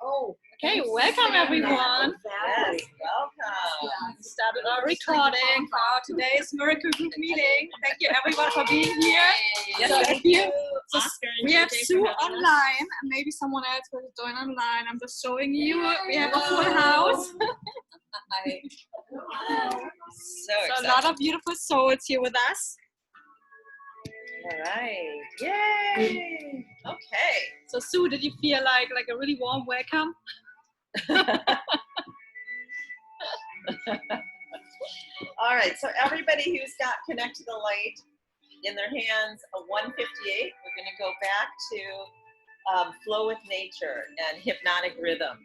Oh, okay, welcome everyone. Yes, welcome. Started our recording for today's Miracle Group meeting. Thank you everyone for being here. Yes, thank you. Oscar and We have JJ Sue for having us. online, and maybe someone else will join online. I'm just showing you. We have a full house. So So a excited. lot of beautiful souls here with us. All right. Yay. Okay. So Sue, did you feel like a really warm welcome? All right. So everybody who's got Connect to the Light in their hands, a 158, we're going to go back to Flow with Nature and Hypnotic Rhythm.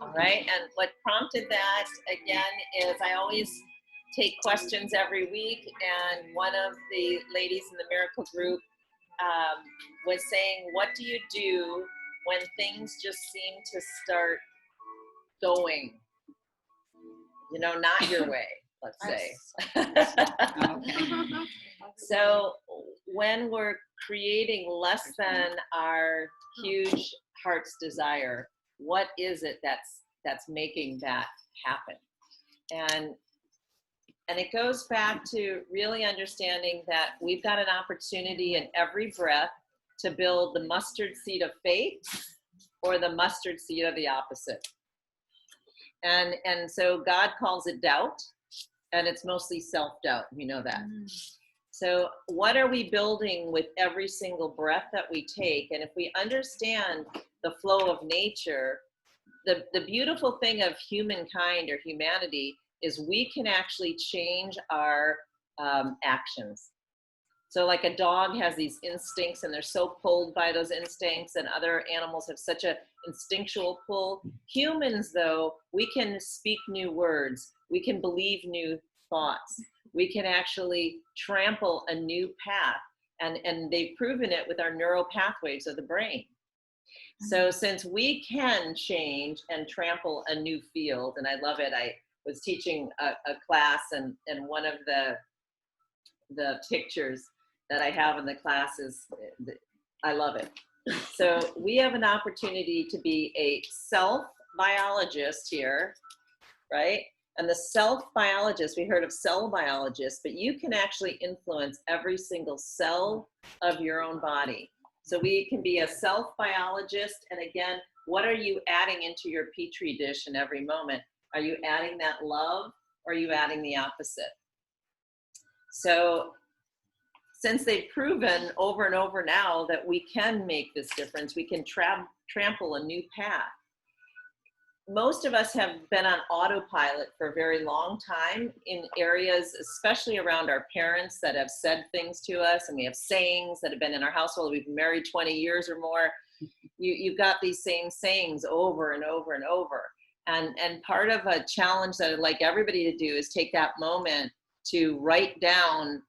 All right. And what prompted that, again, is I always take questions every week, and one of the ladies in the Miracle Group was saying, what do you do when things just seem to start going, you know, not your way, let's say. So when we're creating less than our huge heart's desire, what is it that's making that happen? And it goes back to really understanding that we've got an opportunity in every breath to build the mustard seed of faith or the mustard seed of the opposite. And so God calls it doubt, and it's mostly self-doubt. We know that. So what are we building with every single breath that we take? And if we understand the flow of nature, the beautiful thing of humankind or humanity is we can actually change our actions. So like a dog has these instincts and they're so pulled by those instincts, and other animals have such an instinctual pull. Humans, though, we can speak new words. We can believe new thoughts. We can actually trample a new path. And they've proven it with our neural pathways of the brain. So since we can change and trample a new field, and I love it, I was teaching a class, and one of the pictures that I have in the class is, I love it. So we have an opportunity to be a self-biologist here, right? And the self-biologist, we heard of cell biologists, but you can actually influence every single cell of your own body. So we can be a self-biologist, and again, what are you adding into your petri dish in every moment? Are you adding that love, or are you adding the opposite? So since they've proven over and over now that we can make this difference, we can trample a new path. Most of us have been on autopilot for a very long time in areas, especially around our parents that have said things to us, and we have sayings that have been in our household. We've been married 20 years or more. You've got these same sayings over and over and over. And part of a challenge that I'd like everybody to do is take that moment to write down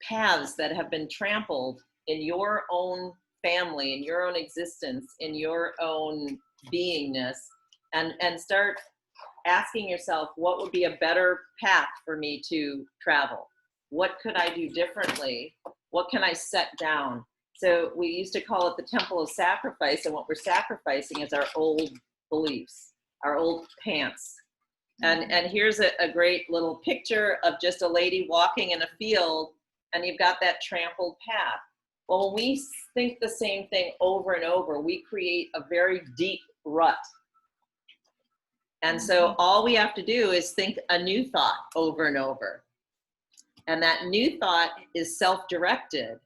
paths that have been trampled in your own family, in your own existence, in your own beingness, and start asking yourself, what would be a better path for me to travel? What could I do differently? What can I set down? So we used to call it the temple of sacrifice, and what we're sacrificing is our old beliefs, our old pants. And here's a great little picture of just a lady walking in a field, and you've got that trampled path. Well, when we think the same thing over and over, we create a very deep rut. And so all we have to do is think a new thought over and over. And that new thought is self-directed.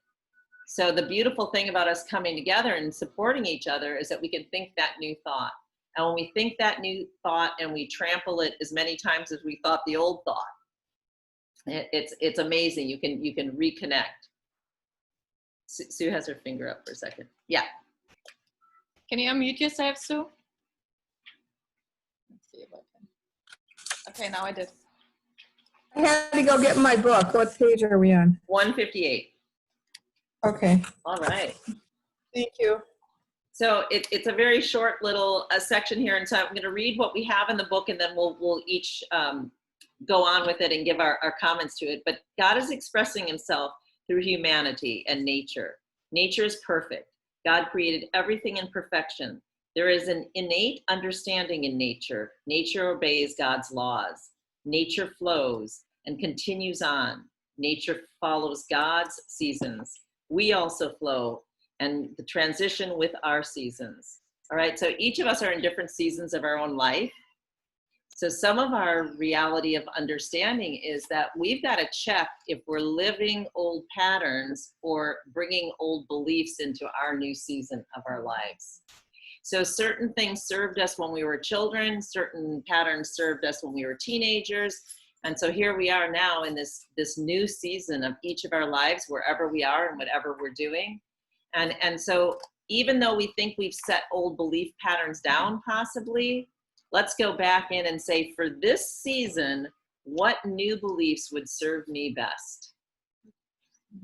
So the beautiful thing about us coming together and supporting each other is that we can think that new thought. And when we think that new thought and we trample it as many times as we thought the old thought, it's amazing. You can reconnect. Sue has her finger up for a second. Yeah. Can you unmute yourself, Sue? Let's see if I can. Okay, now I did. I had to go get my book. What page are we on? 158. Okay. All right. Thank you. So it's a very short little section here, and so I'm going to read what we have in the book, and then we'll each go on with it and give our comments to it. But God is expressing himself through humanity and nature. Nature is perfect. God created everything in perfection. There is an innate understanding in nature. Nature obeys God's laws. Nature flows and continues on. Nature follows God's seasons. We also flow and the transition with our seasons. All right, so each of us are in different seasons of our own life. So some of our reality of understanding is that we've got to check if we're living old patterns or bringing old beliefs into our new season of our lives. So certain things served us when we were children, certain patterns served us when we were teenagers. And so here we are now in this new season of each of our lives, wherever we are and whatever we're doing. And so even though we think we've set old belief patterns down possibly, let's go back in and say, for this season, what new beliefs would serve me best?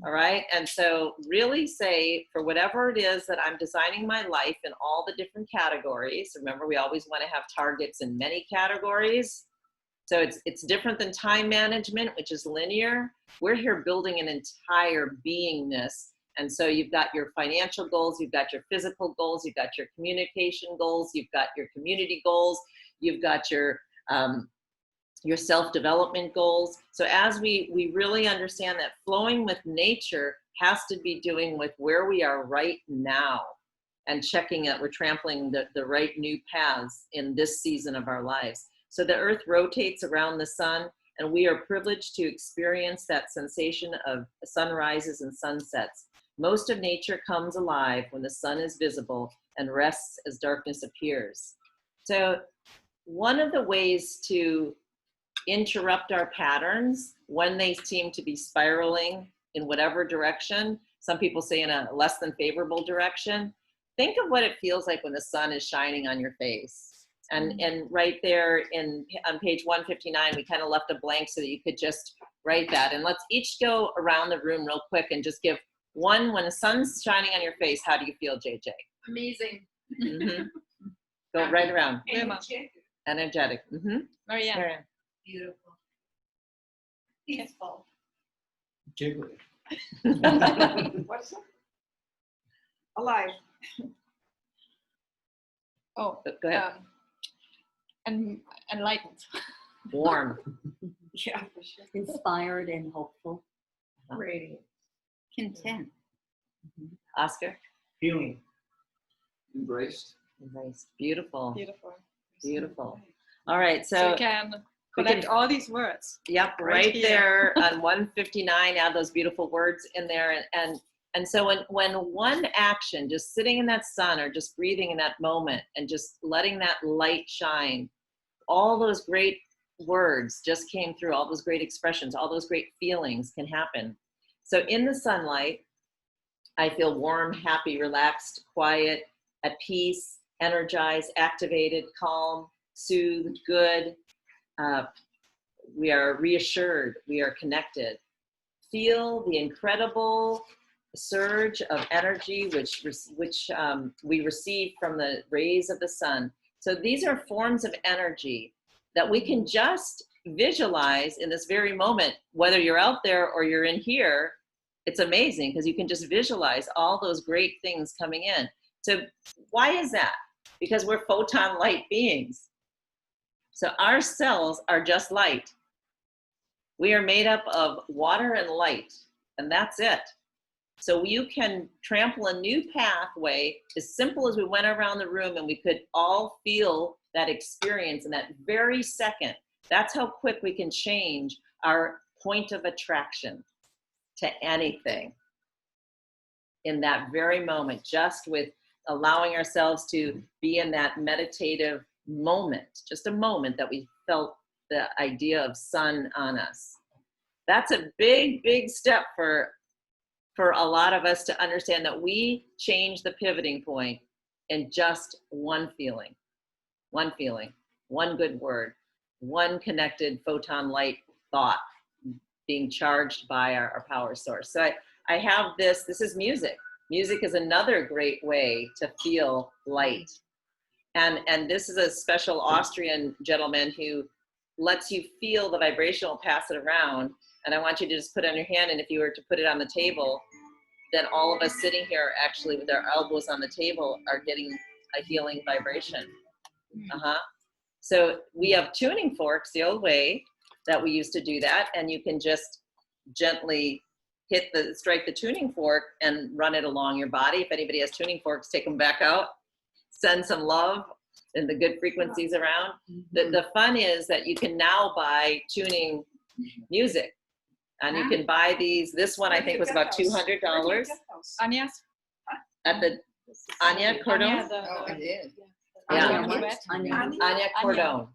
All right, and so really say, for whatever it is that I'm designing my life in all the different categories, remember we always want to have targets in many categories. So it's different than time management, which is linear. We're here building an entire beingness. And so you've got your financial goals, you've got your physical goals, you've got your communication goals, you've got your community goals, you've got your self-development goals. So as we really understand that flowing with nature has to be doing with where we are right now and checking that we're trampling the right new paths in this season of our lives. So the earth rotates around the sun, and we are privileged to experience that sensation of sunrises and sunsets. Most of nature comes alive when the sun is visible and rests as darkness appears. So one of the ways to interrupt our patterns when they seem to be spiraling in whatever direction, some people say in a less than favorable direction, think of what it feels like when the sun is shining on your face. And right there on page 159, we kind of left a blank so that you could just write that. And let's each go around the room real quick and just give one, when the sun's shining on your face, how do you feel, JJ? Amazing. Mm-hmm. Go right around. Energetic. Energetic. Mm-hmm. Marianne. Beautiful. Peaceful. Jiggly. What's that? Alive. Oh, Go ahead. and enlightened. Warm. Yeah, for sure. Inspired and hopeful. Radiant. Content. Oscar? Healing. Embraced. Embraced. Beautiful. Beautiful. Beautiful. All right, So so you can collect all these words. yep, right right here. there on 159, add those beautiful words in there. And so when one action, just sitting in that sun or just breathing in that moment and just letting that light shine, all those great words just came through, all those great expressions, all those great feelings can happen. So in the sunlight, I feel warm, happy, relaxed, quiet, at peace, energized, activated, calm, soothed, good. We are reassured, we are connected. Feel the incredible surge of energy which we receive from the rays of the sun. So these are forms of energy that we can just visualize in this very moment, whether you're out there or you're in here. It's amazing because you can just visualize all those great things coming in. So why is that? Because we're photon light beings. So our cells are just light. We are made up of water and light, and that's it. So you can trample a new pathway as simple as we went around the room and we could all feel that experience in that very second. That's how quick we can change our point of attraction to anything in that very moment, just with allowing ourselves to be in that meditative moment, just a moment that we felt the idea of sun on us. That's a big, big step for a lot of us to understand that we change the pivoting point in just one feeling, one good word, one connected photon light thought being charged by our power source. So I have this is music. Music is another great way to feel light. And this is a special Austrian gentleman who lets you feel the vibrational, pass it around. And I want you to just put it on your hand, and if you were to put it on the table, then all of us sitting here actually with our elbows on the table are getting a healing vibration. So we have tuning forks the old way that we used to do that, and you can just gently strike the tuning fork and run it along your body. If anybody has tuning forks, take them back out, send some love and the good frequencies around. The fun is that you can now buy tuning music, and you can buy these. This one I think was about $200 Anya's? at the Anya Cordone. Oh, it is. Yeah. Anya. Anya Cordone.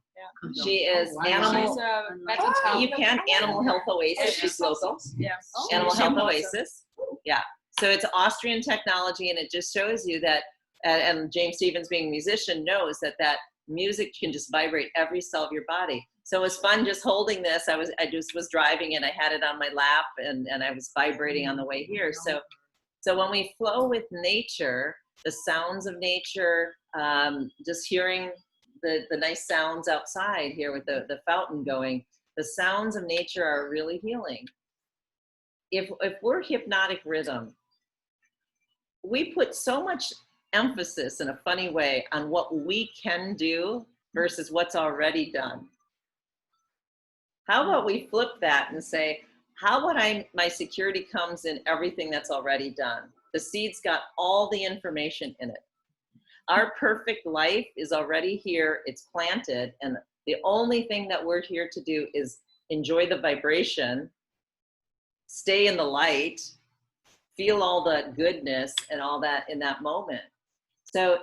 She is She's animal. a mental health. You can Animal Health Oasis. She's local. Yeah. Animal Health Oasis. Yeah. So it's Austrian technology, and it just shows you that, and James Stevens being a musician knows that music can just vibrate every cell of your body. So it was fun just holding this. I just was driving and I had it on my lap, and I was vibrating on the way here. So when we flow with nature, the sounds of nature, just hearing the nice sounds outside here with the fountain going, the sounds of nature are really healing. If we're Hypnotic Rhythm, we put so much emphasis in a funny way on what we can do versus what's already done. How about we flip that and say, how about my security comes in everything that's already done? The seed's got all the information in it. Our perfect life is already here, it's planted, and the only thing that we're here to do is enjoy the vibration, stay in the light, feel all the goodness and all that in that moment. So,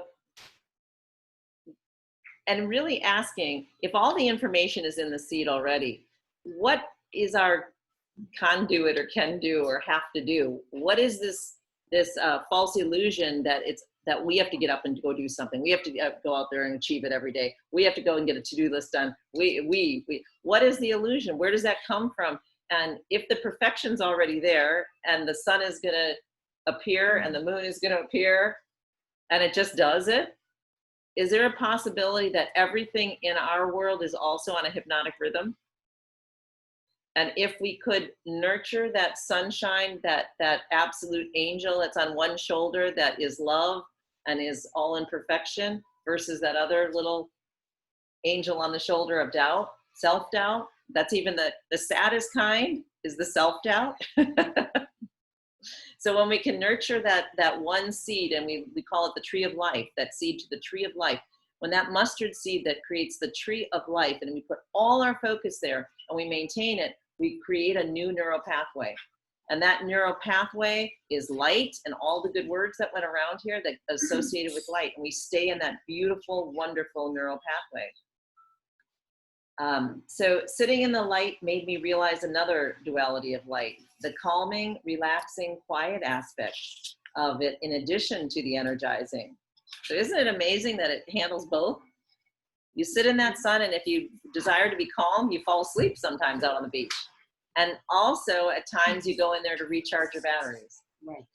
and really asking, if all the information is in the seed already, what is our conduit or can do or have to do? What is this false illusion that we have to get up and go do something? We have to go out there and achieve it every day. We have to go and get a to-do list done. What is the illusion? Where does that come from? And if the perfection's already there, and the sun is going to appear and the moon is going to appear, and it just does it, is there a possibility that everything in our world is also on a hypnotic rhythm? And if we could nurture that sunshine, that absolute angel that's on one shoulder that is love and is all in perfection, versus that other little angel on the shoulder of doubt, self-doubt, that's even the saddest kind, is the self-doubt. So when we can nurture that one seed, and we call it the tree of life, that seed to the tree of life, when that mustard seed that creates the tree of life, and we put all our focus there and we maintain it, we create a new neural pathway. And that neural pathway is light, and all the good words that went around here that associated with light. And we stay in that beautiful, wonderful neural pathway. So sitting in the light made me realize another duality of light, the calming, relaxing, quiet aspect of it, in addition to the energizing. So isn't it amazing that it handles both? You sit in that sun, and if you desire to be calm, you fall asleep sometimes out on the beach. And also at times you go in there to recharge your batteries. Right.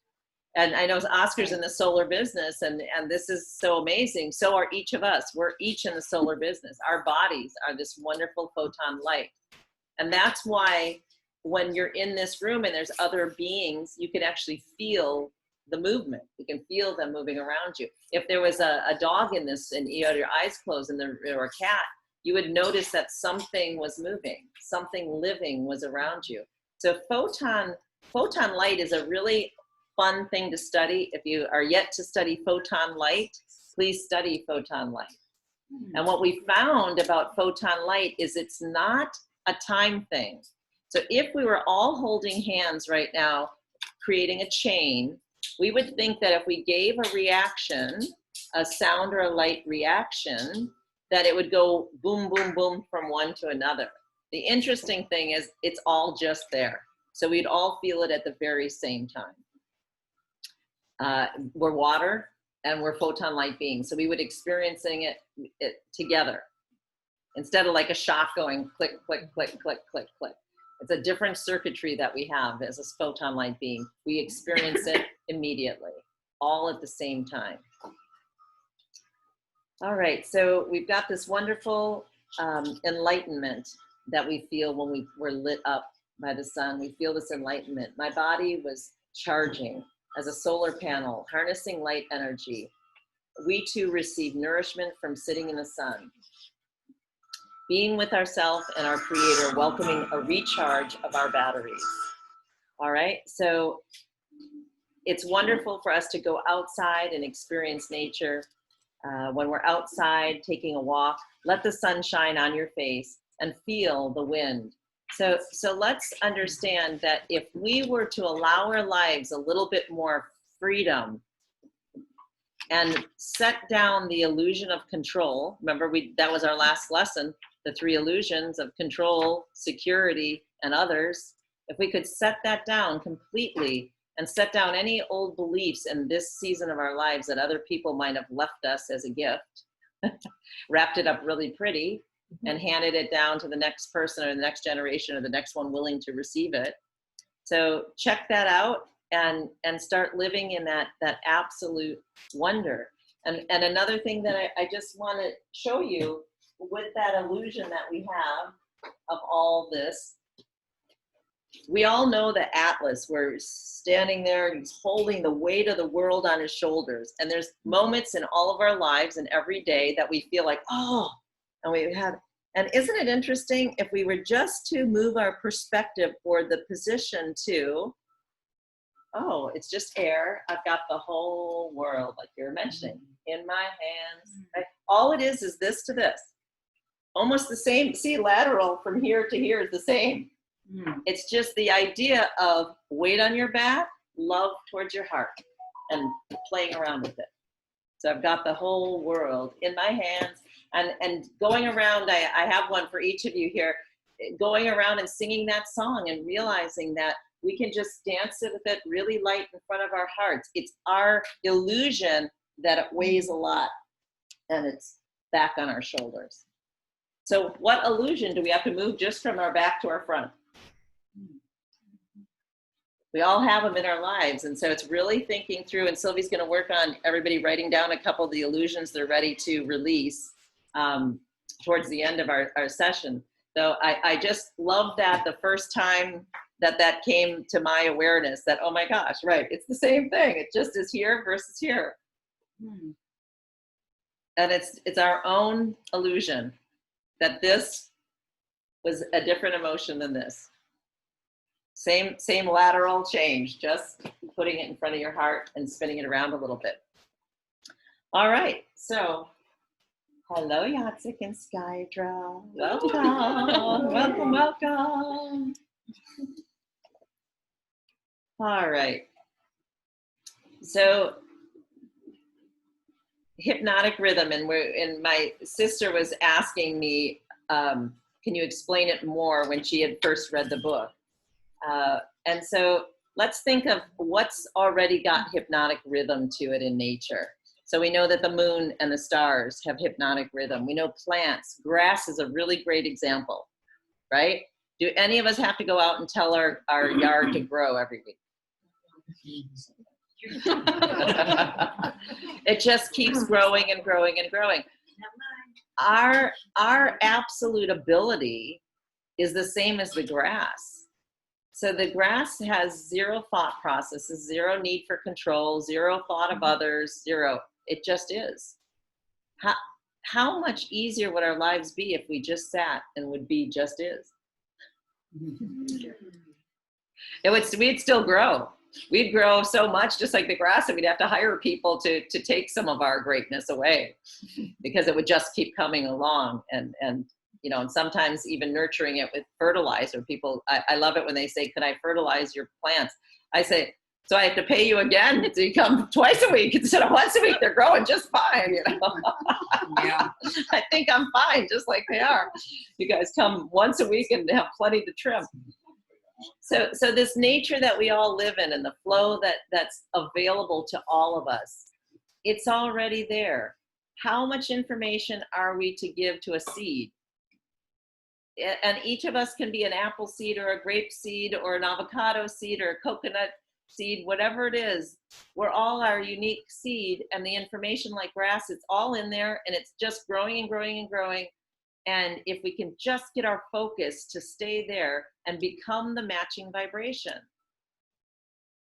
And I know Oscar's in the solar business, and this is so amazing. So are each of us. We're each in the solar business. Our bodies are this wonderful photon light. And that's why when you're in this room and there's other beings, you can actually feel the movement. You can feel them moving around you. If there was a dog in this and you had your eyes closed and there were a cat, you would notice that something was moving, something living was around you. So photon light is a really fun thing to study. If you are yet to study photon light, please study photon light. And what we found about photon light is it's not a time thing. So if we were all holding hands right now, creating a chain, we would think that if we gave a reaction, a sound or a light reaction, that it would go boom, boom, boom from one to another. The interesting thing is it's all just there. So we'd all feel it at the very same time. We're water and we're photon light beings. So we would experiencing it together instead of like a shock going click, click, click, click, click, click. It's a different circuitry that we have as a photon light being. We experience it immediately, all at the same time. All right, so we've got this wonderful enlightenment that we feel when we're lit up by the sun. We feel this enlightenment. My body was charging. as a solar panel, harnessing light energy. We too receive nourishment from sitting in the sun. Being with ourselves and our creator, welcoming a recharge of our batteries. All right, so it's wonderful for us to go outside and experience nature. When we're outside taking a walk, let the sun shine on your face and feel the wind. So let's understand that if we were to allow our lives a little bit more freedom and set down the illusion of control, remember that was our last lesson, the 3 illusions of control, security, and others. If we could set that down completely and set down any old beliefs in this season of our lives that other people might have left us as a gift, wrapped it up really pretty, and handed it down to the next person or the next generation or the next one willing to receive it. So check that out and start living in that absolute wonder. And another thing that I just want to show you with that illusion that we have of all this, we all know the Atlas, where he's standing there and he's holding the weight of the world on his shoulders. And there's moments in all of our lives and every day that we feel like, oh, and isn't it interesting if we were just to move our perspective or the position to, oh, it's just air. I've got the whole world, like you're mentioning, in my hands. Right? All it is this to this. Almost the same. See, lateral from here to here is the same. It's just the idea of weight on your back, love towards your heart, and playing around with it. So I've got the whole world in my hands. And going around, I have one for each of you here, going around and singing that song and realizing that we can just dance it with it really light in front of our hearts. It's our illusion that it weighs a lot and it's back on our shoulders. So what illusion do we have to move just from our back to our front? We all have them in our lives. And so it's really thinking through, and Sylvie's going to work on everybody writing down a couple of the illusions they're ready to release towards the end of our session. So I just love that the first time that came to my awareness that, oh my gosh, right, it's the same thing. It just is here versus here. And it's our own illusion that this was a different emotion than this. Same lateral change, just putting it in front of your heart and spinning it around a little bit. All right, so hello, Yatsik and Skydra. Welcome, welcome. All right. So hypnotic rhythm, and my sister was asking me, can you explain it more when she had first read the book? And so let's think of what's already got hypnotic rhythm to it in nature. So we know that the moon and the stars have hypnotic rhythm. We know plants, grass is a really great example, right? Do any of us have to go out and tell our yard to grow every week? It just keeps growing and growing and growing. Our absolute ability is the same as the grass. So the grass has zero thought processes, zero need for control, zero thought of others, zero. It just is. How much easier would our lives be if we just sat and would be just is? We'd still grow. We'd grow so much just like the grass that we'd have to hire people to take some of our greatness away because it would just keep coming along. And you know, and sometimes even nurturing it with fertilizer. People, I love it when they say, can I fertilize your plants? I say, so I have to pay you again to come twice a week instead of once a week. They're growing just fine, you know. Yeah. I think I'm fine, just like they are. You guys come once a week and have plenty to trim. So this nature that we all live in and the flow that's available to all of us, it's already there. How much information are we to give to a seed? And each of us can be an apple seed or a grape seed or an avocado seed or a coconut seed, whatever it is. We're all our unique seed, and the information like grass, it's all in there and it's just growing and growing and growing. And if we can just get our focus to stay there and become the matching vibration.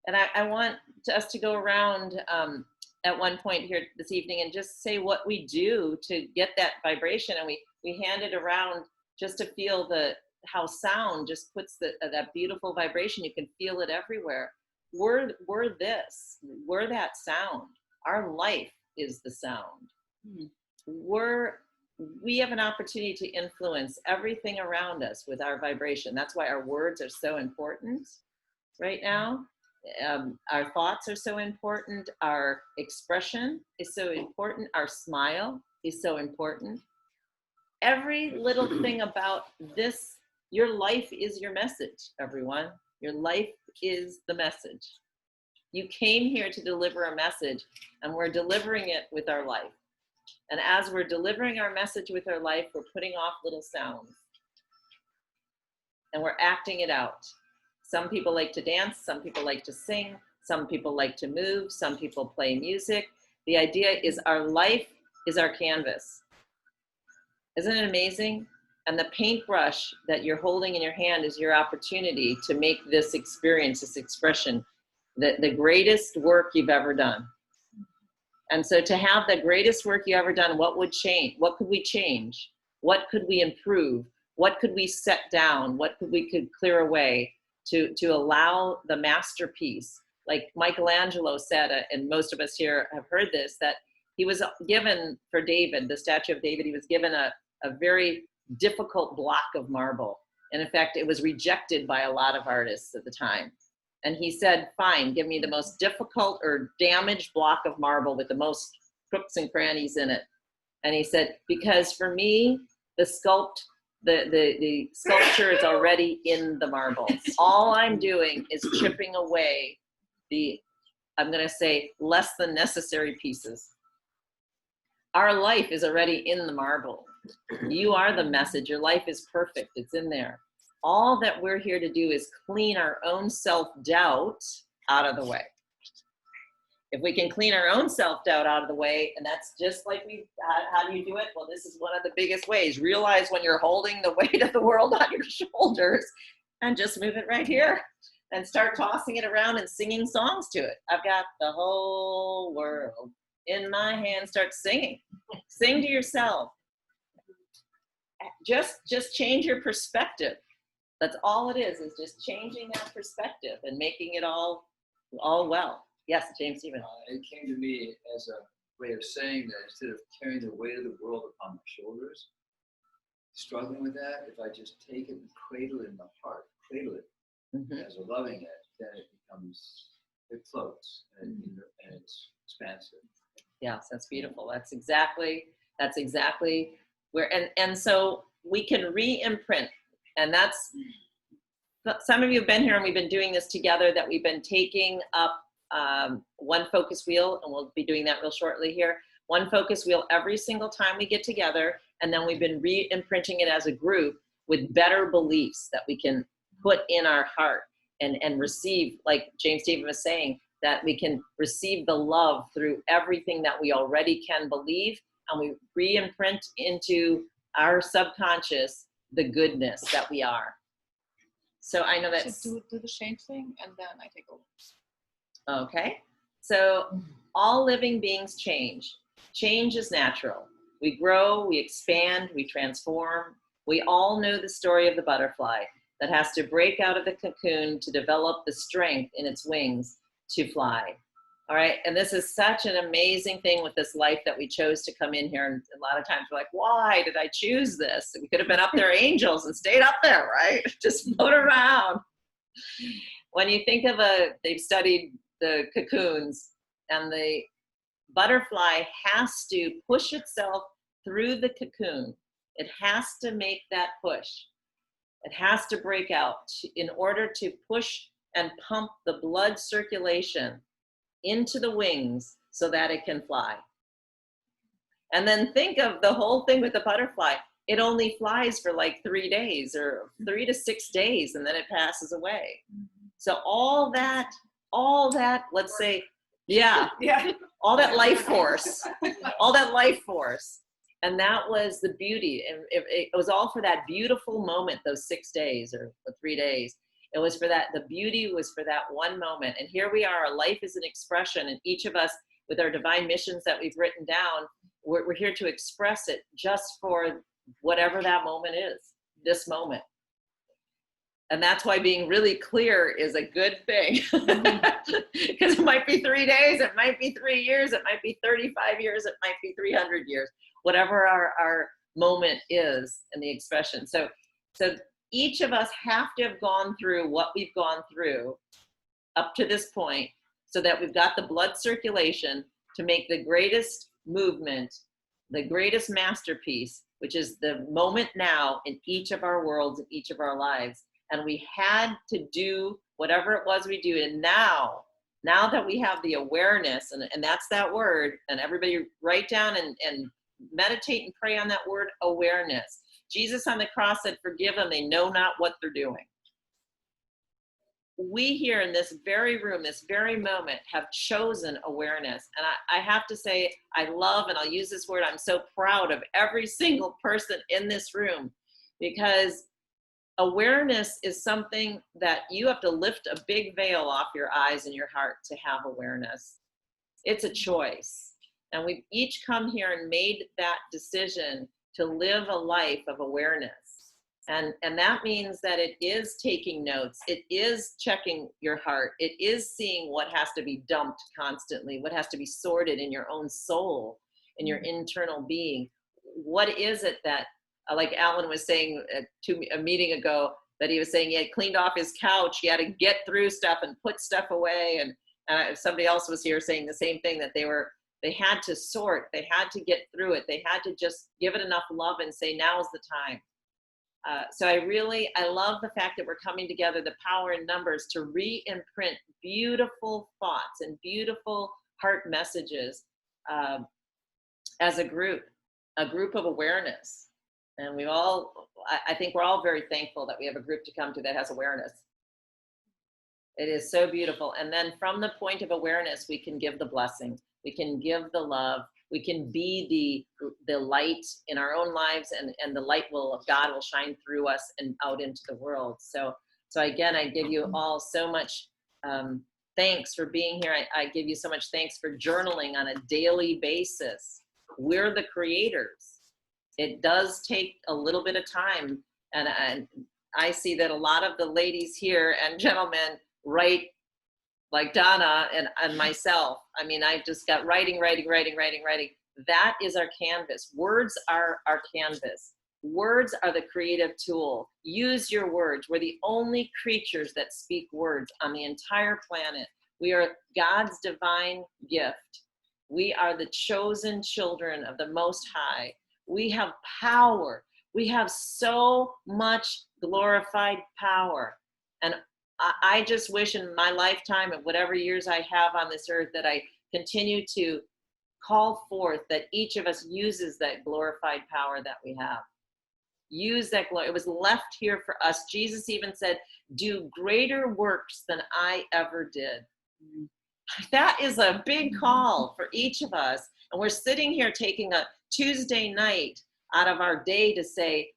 And I want us to go around at one point here this evening and just say what we do to get that vibration. And we hand it around just to feel how sound just puts that beautiful vibration. You can feel it everywhere. We're this. We're that sound. Our life is the sound. We have an opportunity to influence everything around us with our vibration. That's why our words are so important right now. Our thoughts are so important. Our expression is so important. Our smile is so important. Every little thing about this, your life is your message, everyone. Your life is the message. You came here to deliver a message, and we're delivering it with our life. And as we're delivering our message with our life, we're putting off little sounds. And we're acting it out. Some people like to dance, some people like to sing, some people like to move, some people play music. The idea is our life is our canvas. Isn't it amazing? And the paintbrush that you're holding in your hand is your opportunity to make this experience, this expression, the greatest work you've ever done. And so to have the greatest work you ever done, what would change? What could we change? What could we improve? What could we set down? What could we clear away to allow the masterpiece? Like Michelangelo said, and most of us here have heard this, that he was given, for David, the statue of David, he was given a very difficult block of marble. And in fact, it was rejected by a lot of artists at the time. And he said, fine, give me the most difficult or damaged block of marble with the most crooks and crannies in it. And he said, because for me, the sculpture is already in the marble. All I'm doing is chipping away I'm gonna say, less than necessary pieces. Our life is already in the marble. You are the message. Your life is perfect. It's in there. All that we're here to do is clean our own self-doubt out of the way. If we can clean our own self-doubt out of the way, and that's just like how do you do it? Well, this is one of the biggest ways. Realize when you're holding the weight of the world on your shoulders and just move it right here and start tossing it around and singing songs to it. I've got the whole world in my hand. Start singing. Sing to yourself. Just change your perspective. That's all it is just changing that perspective and making it all well. Yes, James Stephen. It came to me as a way of saying that instead of carrying the weight of the world upon my shoulders, struggling with that, if I just take it and cradle it in the heart, cradle it as a loving it, then it floats and it's expansive. Yes, that's beautiful. That's exactly where, and so we can re-imprint. And that's, some of you have been here and we've been doing this together, that we've been taking up one focus wheel, and we'll be doing that real shortly here. One focus wheel every single time we get together, and then we've been re-imprinting it as a group with better beliefs that we can put in our heart and receive, like James Stephen was saying, that we can receive the love through everything that we already can believe, and we re-imprint into our subconscious the goodness that we are. So I know that's... So do the change thing, and then I take over. Okay. So all living beings change. Change is natural. We grow, we expand, we transform. We all know the story of the butterfly that has to break out of the cocoon to develop the strength in its wings to fly. All right. And this is such an amazing thing with this life that we chose to come in here. And a lot of times we're like, why did I choose this? We could have been up there angels and stayed up there, right? Just float around. When you think of they've studied the cocoons, and the butterfly has to push itself through the cocoon. It has to make that push. It has to break out in order to push and pump the blood circulation into the wings so that it can fly. And then think of the whole thing with the butterfly. It only flies for like 3 days or 3 to 6 days, and then it passes away. So all that, let's say, all that life force, and that was the beauty. And it was all for that beautiful moment, those 6 days or 3 days. It was for that, the beauty was for that one moment. And here we are, life is an expression, and each of us with our divine missions that we've written down, we're here to express it just for whatever that moment is, this moment. And that's why being really clear is a good thing. Because it might be 3 days, it might be 3 years, it might be 35 years, it might be 300 years, whatever our moment is in the expression. So each of us have to have gone through what we've gone through up to this point so that we've got the blood circulation to make the greatest movement, the greatest masterpiece, which is the moment now in each of our worlds, in each of our lives. And we had to do whatever it was we do. And now that we have the awareness, and that's that word, and everybody write down and meditate and pray on that word, awareness. Jesus on the cross said, forgive them, they know not what they're doing. We here in this very room, this very moment, have chosen awareness. And I have to say, I love, and I'll use this word, I'm so proud of every single person in this room, because awareness is something that you have to lift a big veil off your eyes and your heart to have awareness. It's a choice. And we've each come here and made that decision to live a life of awareness. And that means that it is taking notes. It is checking your heart. It is seeing what has to be dumped constantly, what has to be sorted in your own soul, in your internal being. What is it that, like Alan was saying to a meeting ago, that he was saying he had cleaned off his couch, he had to get through stuff and put stuff away. And somebody else was here saying the same thing, that they had to sort, they had to get through it. They had to just give it enough love and say, now's the time. So I love the fact that we're coming together, the power in numbers, to re-imprint beautiful thoughts and beautiful heart messages as a group of awareness. And I think we're all very thankful that we have a group to come to that has awareness. It is so beautiful. And then from the point of awareness, we can give the blessing. We can give the love. We can be the light in our own lives, and the light of God will shine through us and out into the world. So again, I give you all so much thanks for being here. I give you so much thanks for journaling on a daily basis. We're the creators. It does take a little bit of time. And I see that a lot of the ladies here and gentlemen write like Donna and myself. I mean, I just got writing. That is our canvas. Words are our canvas. Words are the creative tool. Use your words. We're the only creatures that speak words on the entire planet. We are God's divine gift. We are the chosen children of the Most High. We have power. We have so much glorified power. And I just wish in my lifetime of whatever years I have on this earth that I continue to call forth that each of us uses that glorified power that we have. Use that glory. It was left here for us. Jesus even said, do greater works than I ever did. That is a big call for each of us. And we're sitting here taking a Tuesday night out of our day to say,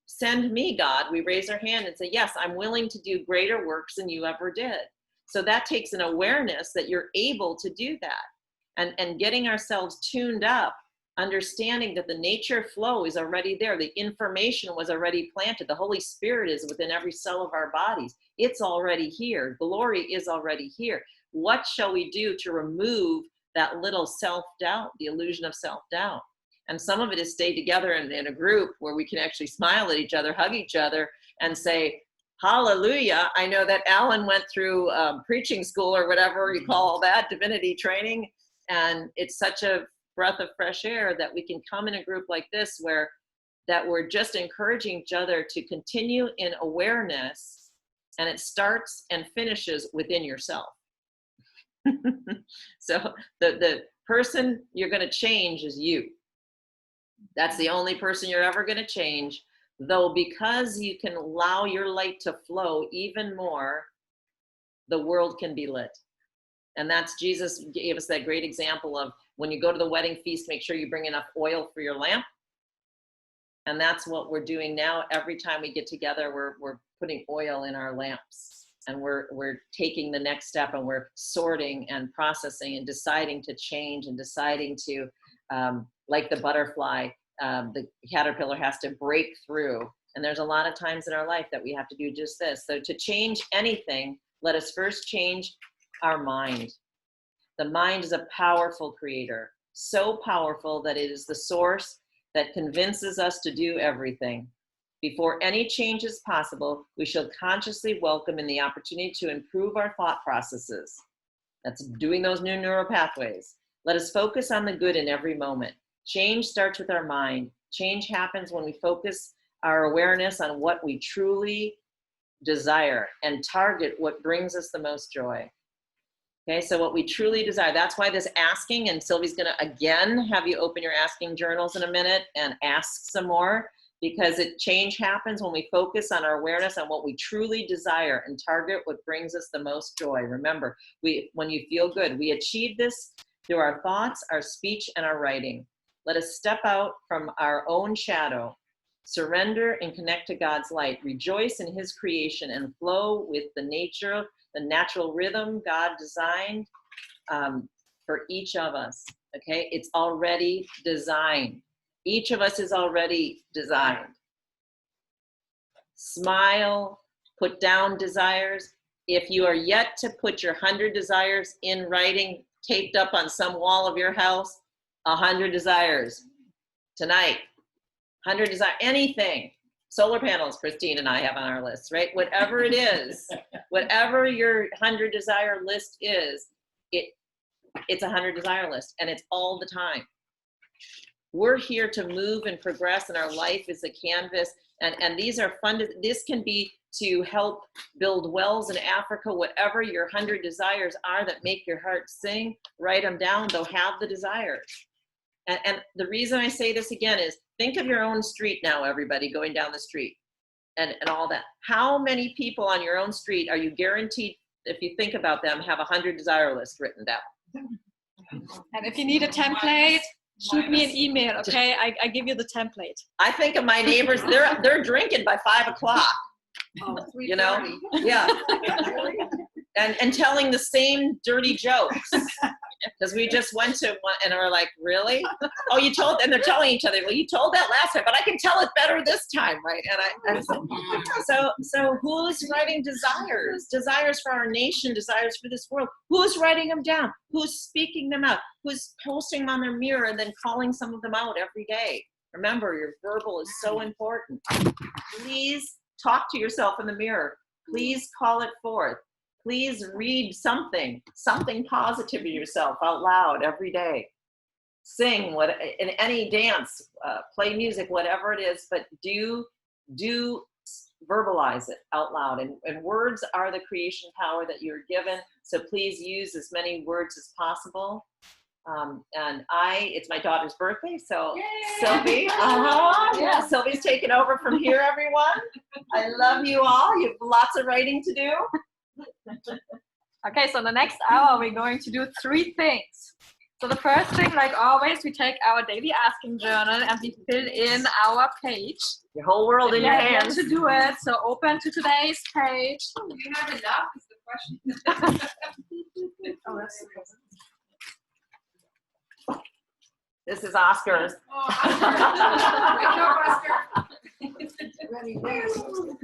send me, God. We raise our hand and say, yes, I'm willing to do greater works than you ever did. So that takes an awareness that you're able to do that, and getting ourselves tuned up, understanding that the nature flow is already there. The information was already planted. The Holy Spirit is within every cell of our bodies. It's already here. Glory is already here. What shall we do to remove that little self-doubt, the illusion of self-doubt? And some of it is stay together in a group where we can actually smile at each other, hug each other, and say, hallelujah. I know that Alan went through preaching school or whatever you call that, divinity training. And it's such a breath of fresh air that we can come in a group like this that we're just encouraging each other to continue in awareness. And it starts and finishes within yourself. So the person you're going to change is you. That's the only person you're ever going to change, though, because you can allow your light to flow even more, the world can be lit. And that's, Jesus gave us that great example of when you go to the wedding feast, make sure you bring enough oil for your lamp. And that's what we're doing now. Every time we get together, we're putting oil in our lamps, and we're taking the next step, and we're sorting and processing and deciding to change and deciding to, like the butterfly, the caterpillar has to break through. And there's a lot of times in our life that we have to do just this. So to change anything, let us first change our mind. The mind is a powerful creator, so powerful that it is the source that convinces us to do everything. Before any change is possible, we shall consciously welcome in the opportunity to improve our thought processes. That's doing those new neural pathways. Let us focus on the good in every moment. Change starts with our mind. Change happens when we focus our awareness on what we truly desire and target what brings us the most joy. Okay, so what we truly desire, that's why this asking, and Sylvie's gonna again have you open your asking journals in a minute and ask some more, because change happens when we focus on our awareness on what we truly desire and target what brings us the most joy. Remember, when you feel good, we achieve this through our thoughts, our speech, and our writing. Let us step out from our own shadow, surrender and connect to God's light, rejoice in his creation, and flow with the nature, the natural rhythm God designed for each of us. Okay, it's already designed. Each of us is already designed. Smile, put down desires. If you are yet to put your 100 desires in writing, taped up on some wall of your house, 100 desires tonight. 100 desires, anything. Solar panels, Christine and I have on our list, right? Whatever it is, whatever your 100 desire list is, it's a 100 desire list, and it's all the time. We're here to move and progress, and our life is a canvas, and these are fun. This can be to help build wells in Africa, whatever your 100 desires are that make your heart sing, write them down, they'll have the desires. And the reason I say this again is, think of your own street now, everybody going down the street and all that. How many people on your own street are you guaranteed, if you think about them, have a 100 desire list written down? And if you need a template, shoot me an email, okay? I give you the template. I think of my neighbors, they're drinking by 5 o'clock. Oh, You know? Yeah. And telling the same dirty jokes. Because we just went to one and we're like, really? Oh, you told, and they're telling each other, well, you told that last time, but I can tell it better this time, right? So who's writing desires? Desires for our nation, desires for this world. Who's writing them down? Who's speaking them out? Who's posting them on their mirror and then calling some of them out every day? Remember, your verbal is so important. Please talk to yourself in the mirror. Please call it forth. Please read something positive to yourself out loud every day. Sing in any dance, play music, whatever it is, but do verbalize it out loud. And words are the creation power that you're given. So please use as many words as possible. And it's my daughter's birthday, so yay! Sylvie, yeah, Sylvie's taking over from here, everyone. I love you all. You have lots of writing to do. Okay, so in the next hour, we're going to do 3 things. So the first thing, like always, we take our daily asking journal and we fill in our page. Your whole world in your hands. To do it. So open to today's page. Do you have enough is the question. Oh, that's This is Oscar's. Oh, Oscar.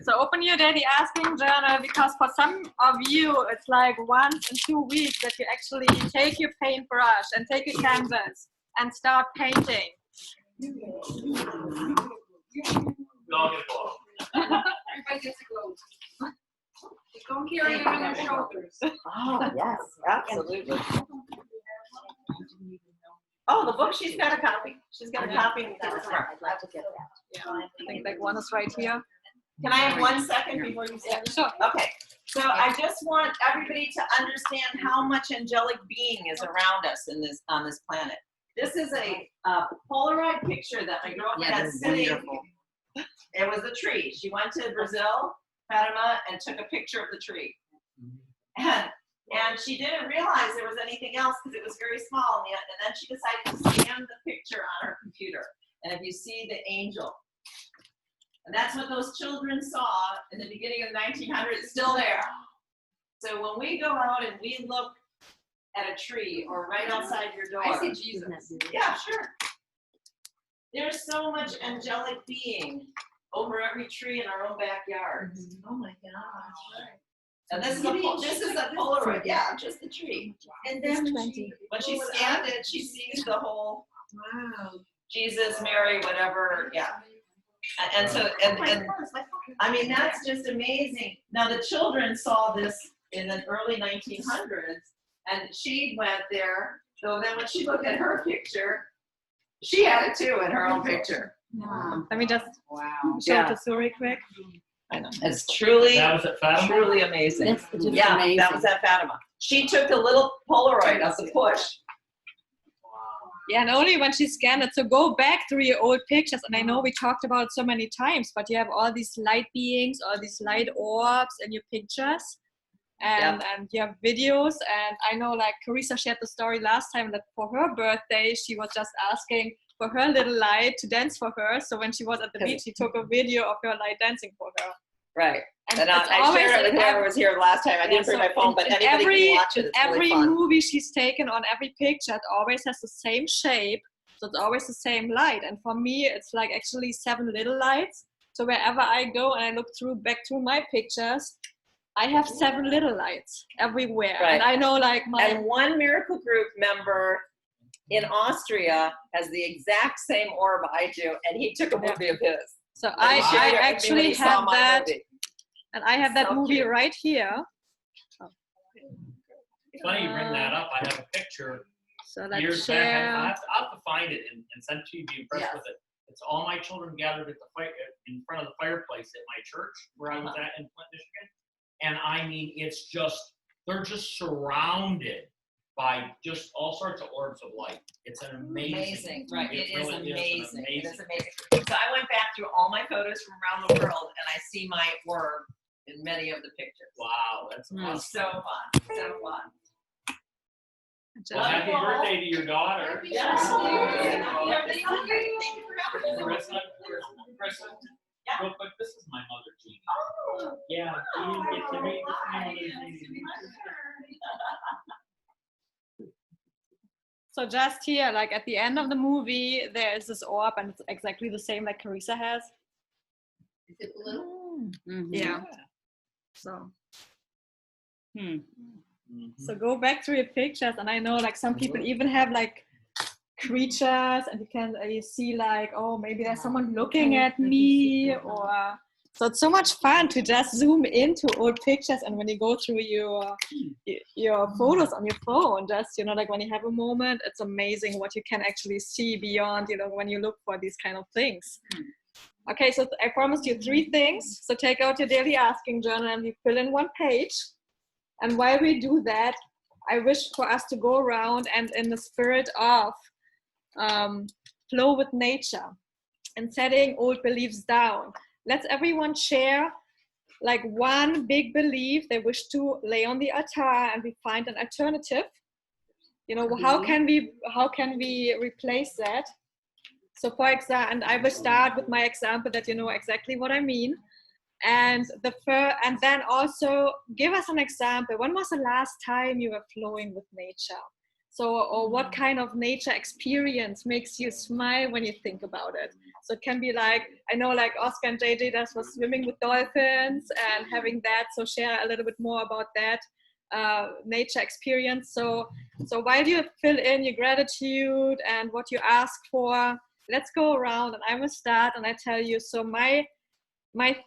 So open your daily asking journal, because for some of you, it's like once in 2 weeks that you actually take your paintbrush and take your canvas and start painting. Everybody gets a globe. Don't carry it on your shoulders. Oh, yes, absolutely. Oh, the book, she's got a copy. She's got a copy. I'd love to get that. Yeah, I think like one is right here. Can I have 1 second before you start? Sure. Okay, so I just want everybody to understand how much angelic being is around us on this planet. This is a Polaroid picture that my girlfriend had sitting. It was a tree. She went to Brazil, Panama, and took a picture of the tree. And she didn't realize there was anything else because it was very small. And then she decided to scan the picture on her computer. And if you see the angel, And that's what those children saw in the beginning of the 1900s, still there. So when we go out and we look at a tree or right outside your door. I see Jesus. Yeah, sure. There's so much angelic being over every tree in our own backyard. Oh my gosh. And this is a Polaroid, yeah, just the tree. And then When she scanned it, she sees the whole Jesus, Mary, whatever, yeah. And so, and I mean, that's just amazing. Now the children saw this in the early 1900s, and she went there. So then when she looked at her picture, she had it too in her own picture. Let me just show it to Sylvie quick. I know. It's truly, That was at Fatima? truly amazing. That's just Yeah, amazing. that was at Fatima. She took a little Polaroid of the push. Yeah, and only when she scanned it. So go back through your old pictures. And I know we talked about it so many times, but you have all these light beings, all these light orbs in your pictures. And you have videos. And I know like Carissa shared the story last time that for her birthday, she was just asking for her little light to dance for her. So when she was at the beach, she took a video of her light dancing for her. Right. And it's I always shared it with whoever was here last time. I didn't bring my phone, but anybody can watch it. It's every really fun. movie she's taken on every picture, it always has the same shape. So it's always the same light. And for me, it's like actually 7 little lights. So wherever I go and I look back through my pictures, I have 7 little lights everywhere. Right. And I know like And one miracle group member in Austria has the exact same orb I do, and he took a movie of his. So And I he shared it with me when actually he saw have my that, movie. and I have that So movie cute. right here. It's funny you bring that up. I have a picture So let's years back. share. I'll have to find it and send it to you. Be impressed with it. It's all my children gathered at the fire in front of the fireplace at my church where I was at in Flint, Michigan. And I mean, it's just they're just surrounded by just all sorts of orbs of light. It's an amazing. Right, It it is really amazing. It It is amazing. So I went back through all my photos from around the world, and I see my orb in many of the pictures. Wow, that's It's awesome. so fun, so fun. Well, happy birthday to your daughter. Yes. Everything okay? Thank you for having me. Carissa, real quick, this is my mother, Jeannie. Yeah, you didn't get to meet my mother, Jeannie. So just here, like at the end of the movie, there is this orb, and it's exactly the same like Carissa has. Is it blue? Yeah. So. Mhm. So go back through your pictures, and I know like some people even have like creatures, and you see like, oh, maybe there's someone looking at me, or so it's so much fun to just zoom into old pictures. And when you go through your photos on your phone, just like when you have a moment, it's amazing what you can actually see beyond when you look for these kind of things. Okay, so I promised you 3 things. So take out your daily asking journal and you fill in 1 page. And while we do that, I wish for us to go around and in the spirit of flow with nature and setting old beliefs down. Let's everyone share like 1 big belief they wish to lay on the altar, and we find an alternative. How can we replace that? So for example, and I will start with my example that you know exactly what I mean. And and then also give us an example. When was the last time you were flowing with nature? So, or what kind of nature experience makes you smile when you think about it? So it can be like, I know like Oscar and JJ does was swimming with dolphins and having that. So share a little bit more about that nature experience. So while you fill in your gratitude and what you ask for, let's go around and I will start and I tell you. So my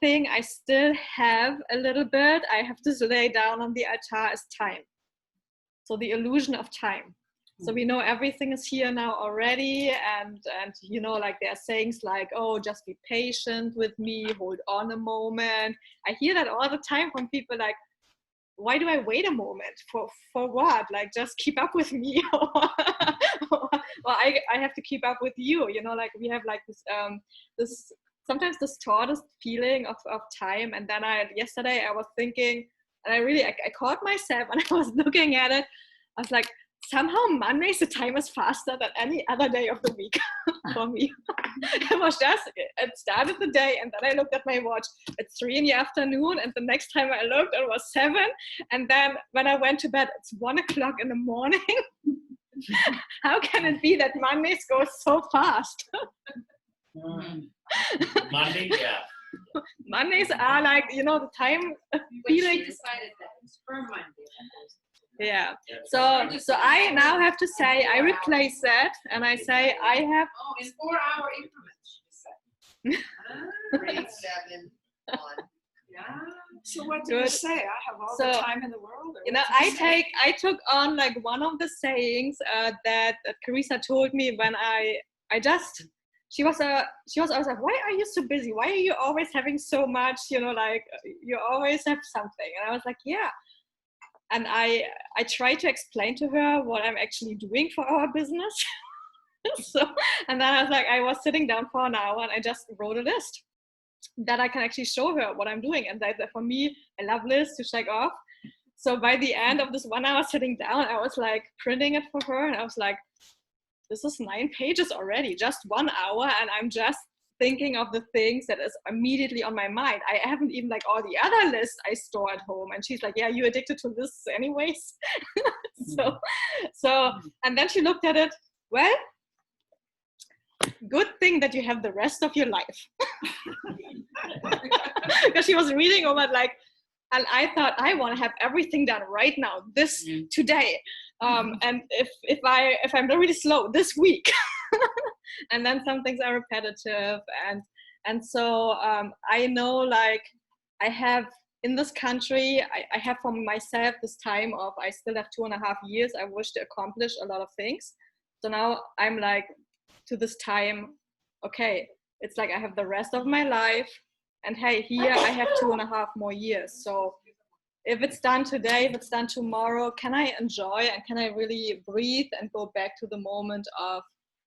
thing I still have a little bit, I have to lay down on the altar is time. So the illusion of time. So we know everything is here now already, and like there are sayings like, oh, just be patient with me, hold on a moment. I hear that all the time from people like, why do I wait a moment? For what? Like just keep up with me, or I have to keep up with you. Like we have like this sometimes distorted feeling of time. And then yesterday I was thinking, and I caught myself and I was looking at it. I was like, somehow Mondays the time is faster than any other day of the week for me. It started the day, and then I looked at my watch. It's 3 in the afternoon, and the next time I looked, it was 7. And then when I went to bed, it's 1 o'clock in the morning. How can it be that Mondays go so fast? Monday, yeah. Mondays are like, the time But feeling. she decided that it's for Monday. Yeah. So I now have to say I replace that, and I say I have. Oh, in 4-hour increments, she said. Grade 7 on. Yeah. So what do you Good. say? I have all So, the time in the world. Or what do you say? I took on like one of the sayings that Carissa told me when she was always like, why are you so busy? Why are you always having so much? Like you always have something. And I was like, yeah. And I tried to explain to her what I'm actually doing for our business. And then I was sitting down for an hour and I just wrote a list that I can actually show her what I'm doing. And that for me, I love lists to check off. So by the end of this 1 hour sitting down, I was like printing it for her. And I was like, this is 9 pages already, just 1 hour. And I'm just thinking of the things that is immediately on my mind. I haven't even like all the other lists I store at home. And she's like, yeah, you addicted to lists anyways. So, and then she looked at it, well, good thing that you have the rest of your life. Because she was reading over it like, and I thought I want to have everything done right now, today. And if I'm really slow this week, and then some things are repetitive, and so I know like I have in this country, I have for myself this time of I still have 2.5 years. I wish to accomplish a lot of things. So now I'm like to this time, okay, it's like I have the rest of my life, and hey, here I have 2.5 more years. So if it's done today, if it's done tomorrow, can I enjoy and can I really breathe and go back to the moment of,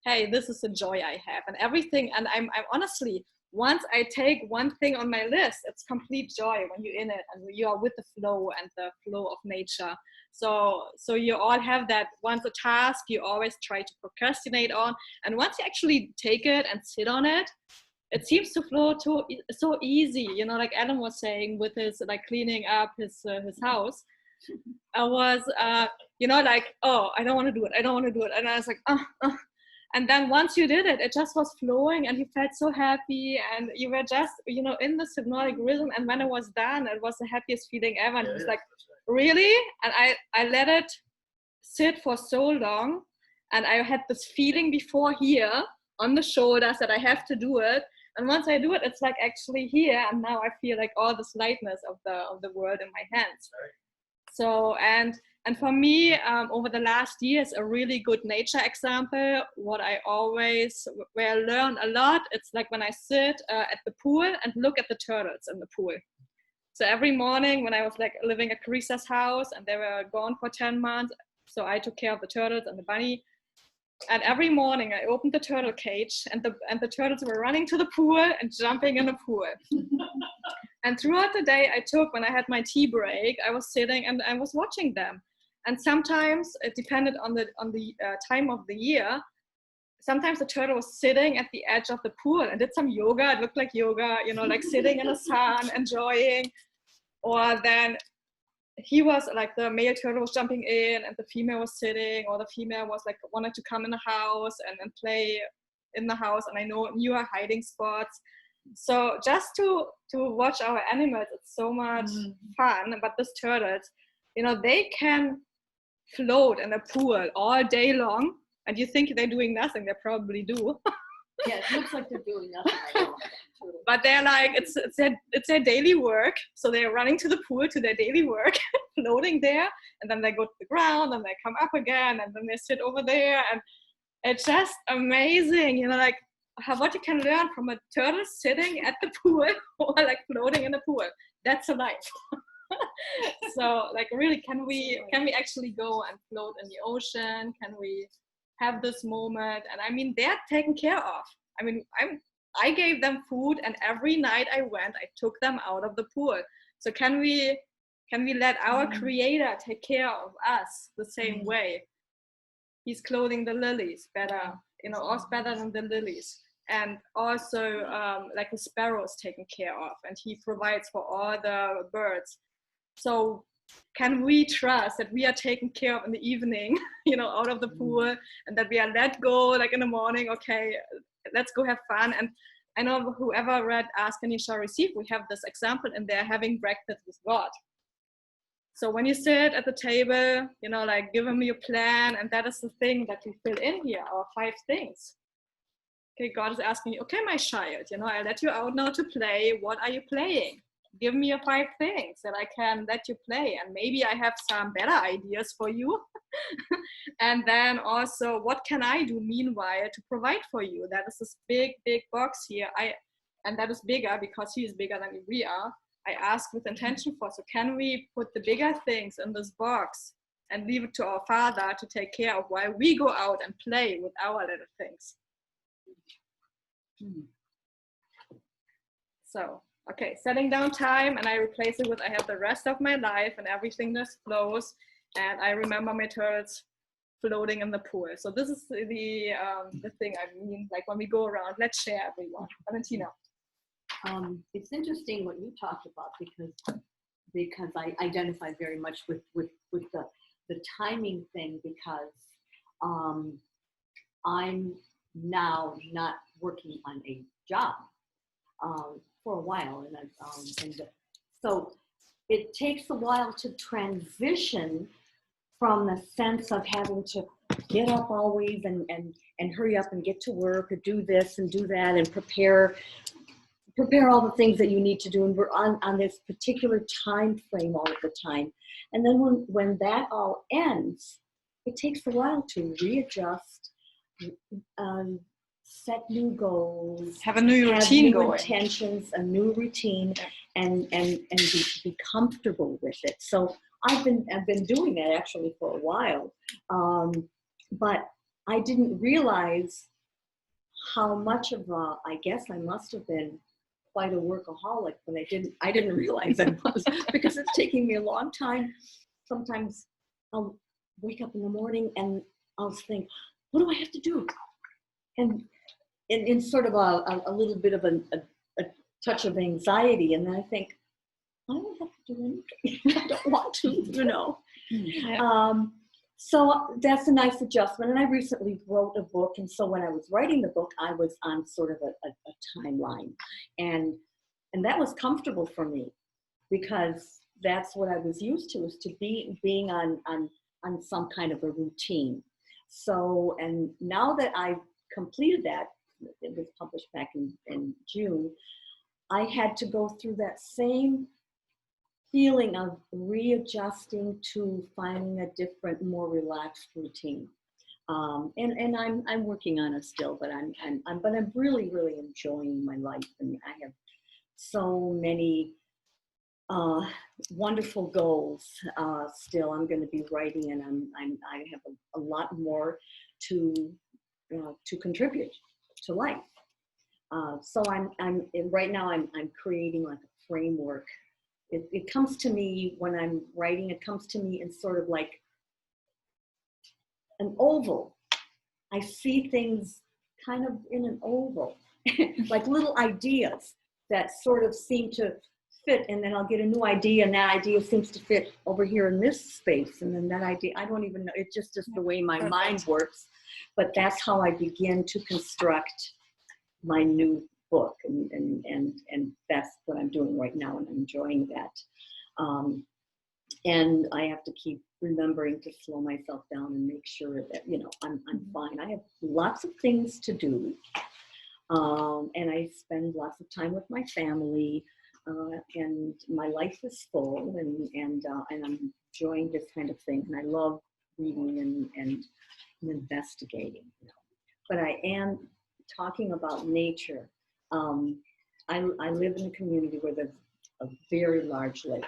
hey, this is the joy I have and everything. And I'm honestly, once I take one thing on my list, it's complete joy when you're in it and you are with the flow and the flow of nature. So you all have that. Once a task, you always try to procrastinate on. And once you actually take it and sit on it, it seems to flow so easy. Like Adam was saying with his like cleaning up his house. I was, like, oh, I don't want to do it. I don't want to do it. And I was like, And then once you did it, it just was flowing and you felt so happy and you were just, in this hypnotic rhythm. And when it was done, it was the happiest feeling ever. And it was like, really? And I let it sit for so long. And I had this feeling before here on the shoulders that I have to do it. And once I do it, it's like actually here. And now I feel like all this lightness of the world in my hands. So, and for me, over the last years, a really good nature example, where I learn a lot, it's like when I sit at the pool and look at the turtles in the pool. So every morning when I was like living at Carissa's house and they were gone for 10 months, so I took care of the turtles and the bunny. And every morning I opened the turtle cage and the turtles were running to the pool and jumping in the pool. And throughout the day when I had my tea break, I was sitting and I was watching them. And sometimes it depended on the time of the year. Sometimes the turtle was sitting at the edge of the pool and did some yoga. It looked like yoga, like sitting in the sun, enjoying. Or then he was like, the male turtle was jumping in and the female was sitting, or the female was like wanted to come in the house and play in the house. And I knew her hiding spots. So just to watch our animals, it's so much fun. But these turtles, they can float in a pool all day long, and you think they're doing nothing. They probably do. Yeah, it looks like they're doing nothing. But they're like, it's their daily work. So they're running to the pool to their daily work, floating there, and then they go to the ground, and they come up again, and then they sit over there, and it's just amazing, like what you can learn from a turtle sitting at the pool or like floating in the pool. That's a life. So like really, can we actually go and float in the ocean? Can we have this moment? And I mean, they're taken care of. I mean, I gave them food, and every night I went, I took them out of the pool. So can we let our creator take care of us the same way? He's clothing the lilies better, us better than the lilies. and also like the sparrows taken care of, and he provides for all the birds. So can we trust that we are taken care of in the evening, you know, out of the pool, and that we are let go like in the morning, okay, let's go have fun. And I know whoever read Ask and You Shall Receive, we have this example in there, having breakfast with God. So when you sit at the table, you know, like give him your plan, and that is the thing that we fill in here, our 5 things. Okay, God is asking you, okay, my child, you know, I let you out now to play. What are you playing? Give me your 5 things that I can let you play. And maybe I have some better ideas for you. And then also, what can I do meanwhile to provide for you? That is this big, big box here. And that is bigger because he is bigger than we are. I ask with intention for, so can we put the bigger things in this box and leave it to our Father to take care of while we go out and play with our little things? So, okay, setting down time, and I replace it with I have the rest of my life, and everything just flows, and I remember my turtles floating in the pool. So this is the thing I mean, like when we go around, let's share everyone. Valentina. It's interesting what you talked about, because I identify very much with the timing thing, because I'm now not working on a job for a while, and so it takes a while to transition from the sense of having to get up always and hurry up and get to work, or do this and do that, and prepare all the things that you need to do, and we're on this particular time frame all of the time. And then when that all ends, it takes a while to readjust, set new goals, have a new routine going, intentions, a new routine, and be comfortable with it. So I've been doing that actually for a while, but I didn't realize how much of I guess I must have been quite a workaholic when I didn't realize I was, because it's taking me a long time. Sometimes I'll wake up in the morning and I'll think, what do I have to do? And in sort of a little bit of a touch of anxiety, and then I think, I don't have to do anything. I don't want to, you know. Yeah. So that's a nice adjustment. And I recently wrote a book, and so when I was writing the book, I was on sort of a timeline, and that was comfortable for me, because that's what I was used to, is to being on some kind of a routine. So, and now that I've completed that, it was published back in June, I had to go through that same feeling of readjusting to finding a different, more relaxed routine. And I'm working on it still, but I'm really, really enjoying my life, and I have so many wonderful goals still. I'm going to be writing, and I have a lot more to contribute to life. So right now I'm creating like a framework. It comes to me when I'm writing, it comes to me in sort of like an oval. I see things kind of in an oval, like little ideas that sort of seem to fit, and then I'll get a new idea, and that idea seems to fit over here in this space, and then that idea, I don't even know, it's just the way my mind works. But that's how I begin to construct my new book, and that's what I'm doing right now, and I'm enjoying that. And I have to keep remembering to slow myself down and make sure that, you know, I'm fine. I have lots of things to do, and I spend lots of time with my family, and my life is full, and I'm enjoying this kind of thing, and I love reading and investigating, you know. But I am talking about nature. I live in a community where there's a very large lake,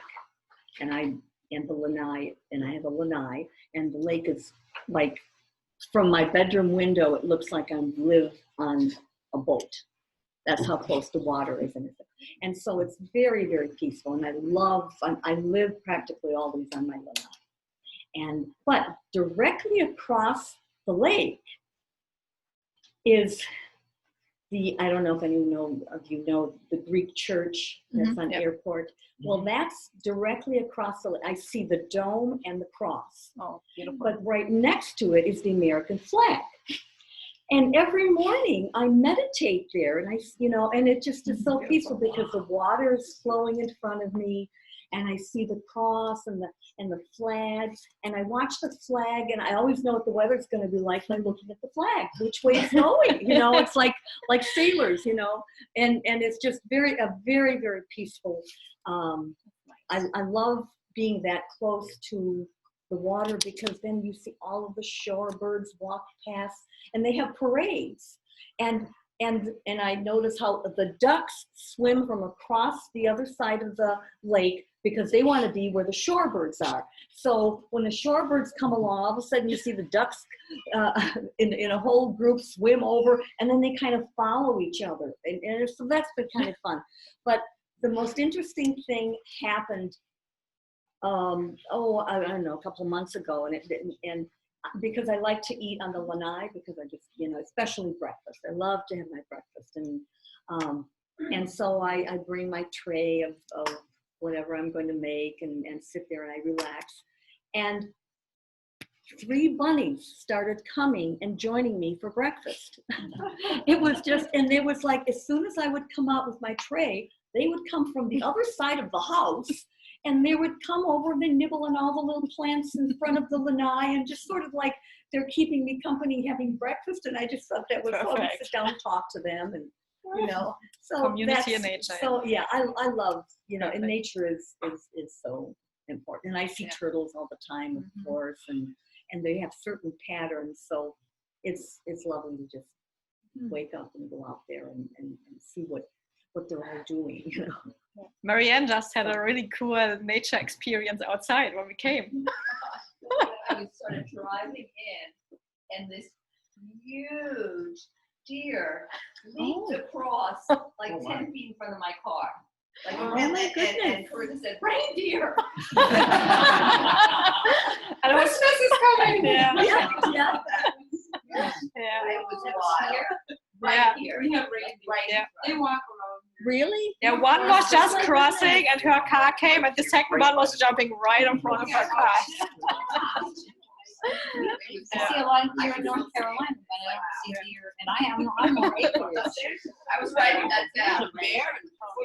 and I have a lanai, and the lake is like, from my bedroom window, it looks like I live on a boat. That's how close the water is, and so it's very, very peaceful, and I live practically always on my lanai. But directly across the lake is I don't know if any of you know the Greek church that's on Airport. Well, that's directly across I see the dome and the cross. Oh, beautiful. But right next to it is the American flag. And every morning I meditate there, and and it just is so peaceful because the water is flowing in front of me, and I see the cross and the flag, and I watch the flag, and I always know what the weather's going to be like by looking at the flag, which way it's going. It's like sailors, and it's just a very, very peaceful. I love being that close to the water because then you see all of the shorebirds walk past, and they have parades, and I notice how the ducks swim from across the other side of the lake because they want to be where the shorebirds are. So when the shorebirds come along, all of a sudden you see the ducks in a whole group swim over, and then they kind of follow each other, and so that's been kind of fun. But the most interesting thing happened I don't know, a couple of months ago, and because I like to eat on the lanai, because I just, especially breakfast. I love to have my breakfast, and so I bring my tray of whatever I'm going to make and sit there and I relax. And 3 bunnies started coming and joining me for breakfast. It was just, and it was like, as soon as I would come out with my tray, they would come from the other side of the house. And they would come over and they nibble on all the little plants in front of the lanai, and just sort of like they're keeping me company having breakfast. And I just thought that was fun to sit down and talk to them, and so community in nature. So yeah, I love and nature is so important. And I see turtles all the time, of course, and they have certain patterns. So it's lovely to just wake up and go out there and see what they're all doing. Marianne just had a really cool nature experience outside when we came. I was sort of driving in, and this huge deer leaped across like 10 feet in front of my car. Like, and Carissa said, "Reindeer!" Christmas is coming. Yeah. Yeah. It was wild. Right here. We have reindeer. Right here. They walk around. Really? Yeah, one was just crossing and her car came, and the second one was jumping right in front of her car. I see a lot of deer in North Carolina, but I don't see deer, and I'm more acres. I was writing that down. Bear.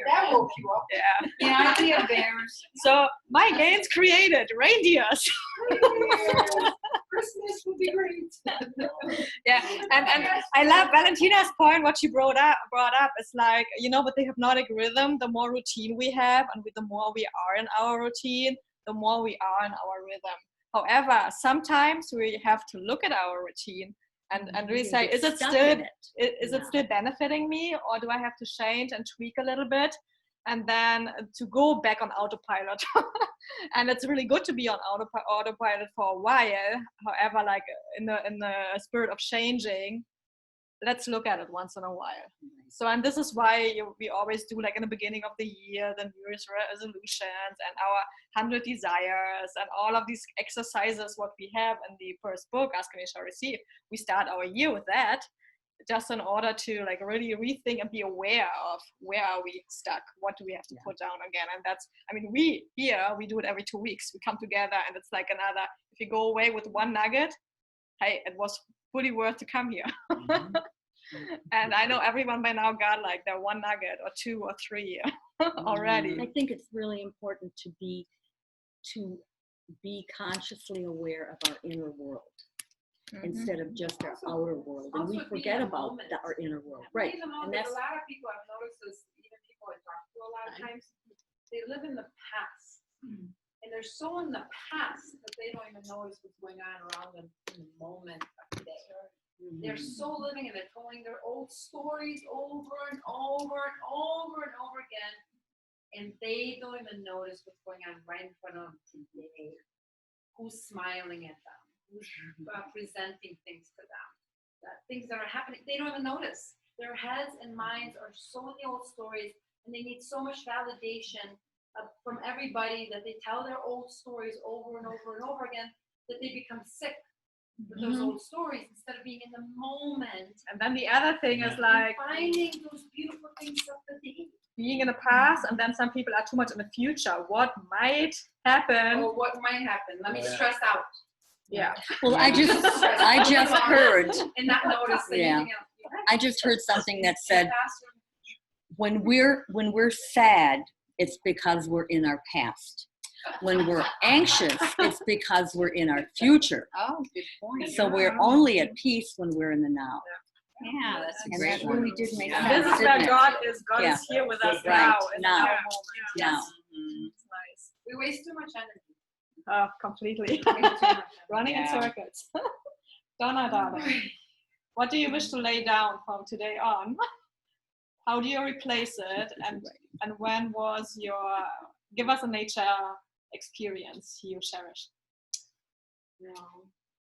That woke you up. Yeah, I hear bears. So my gains created reindeers. Christmas would be great. Yeah, and I love Valentina's point. What she brought up is like, with the hypnotic rhythm, the more routine we have, and with the more we are in our routine, the more we are in our rhythm. However, sometimes we have to look at our routine and really say, is it still benefiting me, or do I have to change and tweak a little bit, and then to go back on autopilot? And it's really good to be on autopilot for a while. However, like in the spirit of changing, let's look at it once in a while. So, and this is why we always do, like in the beginning of the year, the New Year's resolutions and our 100 desires and all of these exercises, what we have in the first book, Ask and You Shall Receive. We start our year with that, just in order to like really rethink and be aware of where are we stuck, what do we have to put down again. And that's, we do it every 2 weeks. We come together, and it's like another, if you go away with one nugget, hey, it was fully worth to come here. And I know everyone by now got like their one nugget or 2 or 3 already. I think it's really important to be consciously aware of our inner world instead of just our outer world, and we forget about our inner world. Right. And that's a lot of people, I've noticed this, even people I talk to a lot of times, they live in the past. And they're so in the past that they don't even notice what's going on around them in the moment of today. They're so living, and they're telling their old stories over and over and over and over again, and they don't even notice what's going on right in front of them today. Who's smiling at them? Who's presenting things to them? Things that are happening, they don't even notice. Their heads and minds are so in the old stories, and they need so much validation from everybody that they tell their old stories over and over and over again that they become sick. with those old stories instead of being in the moment. And then the other thing is like Finding those beautiful things of the day. being in the past, and then some people are too much in the future. What might happen? Or what might happen. Let me stress out. Yeah. Well, I just heard, And not notice anything else. I just heard something that said, when we're sad, it's because we're in our past. When we're anxious, it's because we're in our future. Oh, good point. So we're only at peace when we're in the now. Yeah, that's a And great that one. really did make And sense. this is didn't where it? God is Yeah. here with us Right, now, in now. our moment. Now. It's nice. We waste too much energy. Oh, completely. Running in Yeah. circles. Donna, darling, what do you wish to lay down from today on? How do you replace it? And when was give us a nature experience you cherished? No,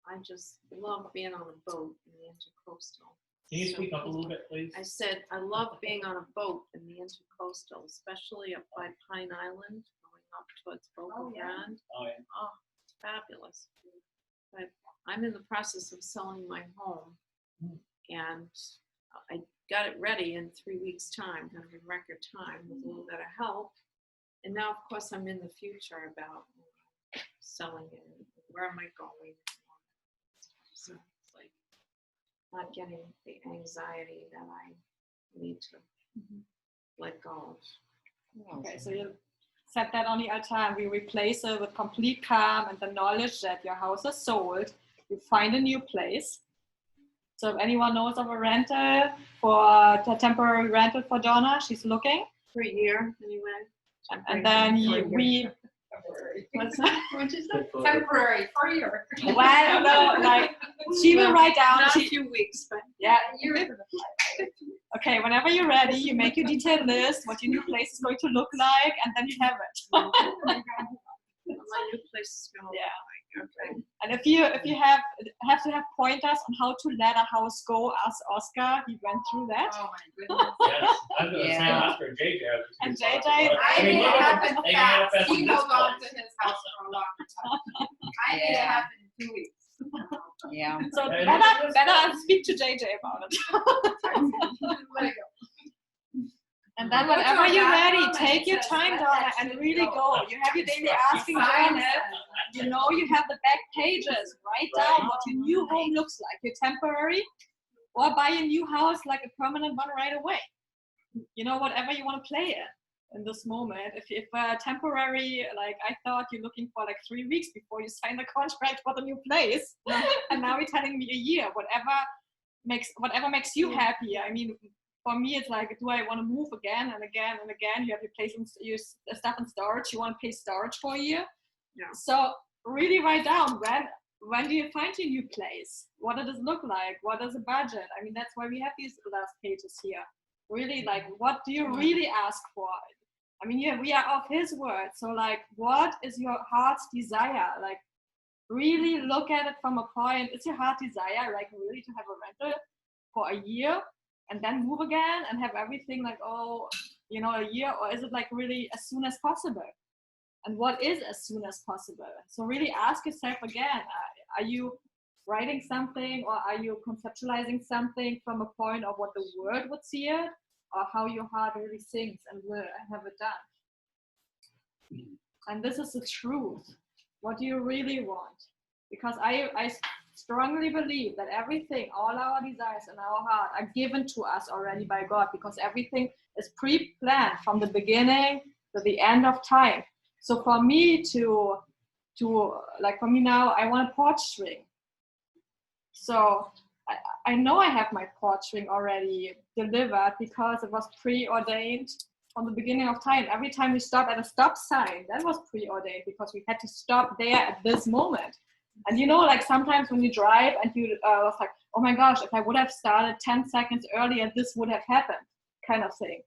I just love being on a boat in the intercoastal. Can you speak up a little bit, please? I said I love being on a boat in the intercoastal, especially up by Pine Island, going up towards Boca Grande. Oh, yeah. Oh, it's fabulous. But I'm in the process of selling my home, and I got it ready in 3 weeks' time, kind of in record time, with a little bit of help. And now, of course, I'm in the future about selling it. Where am I going? So it's like not getting the anxiety that I need to let go of. Okay, so you set that on the altar, and we replace it with complete calm and the knowledge that your house is sold. You find a new place. So if anyone knows of a rental a temporary rental for Donna, she's looking. For a year, anyway. And then what's that? Which is temporary for you. Well, no, like she will write down. Not a few weeks, but Yeah. Okay, whenever you're ready, you make your detailed list, what your new place is going to look like, and then you have it. my new place is going. Yeah. Okay. And if you have to have pointers on how to let a house go, ask Oscar. He went through that. Oh my goodness. Yes, I was going to say Oscar and JJ. And was gonna JJ, talk about it. I made look it at happen them. They manifest fast. He in held this on place. to his house for a long time. I made it happen in 2 weeks. Yeah. so Yeah, better speak to JJ about it. Let it go. And then whenever you're ready, take your time, Donna, and really go. You have your daily asking journal. You know you have the back pages. Write down what your new home looks like. Your temporary, or buy a new house like a permanent one right away. You know, whatever you want to play in this moment. If temporary, like I thought you're looking for like 3 weeks before you sign the contract for the new place, and now you're telling me a year. Whatever makes you happy. I mean, for me, it's like, do I want to move again and again and again? You have your place, your stuff in storage. You want to pay storage for a year. Yeah. So really write down when do you find your new place? What does it look like? What is the budget? I mean, that's why we have these last pages here. Really, like, what do you really ask for? I mean, we are of His word. So, like, what is your heart's desire? Like, really look at it from a point. It's your heart desire, like, really to have a rental for a year and then move again and have everything like, a year? Or is it like really as soon as possible? And what is as soon as possible? So really ask yourself again, are you writing something, or are you conceptualizing something from a point of what the world would see it, or how your heart really thinks and will have it done? And this is the truth. What do you really want? Because I strongly believe that everything, all our desires in our heart are given to us already by God, because everything is pre-planned from the beginning to the end of time. So for me for me now, I want a porch string. So I know I have my porch string already delivered, because it was preordained from the beginning of time. Every time we stop at a stop sign, that was preordained, because we had to stop there at this moment. And like sometimes when you drive and you was like, oh my gosh, if I would have started 10 seconds earlier, this would have happened, kind of thing.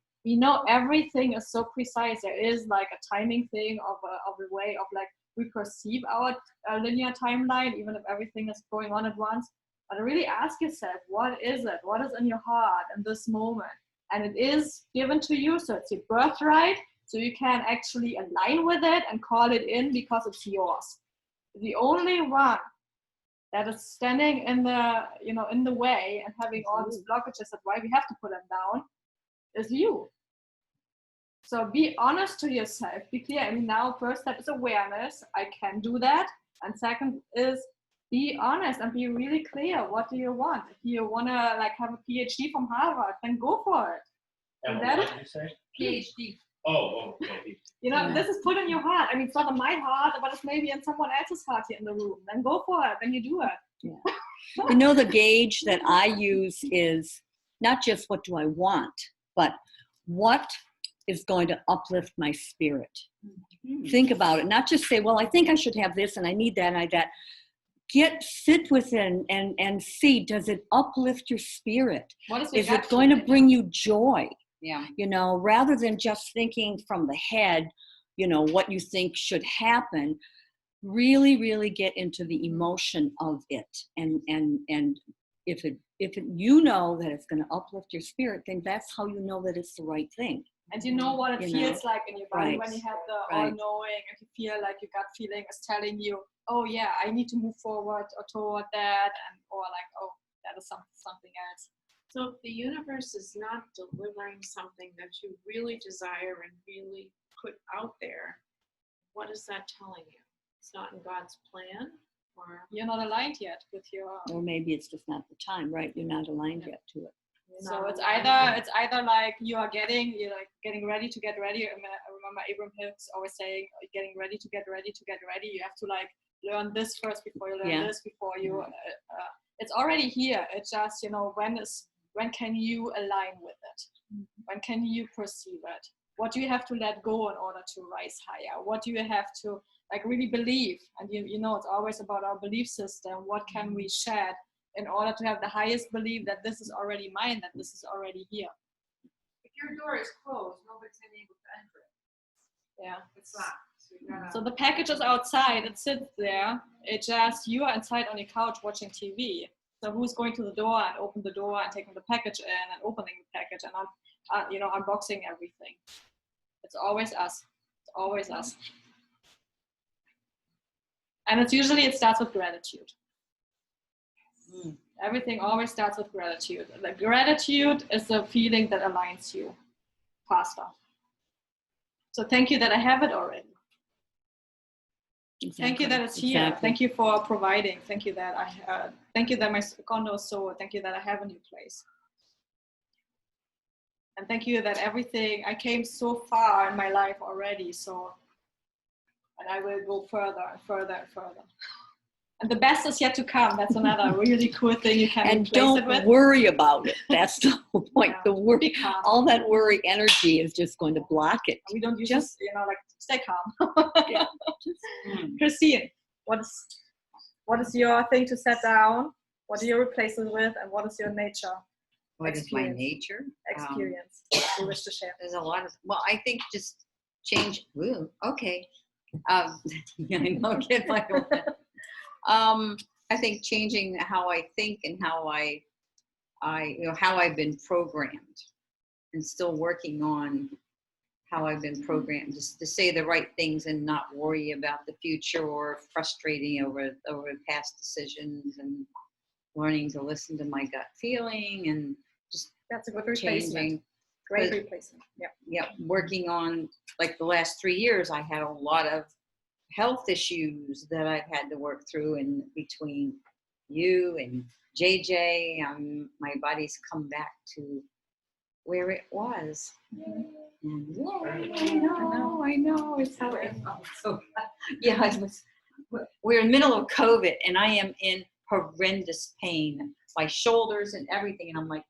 Everything is so precise. There is like a timing thing of a way of like we perceive our linear timeline, even if everything is going on at once. But really ask yourself, what is it? What is in your heart in this moment? And it is given to you, so it's your birthright. So you can actually align with it and call it in, because it's yours. The only one that is standing in the, in the way and having all these blockages that why we have to put them down is you. So be honest to yourself, be clear. I mean, now first step is awareness. I can do that. And second is be honest and be really clear. What do you want? If you want to like have a PhD from Harvard, then go for it. And that what did you say? PhD. Okay. This is put in your heart. I mean, it's not in my heart, but it's maybe in someone else's heart here in the room. Then go for it. Then you do it. Yeah. The gauge that I use is not just what do I want, but what is going to uplift my spirit. Mm-hmm. Think about it. Not just say, well, I think I should have this and I need that and I that. Sit within and see, does it uplift your spirit? Is it going to bring you joy? Yeah. Rather than just thinking from the head, what you think should happen, really, really get into the emotion of it. And if you know that it's going to uplift your spirit, then that's how you know that it's the right thing. And you know what it feels like in your body right. when you have the all-knowing and you feel like your gut feeling is telling you, oh yeah, I need to move forward or toward that, or like, oh, that is something else. So if the universe is not delivering something that you really desire and really put out there, what is that telling you? It's not in God's plan, or you're not aligned yet with your. Or maybe it's just not the time, right? You're not aligned yet to it. So it's either like you're getting ready to get ready. I remember Abraham Hicks always saying, getting ready to get ready to get ready. You have to like learn this first before you learn this, before you. It's already here. It's just when can you align with it? When can you perceive it? What do you have to let go in order to rise higher? What do you have to like really believe? And it's always about our belief system. What can we shed in order to have the highest belief that this is already mine, that this is already here? If your door is closed, nobody's able to enter it. Yeah. It's locked. So the package is outside, it sits there. It just, you are inside on your couch watching TV. So who's going to the door and open the door and taking the package in and opening the package and unboxing everything? It's always us. It's always us. And it starts with gratitude. Everything always starts with gratitude. The gratitude is the feeling that aligns you faster. So thank you that I have it already. Exactly. Thank you that it's here. Exactly. Thank you for providing. Thank you that thank you that my condo is sold. Thank you that I have a new place. And thank you that I came so far in my life already. And I will go further and further and further. And the best is yet to come. That's another really cool thing you can and replace it with. don't worry about it. That's the whole point. Yeah. The worry, all that worry energy is just going to block it. We don't use stay calm. Yeah. Christine, what is your thing to set down? What do you replace it with? And what is your nature? What is my nature? Experience you wish to share? There's a lot of, I think just change. Ooh, okay. I know, get my I think changing how I think and how how I've been programmed, and still working on how I've been programmed, just to say the right things and not worry about the future or frustrating over past decisions, and learning to listen to my gut feeling, and just that's a good replacement. Great replacement. Yeah. Working on, like, the last 3 years, I had a lot of health issues that I've had to work through, and between you and JJ, my body's come back to where it was. And I know. It's so yeah, we're in the middle of COVID, and I am in horrendous pain. My shoulders and everything, and I'm like,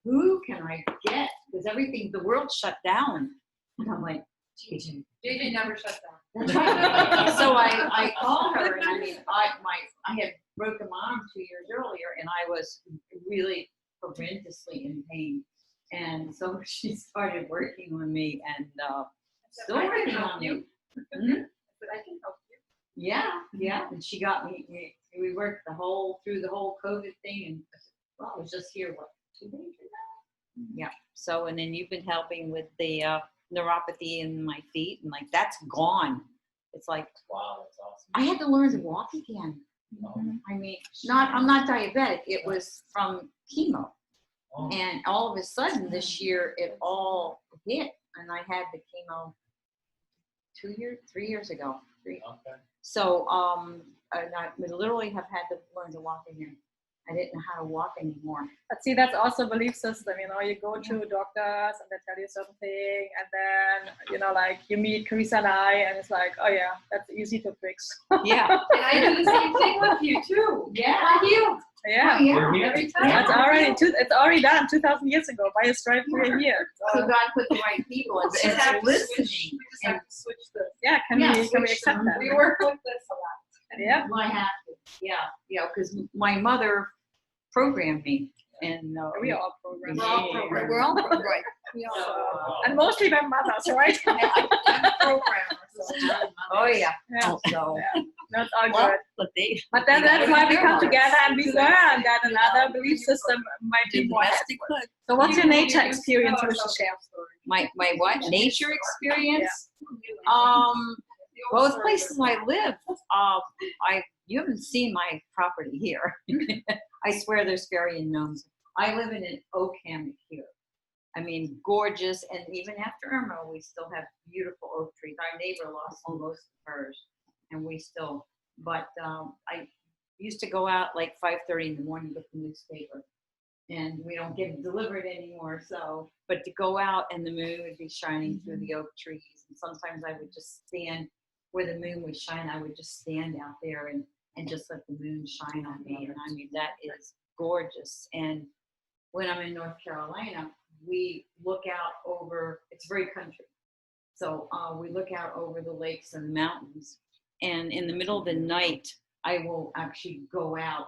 who can I get? Because the world shut down. And I'm like, JJ never shut down. So I called her, and I had broken my arm 2 years earlier, and I was really horrendously in pain. And so she started working on me, and still working on me. But I can help you. Yeah. And she got me. We worked through the whole COVID thing, and I was just here 2 days ago. Yeah. So, and then you've been helping with the neuropathy in my feet, and like that's gone. It's like, wow, that's awesome. I had to learn to walk again. I mean, I'm not diabetic. It was from chemo. Oh. And all of a sudden this year, it all hit. And I had the chemo 3 years ago. Okay. So and I literally have had to learn to walk again. I didn't know how to walk anymore. But see, that's also a belief system, you know, you go to doctors and they tell you a certain thing, and then, you know, like you meet Carissa and I, and it's like, oh yeah, that's easy to fix. Yeah. And I do the same thing with you too. Yeah. I healed. Yeah. Every time. That's already, it's already done 2,000 years ago. By a stripe we're here. So God put the right people and We just have to listening. switch. We just have to switch this. Yeah, can we accept that? We work with this a lot. Yeah. I have to. Yeah, because my mother programmed me, and We are all programmed. We're all programmed. We're all programmed. And mostly by mothers, right? I'm a programmer. Oh yeah. Yeah. So, That's all well, good. But then that's why we come together and we learn that another belief system might be more helpful. So what's your nature experience you wish to share? my what nature experience? Both places I live. You haven't seen my property here. I swear there's fairy and gnomes. I live in an oak hammock here. I mean, gorgeous. And even after Irma, we still have beautiful oak trees. Our neighbor lost most of hers, and we still. But I used to go out like 5:30 in the morning with the newspaper, and we don't get it delivered anymore. So, but to go out and the moon would be shining through the oak trees, and sometimes I would just stand where the moon would shine. I would just stand out there and just let the moon shine on me. And I mean, that is gorgeous. And when I'm in North Carolina, we look out over, it's very country. So we look out over the lakes and the mountains. And in the middle of the night, I will actually go out,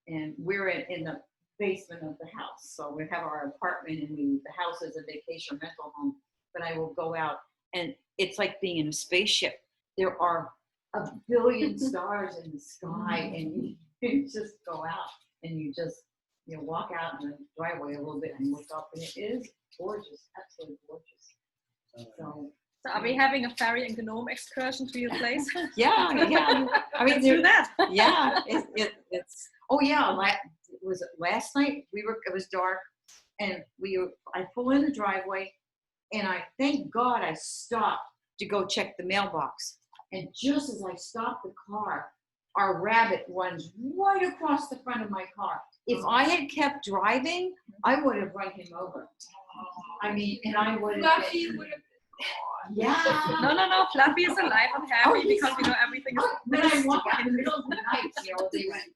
and we're in the basement of the house. So we have our apartment, and the house is a vacation rental home. But I will go out, and it's like being in a spaceship. There are a billion stars in the sky, and you just go out and you walk out in the driveway a little bit and look up, and it is gorgeous, absolutely gorgeous. So are we having a fairy and gnome excursion to your place? yeah. I mean, Let's do that. Yeah, it's. Oh yeah, was it last night? It was dark, and I pull in the driveway, and thank God I stopped to go check the mailbox. And just as I stopped the car, our rabbit runs right across the front of my car. If I had kept driving, I would have run him over. I mean, and I would have. Yeah. No. Fluffy is alive and happy because we know everything is. When I walk out in the middle of the night, they went.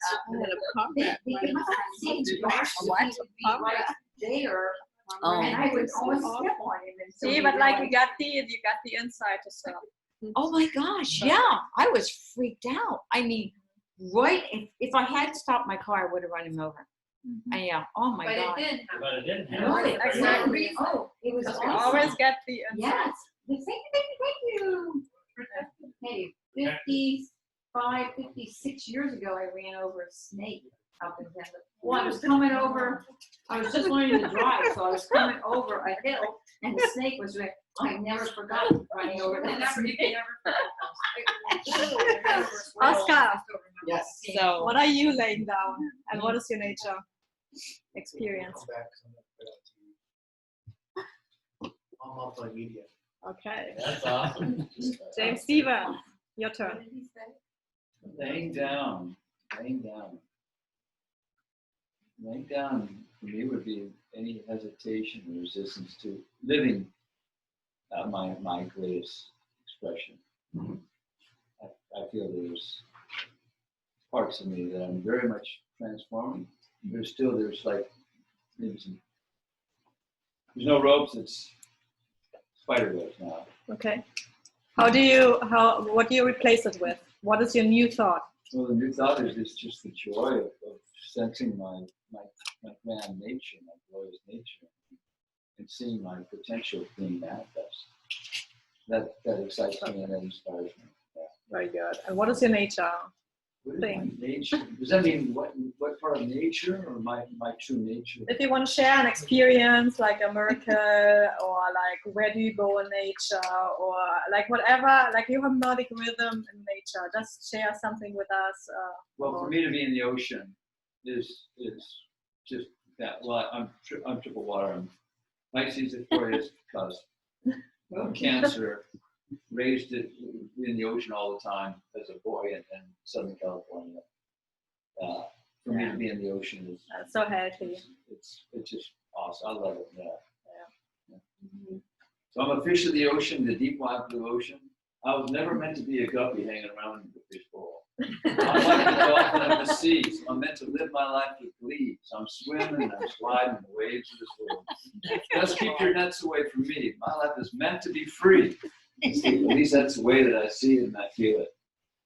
They must have seen right there. And I would almost step on him. And so see, but like you got the insight to stop. Oh my gosh, yeah. I was freaked out. I mean, right, if I had stopped my car, I would have run him over. And yeah, oh my God. But it didn't happen. But it didn't happen. Really? Exactly. Oh, it was We awesome. always get the insight. Yes. Thank you. Hey, 55, 56 years ago, I ran over a snake up in Denver. Well, I was coming over, I was just learning to drive, so I was coming over a hill, and the snake was there. I never forgot running over that snake. Oscar, Yes. So what are you laying down, and what is your nature experience? All multimedia. Okay. That's awesome. James Steven, your turn. Laying down. Laying down for me would be any hesitation or resistance to living my greatest expression. I feel there's parts of me that I'm very much transforming. There's like maybe there's no ropes, it's spider webs now. Okay. What do you replace it with? What is your new thought? Well, the new thought is just the joy of sensing my grand nature, my glorious nature, and seeing my potential being manifest. That excites me and that inspires me. Yeah. Very good. And what is your nature? What is thing. my nature? Does that mean what part of nature or my true nature? If you want to share an experience, like a miracle, or like where do you go in nature, or like whatever, like your hypnotic rhythm in nature, just share something with us. Well, for me to be in the ocean is just that. Well, I'm triple water. I'm Pisces, Aquarius, because I'm Cancer. Raised it in the ocean all the time as a boy in Southern California. For me to be in the ocean is So healthy. It's just awesome. I love it. Yeah. So I'm a fish of the ocean, the deep wide blue ocean. I was never meant to be a guppy hanging around in the fish bowl. I'm like the dolphin of the seas. I'm meant to live my life with glee. So I'm swimming and I'm sliding in the waves of this world. Just keep your nets away from me. My life is meant to be free. At least that's the way that I see it and I feel it.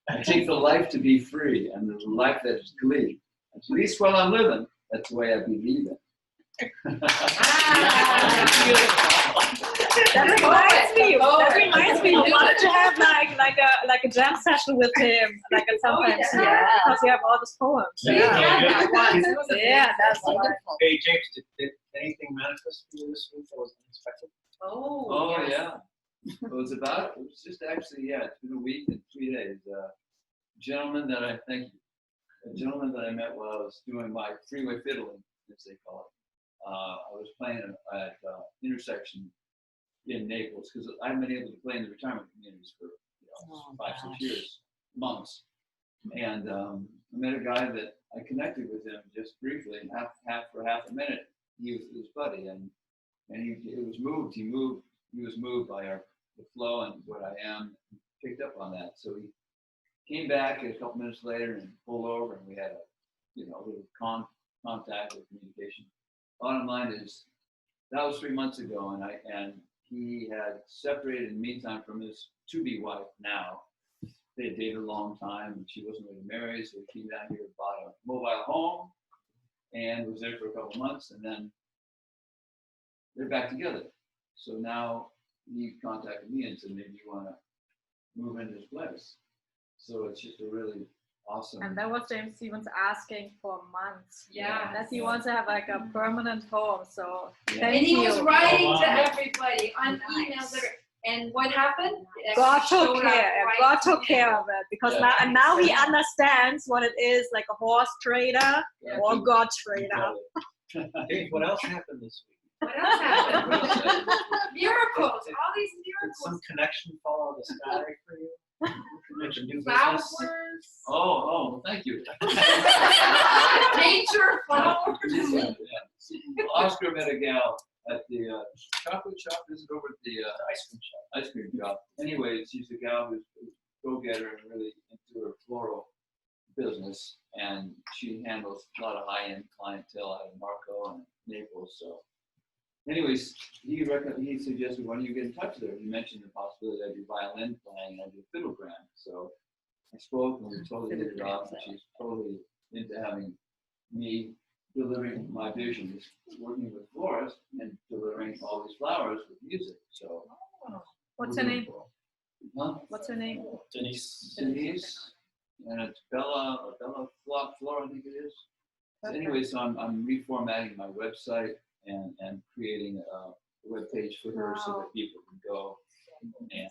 I take the life to be free and the life that is glee. At least while I'm living, that's the way I believe it. That reminds me. You wanted to have like a jam session with him, like at some point, because you have all these poems. Yeah, that's wonderful. Hey James, did anything manifest for you this week that was unexpected? Oh yeah. It was just actually, it's been a week and 3 days. A gentleman that I met while I was doing my freeway fiddling, as they call it. I was playing at intersection in Naples because I haven't been able to play in the retirement communities for 5-6 years, months. And I met a guy that I connected with him just briefly, for half a minute. He was his buddy, and he was moved. He was moved by the flow and what I am, picked up on that. So he came back a couple minutes later and pulled over, and we had a little contact or communication. Bottom line is, that was 3 months ago, and he had separated in the meantime from his to-be wife now. They had dated a long time, and she wasn't ready to marry, so he came down here, bought a mobile home, and was there for a couple months, and then they're back together. So now he contacted me and said, maybe you want to move into this place. So it's just a really awesome. And that was James Stevens asking for months. Yeah. That he wants to have like a permanent home. So thank And he you. was writing to everybody on emails. And what happened? God took care. God took care of it because now he understands what it is, like a horse trader or God trader. Hey, what else happened this week? What else happened? Miracles, all these Did miracles. some connection fall on the sky for you? New Flowers. business? Oh, thank you. Nature, flowers. Oscar met a gal at the chocolate shop. Is it over at the ice cream shop? Anyways, she's a gal who's a go-getter and really into her floral business, and she handles a lot of high-end clientele out of Marco and Naples. So, anyways, he suggested, why don't you get in touch with her? He mentioned the possibility I do violin playing, I do fiddlegram. So I spoke, and we totally hit it off, and she's totally into having me delivering my visions, working with florists and delivering all these flowers with music. So What's her name? Huh? What's her name? Denise. And it's Bella Flora, I think it is. Okay. Anyway, so I'm reformatting my website and creating a web page for her so that people can go and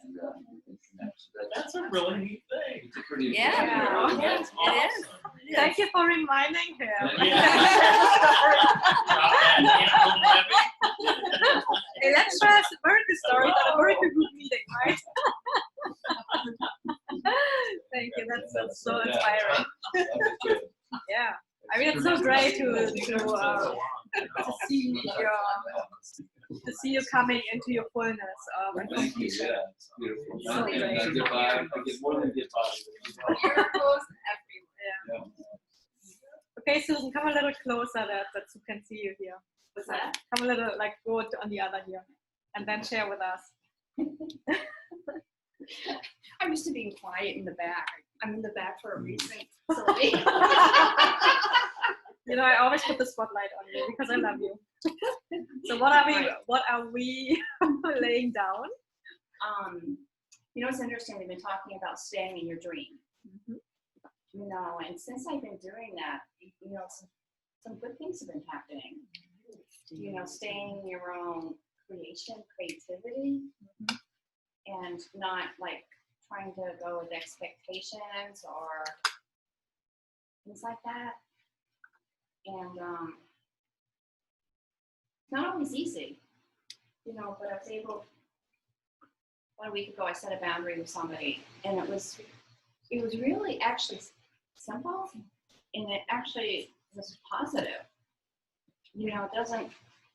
connect. So That's a really neat thing. it's a pretty Yeah. really Yes, awesome. it is. Thank you for reminding him. Hey, let's try a very good story, but a very good meeting, right? Thank you. That's so inspiring. Yeah. I mean, it's so great to see you coming into your fullness of Thank you. completion. Yeah, it's beautiful. So And great. I get more than get by. Miracles everywhere. Yeah. Okay, Susan, come a little closer that Sue can see you here. What's that? Come a little, go on the other here, and then share with us. I'm used to being quiet in the back. I'm in the back for a reason. Sylvie. You know, I always put the spotlight on you because I love you. So what are we laying down? You know, it's interesting. We've been talking about staying in your dream. Mm-hmm. you know, and since I've been doing that, you know, some good things have been happening. You know, staying in your own creativity, and not like trying to go with expectations or things like that. And it's not always easy, you know, but I was able, about a week ago, I set a boundary with somebody, and it was really actually simple, and it actually was positive. You know,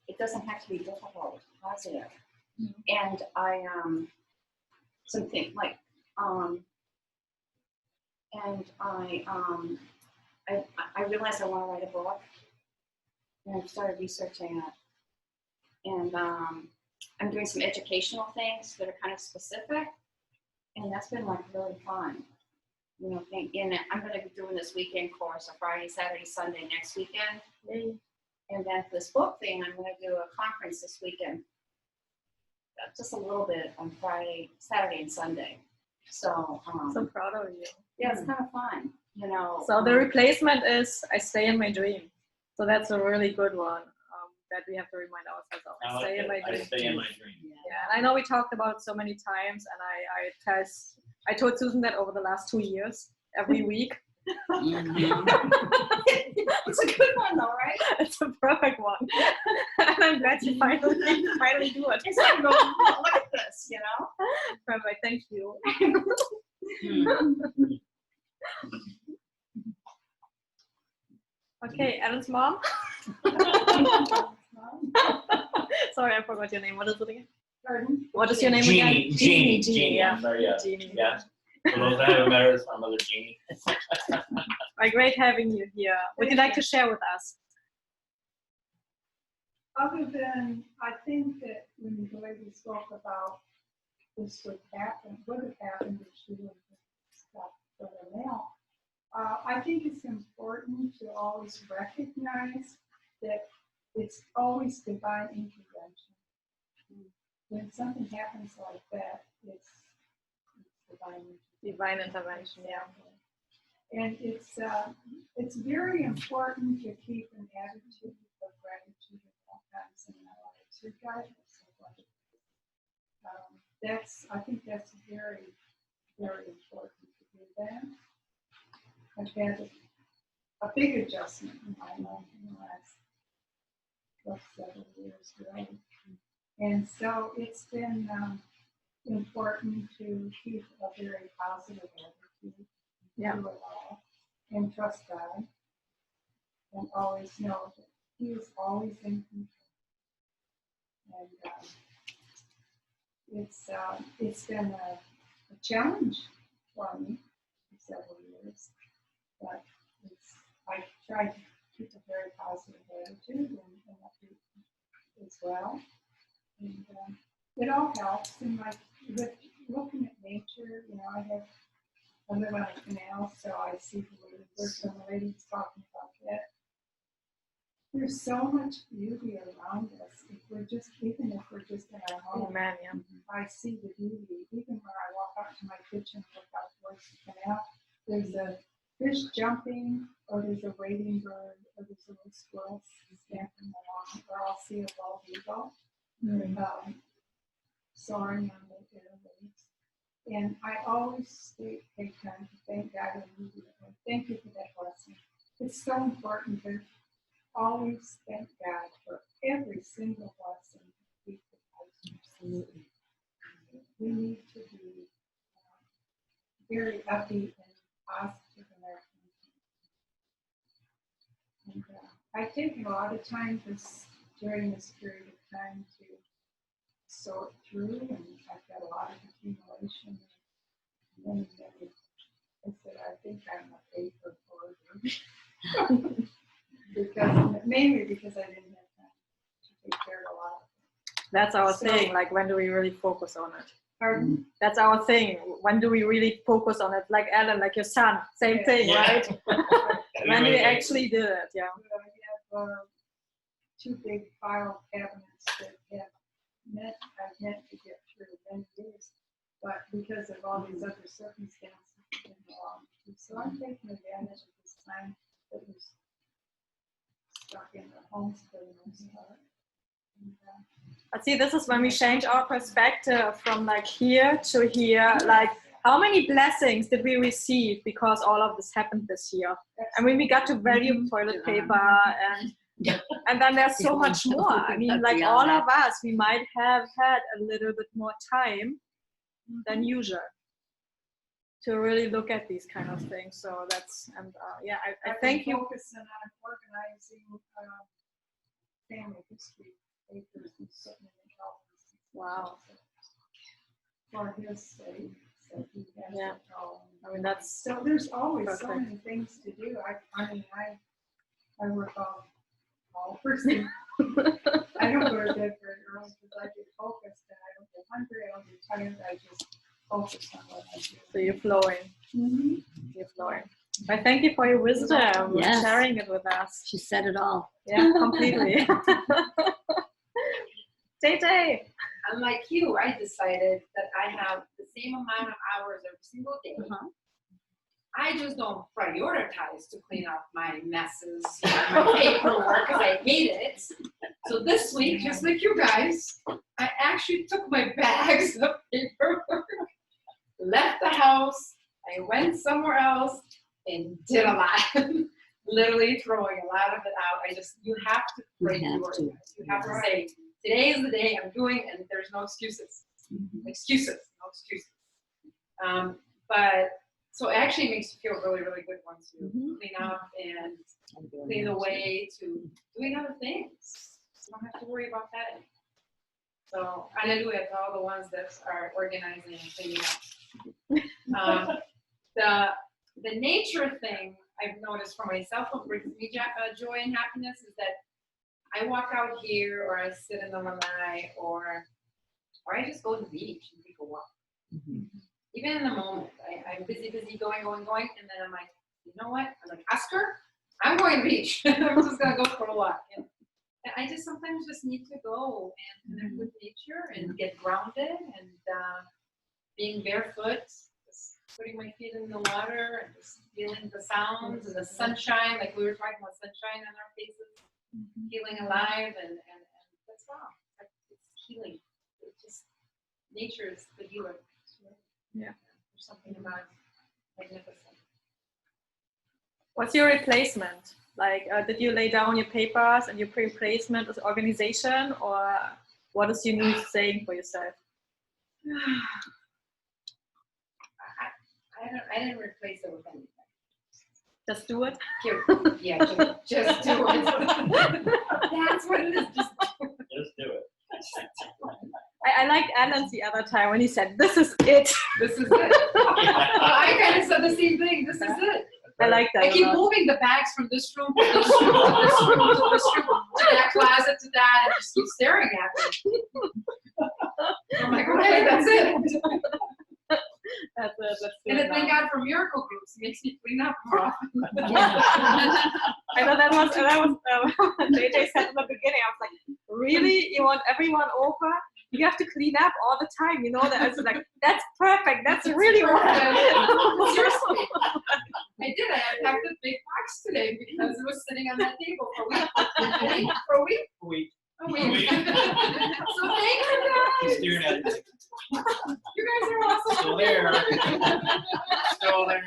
it doesn't have to be difficult, it's positive. And I something like and I realized I want to write a book, and I started researching it, and I'm doing some educational things that are kind of specific, and that's been like really fun. You know, and I'm going to be doing this weekend course on Friday, Saturday, Sunday next weekend. And then for this book thing, I'm going to do a conference this weekend. Just a little bit on Friday, Saturday, and Sunday. So, So proud of you. yeah, it's kind of fun, you know. So the replacement is I stay in my dream. So that's a really good one that we have to remind ourselves of. I stay in my dream. I stay in my dream. Yeah, and I know we talked about it so many times, and I told Susan that over the last 2 years, every week. It's a good one though, right? It's a perfect one. And I'm glad you finally do it. It's like, look at this, you know? Perfect, thank you. Okay, Alan's mom. Sorry, I forgot your name. What is it again? Pardon? What is your name again? Jeannie. Yeah. I'm sorry, yeah. Jeannie. Yeah. For those that haven't met her, it's my mother, Jeannie. Great having you here. Would you like to share with us? Other than, I think that when the lady spoke about this would have happened if she would have stopped for the mail, I think it's important to always recognize that it's always divine intervention. When something happens like that, it's Divine intervention, yeah. And it's very important to keep an attitude of gratitude at all times in our lives, regardless of what it is. I think that's very, very important to do that. I've had a big adjustment in my life in the last several years, really. And so it's been important to keep a very positive attitude through it all, and trust God, and always know that He is always in control. And it's been a challenge for me for several years, but I try to keep a very positive attitude and upbeat as well. And it all helps. And like with looking at nature, you know, I live on a canal, so I see there's some ladies talking about that. There's so much beauty around us. Even if we're just in our home, Amen, yeah. I see the beauty. Even when I walk out to my kitchen and look out towards the canal, there's a fish jumping, or there's a wading bird, or there's a little squirrel stamping along, or I'll see a bald eagle soaring on the airwaves. And I always take time to thank God and thank you for that blessing. It's so important to always thank God for every single blessing we provide. Absolutely. We need to be very upbeat and positive in our thinking. And I've taken a lot of time during this period of time to sort through, and I've got a lot of accumulation. And I said, I think I'm a paper hoarder. Mainly because I didn't have time to take care of a lot of things. That's our thing, like when do we really focus on it? Pardon? That's our thing. When do we really focus on it? Like Alan, like your son, same thing, right? When do we actually do it, yeah. I have 2 big file cabinets that I've meant to get through many years, but because of all these other circumstances, So I'm taking advantage of this time that was stuck in the homes for the most part. But see, this is when we change our perspective from like here to here. Like, how many blessings did we receive because all of this happened this year? I mean, we got to value toilet paper, and then there's so much more. I mean, like all of us, we might have had a little bit more time than usual to really look at these kind of things. So that's, and yeah, I thank you. Focusing on organizing family history papers and sitting in the office. Wow. For his sake, so he has Yeah. it all. I mean, that's So there's always so perfect. many things to do. I mean, I work all person. I don't go to bed very early because I get focused and I don't get hungry. I don't get tired. I just focus on what I do. so you're flowing. Mm-hmm. You're flowing. I thank you for your wisdom, Yes. sharing it with us. She said it all. Yeah, completely. Tay. Unlike you, I decided that I have the same amount of hours every single day. I just don't prioritize to clean up my messes, my paperwork, because I hate it. So this week, just like you guys, I actually took my bags of paperwork, left the house, I went somewhere else, and did a lot. Literally throwing a lot of it out. You have to prioritize. You have to say, today is the day I'm doing, and there's no excuses. No excuses. But so it actually makes you feel really, really good once you clean up and clean away to doing other things. You don't have to worry about that anymore. So hallelujah to all the ones that are organizing and cleaning up. The nature thing I've noticed for myself, what brings me joy and happiness is that I walk out here, or I sit in the lanai, or I just go to the beach and take a walk. Even in the moment, I'm busy, going, and then I'm like, you know what? I'm like, Oscar, I'm going to the beach. I'm just gonna go for a walk. And I just sometimes just need to go and connect with nature and get grounded, and being barefoot, just putting my feet in the water and just feeling the sounds and the sunshine, like we were talking about sunshine on our faces. Feeling alive, and that's all. It's healing. It's just nature is the healer. Yeah. There's something about magnificent. What's your replacement? Like, did you lay down your papers and your replacement is organization, or what is your new saying for yourself? I didn't replace it with anything. Just do it? Just do it. That's what it is. Just do it. I liked Alan's the other time when he said, "This is it." This is it. I kind of said the same thing. This is it. I like that. I keep moving the bags from this room to this room to this room to this room to that closet to that, and just keep staring at me. I'm like, okay, that's it. That's and then thank God for miracle groups. It makes me clean up more often. I know that was JJ said in the beginning. I was like, really? You want everyone over? You have to clean up all the time. You know that? I was like, that's perfect. That's really what I did. Seriously. I did. I unpacked a big box today because it was sitting on that table for a week. So thank you guys. Staring at it. You guys are awesome. Still there. Still there.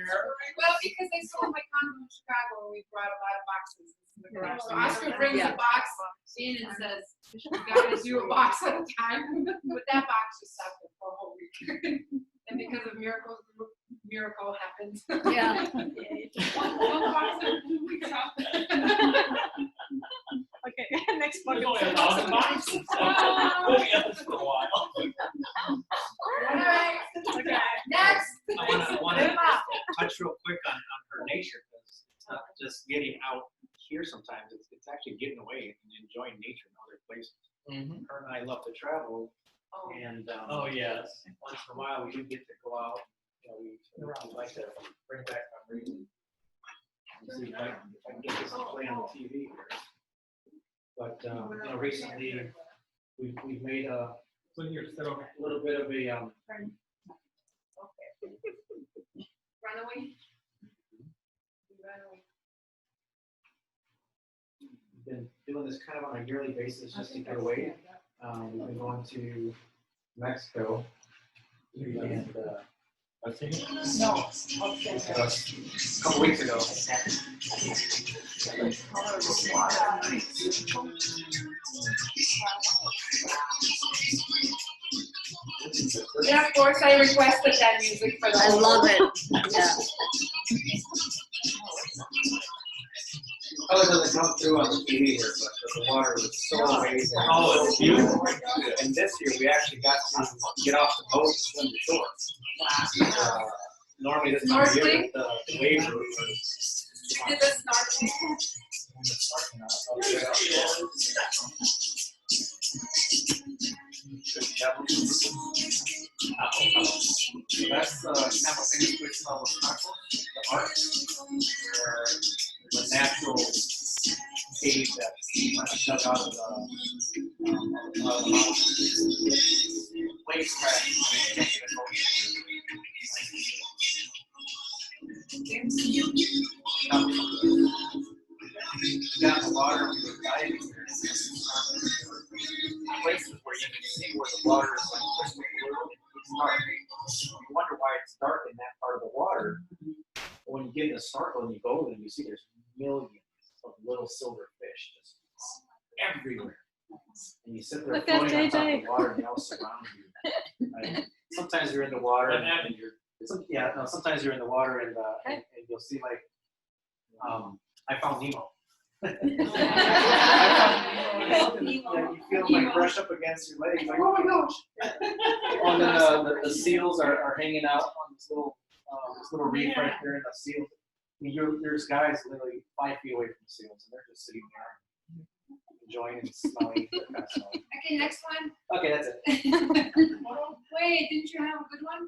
Well, because I sold my condo in Chicago, we brought a lot of boxes. So Oscar brings a box in and says, "You gotta do a box at a time." But that box just sat there for a whole week. And because of miracles, miracle happened. Yeah. One box in 2 weeks. Okay, next one. There's only 1,000 boxes. We'll be at this for a while. All right. Okay. Next. I want to touch real quick on her nature, because it's not just getting out here sometimes, it's actually getting away and enjoying nature in other places. Her and I love to travel, and yes, once in a while we do get to go out. You know, we like to bring back memories. See if I can get this to play on the TV here. But you know, recently we've made a little bit of a Run away. You ran away. We've been doing this kind of on a yearly basis just to get away. We've been going to Mexico and No. a couple weeks ago. Yeah, of course, I requested that music for the I love it. Yeah. Color doesn't come through on the TV here, but the water was so amazing. Oh, it's beautiful. And this year we actually got to get off the boat and swim the shore. Normally this time of year, the waves were. You did the snorkeling. That's simultaneous level snorkel, the arc, where the natural cave that kind of dug out of the waves crash. Down the water, we were diving there. Places where you can see where the water is like crystal blue. It's dark. You wonder why it's dark in that part of the water. But when you get in the snorkel and you go and you see there's millions of little silver fish just everywhere. And you sit there floating on top of the water and they all surround you. Sometimes you're in the water and you're sometimes you're in the water and you'll see like I found Nemo. You feel like brush up against your legs, like, oh my gosh! And then the seals are hanging out on this little reef right there, and the seals. I mean, there's guys literally 5 feet away from the seals, and they're just sitting there enjoying and smelling. Okay, next one. Okay, that's it. Wait, didn't you have a good one?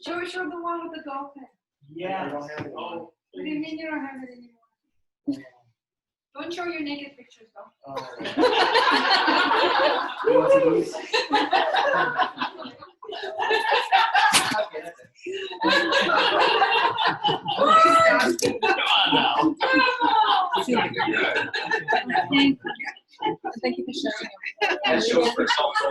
Show the one with the dolphin. Yeah, I don't have it. What do you mean you don't have it anymore? Don't show your naked pictures though. You want to do this? Okay, that's it. Thank you for sharing. That shows for self. I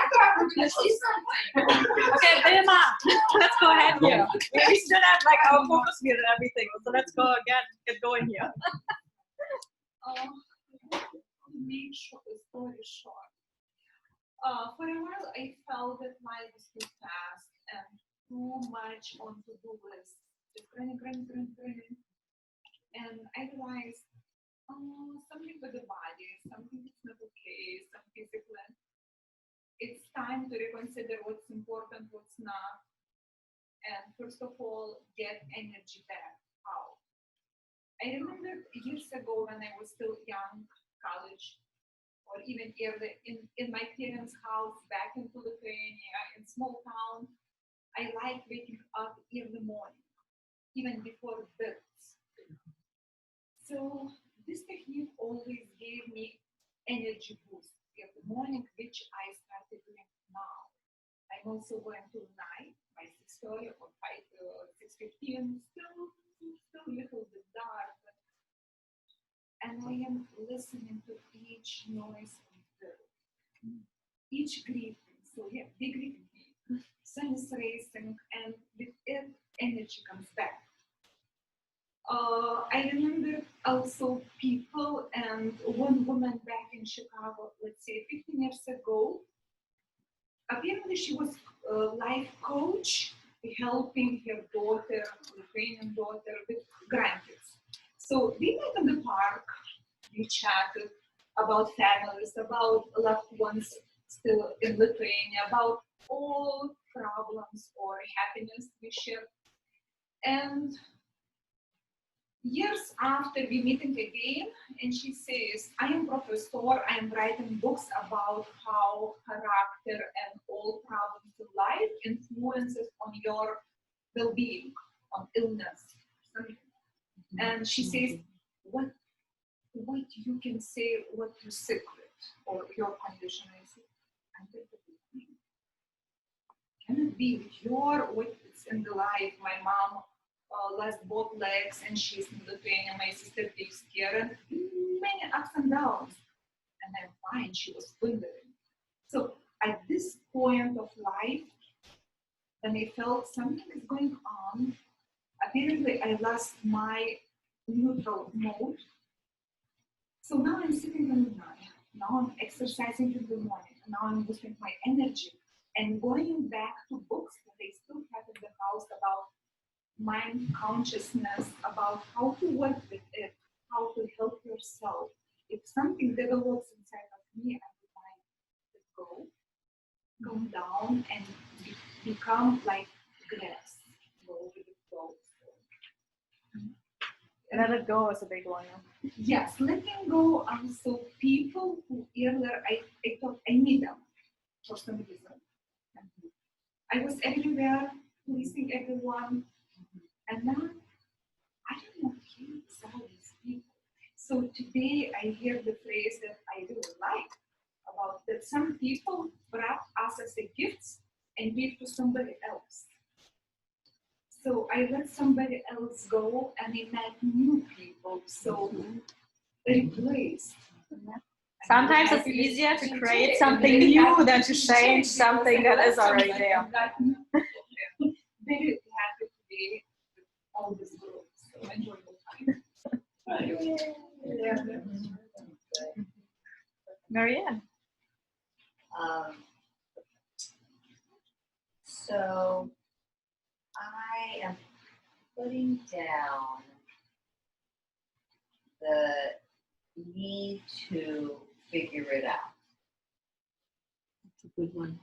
thought we were gonna see something. Okay, Vilma, let's go ahead here. We still have like our focus wheel and everything, so let's go again, get going here. Make short the story short. For a while, I felt that life was too fast and too much on to-do list. Just running. And I realized something with the body, something that's not okay, some physical. It's time to reconsider what's important, what's not. And first of all, get energy back. How? I remember years ago when I was still young, college, or even early, in my parents' house back in Lithuania, in small town, I liked waking up in the morning, even before birds. So this technique always gave me energy boost in the morning, which I started doing now. I'm also going to night by 6:30 or 6:15, still a little bit dark, and I am listening to each noise of bird, each greeting. So yeah, big greeting. Sun is rising, and with it, energy comes back. I remember also people, and one woman back in Chicago, let's say 15 years ago, apparently she was a life coach helping her daughter, Lithuanian daughter, with grandkids. So we met in the park, we chatted about families, about loved ones still in Lithuania, about all problems or happiness we share. And years after we meeting again, and she says, I am professor, I am writing books about how character and all problems in life influences on your well-being, on illness. And she says, what you can say, what your secret or your condition is. Can it be your witness in the life. My mom lost both legs and she's in Lithuania. My sister takes care and many ups and downs. And I'm fine, she was wondering. So at this point of life, when I felt something is going on, apparently I lost my neutral mode. So now I'm sitting in the night. Now I'm exercising in the morning. Now I'm boosting my energy and going back to books that I still have in the house about mind consciousness, about how to work with it, how to help yourself. If something develops inside of me, I would like to go down and become like grass, go with the flow. Let it go is a big one. Yes, letting go. So people who earlier I thought I need them for some reason. I was everywhere, pleasing everyone, and now I don't know all these people. So today I hear the phrase that I really like about that some people wrap us as a gift and give to somebody else. So I let somebody else go and I met new people. So replace. Sometimes it's easier to create something new than to change something that is already there. Very happy to be with all this group. So enjoy the time. Marianne. So I am putting down the need to figure it out. That's a good one.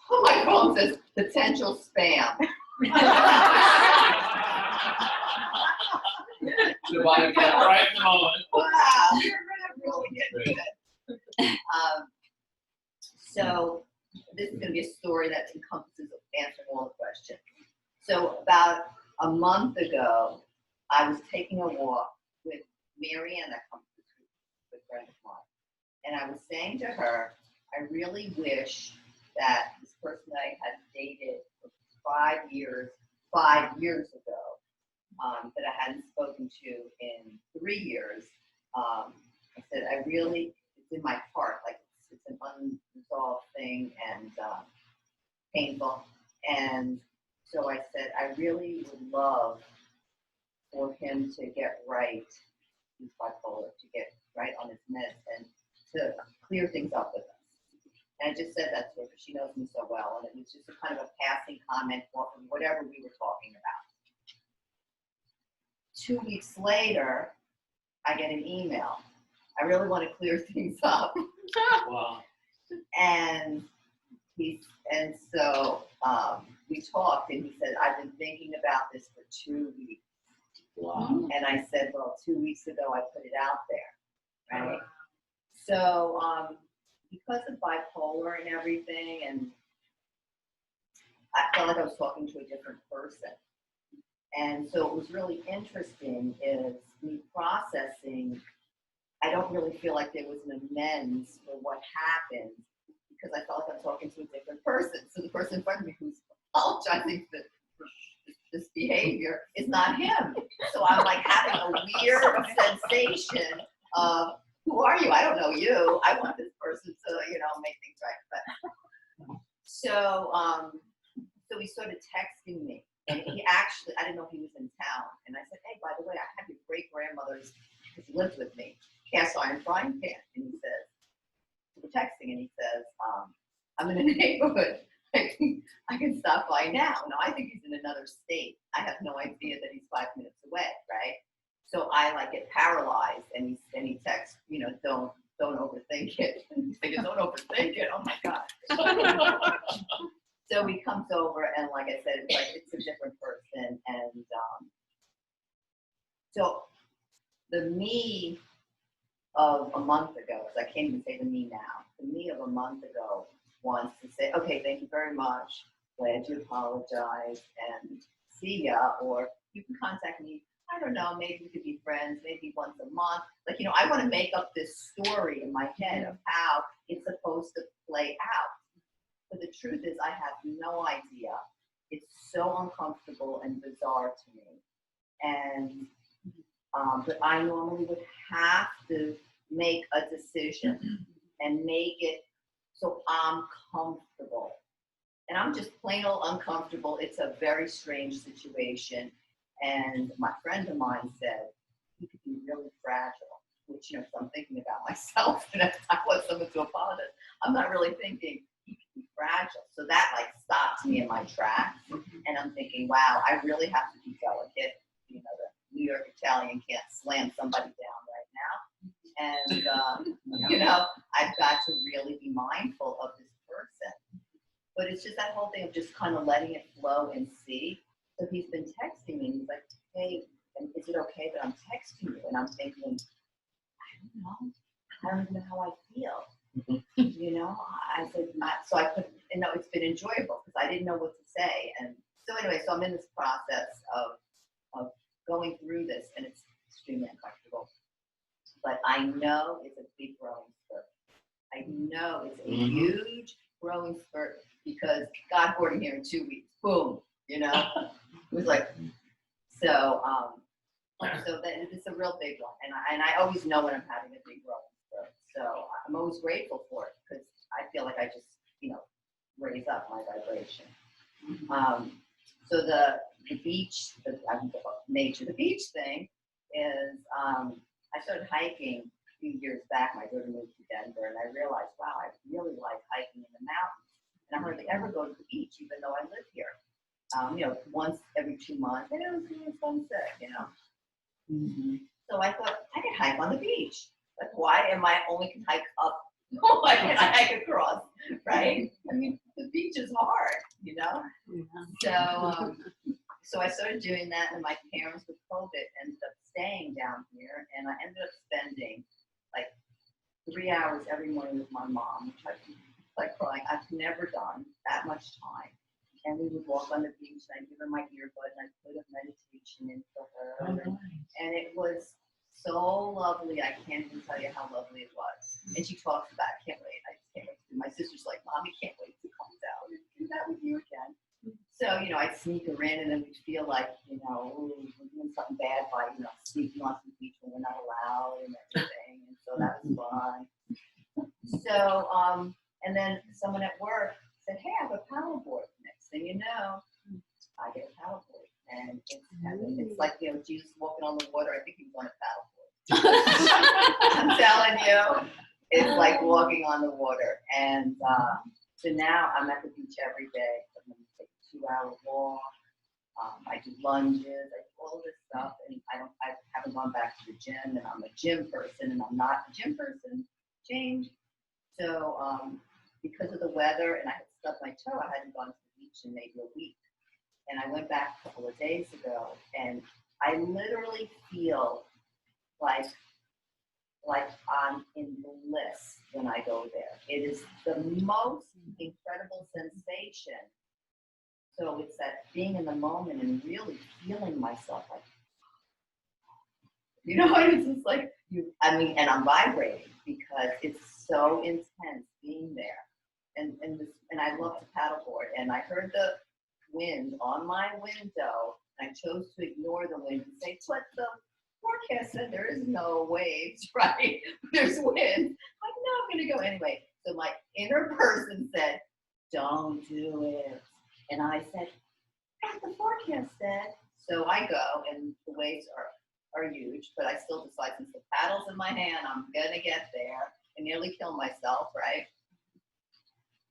My phone says potential spam. Right in the moment. Wow, you're really getting good. So this is going to be a story that encompasses answering all the questions. So about a month ago, I was taking a walk with Marianne, that comes to with a friend of mine, and I was saying to her, I really wish that this person that I had dated for 5 years ago, that I hadn't spoken to in 3 years, I said, I really, it's in my heart, like it's an unresolved thing and painful. And so I said, I really would love for him to get right, he's bipolar, to get right on his meds and to clear things up with us. And I just said that to her because she knows me so well. And it was just a kind of a passing comment for whatever we were talking about. 2 weeks later, I get an email. I really want to clear things up. Wow. And so we talked, and he said, I've been thinking about this for 2 weeks. Wow. And I said, well, 2 weeks ago, I put it out there, right? So because of bipolar and everything, and I felt like I was talking to a different person. And so it was really interesting is me processing. I don't really feel like there was an amends for what happened because I felt like I'm talking to a different person. So the person in front of me who's apologizing for this behavior is not him. So I'm like having a weird sensation of, who are you? I don't know you. I want this person to, make things right. But so he started texting me. And he actually, I didn't know he was in town. And I said, hey, by the way, I have your great-grandmother's, because he lived with me, cast iron frying pan. And he says, we're texting, and he says, I'm in a neighborhood. I can stop by now. No, I think he's in another state. I have no idea that he's 5 minutes away, right? So I get paralyzed, and he texts, don't overthink it. And he's thinking, don't overthink it. Oh my God. So he comes over, and like I said, it's a different person. And so the me of a month ago, because I can't even say the me now, the me of a month ago wants to say, okay, thank you very much. Glad you apologized, and see ya. Or you can contact me. I don't know, maybe we could be friends, maybe once a month. I want to make up this story in my head of how it's supposed to play out. But the truth is, I have no idea. It's so uncomfortable and bizarre to me. And, but I normally would have to make a decision and make it so I'm comfortable. And I'm just plain old uncomfortable. It's a very strange situation. And my friend of mine said, he could be really fragile, which, you know, so I'm thinking about myself, and I want someone to apologize. I'm not really thinking he could be fragile. So that like stops me in my tracks. And I'm thinking, wow, I really have to be delicate. You know, the New York Italian can't slam somebody down right now. And, you know, I've got to really be mindful of this person. But it's just that whole thing of just kind of letting it flow and see. So he's been texting me, and he's like, hey, is it okay that I'm texting you? And I'm thinking, I don't even know how I feel. You know, I said, so I put, and no, it's been enjoyable because I didn't know what to say. And so anyway, so I'm in this process of going through this, and it's extremely uncomfortable. But I know it's a big growing spurt. I know it's a huge growing spurt because God brought him here in 2 weeks. Boom, you know, it was like, so that it's a real big one. And I always know when I'm having a big growing spurt. So I'm always grateful for it because I feel like I just, you know, raise up my vibration. So the beach, the beach thing is, I started hiking a few years back. My daughter moved to Denver, and I realized, wow, I really like hiking in the mountains. And I hardly ever go to the beach, even though I live here. You know, once every 2 months, and it was sunset, you know. So I thought I could hike on the beach. Like, why am I only can hike up? Why can't I hike across? Right? I mean, the beach is hard, you know. So I started doing that, and my parents with COVID ended up staying down here, and I ended up spending like 3 hours every morning with my mom, which I was like crying. I've never done that much time. And we would walk on the beach, and I'd give her my earbud, and I'd put a meditation in for her. And it was so lovely. I can't even tell you how lovely it was. And she talks about it. Can't wait. I just can't wait. My sister's like, Mommy, can't wait to come down and do that with you again. So, you know, I'd sneak her in, and then we'd feel like, you know, we're doing something bad by, you know, sneaking onto the beach when we're not allowed and everything. And so that was fun. So, and then someone at work said, hey, I have a paddleboard. Next thing you know, I get a paddleboard. And it's like, you know, Jesus walking on the water. I think he was on a paddleboard. I'm telling you, it's like walking on the water. And so now I'm at the beach every day. I'm going to take a 2-hour walk. I do lunges. I do all this stuff. And I haven't gone back to the gym. And I'm a gym person, and I'm not a gym person. Change. So because of the weather, and I had stubbed my toe, I hadn't gone to the beach in maybe a week. And I went back a couple of days ago, and I literally feel like I'm in bliss when I go there. It is the most incredible sensation. So it's that being in the moment and really feeling myself like, you know, it's just like and I'm vibrating because it's so intense being there. And I love to paddleboard, and I heard the wind on my window, and I chose to ignore the wind and say, but the forecast said there is no waves, right? There's wind. I'm no, I'm gonna go anyway. So my inner person said, don't do it. And I said, but the forecast said. So I go, and the waves are huge, but I still decide, since the paddle's in my hand, I'm gonna get there. I nearly kill myself, right?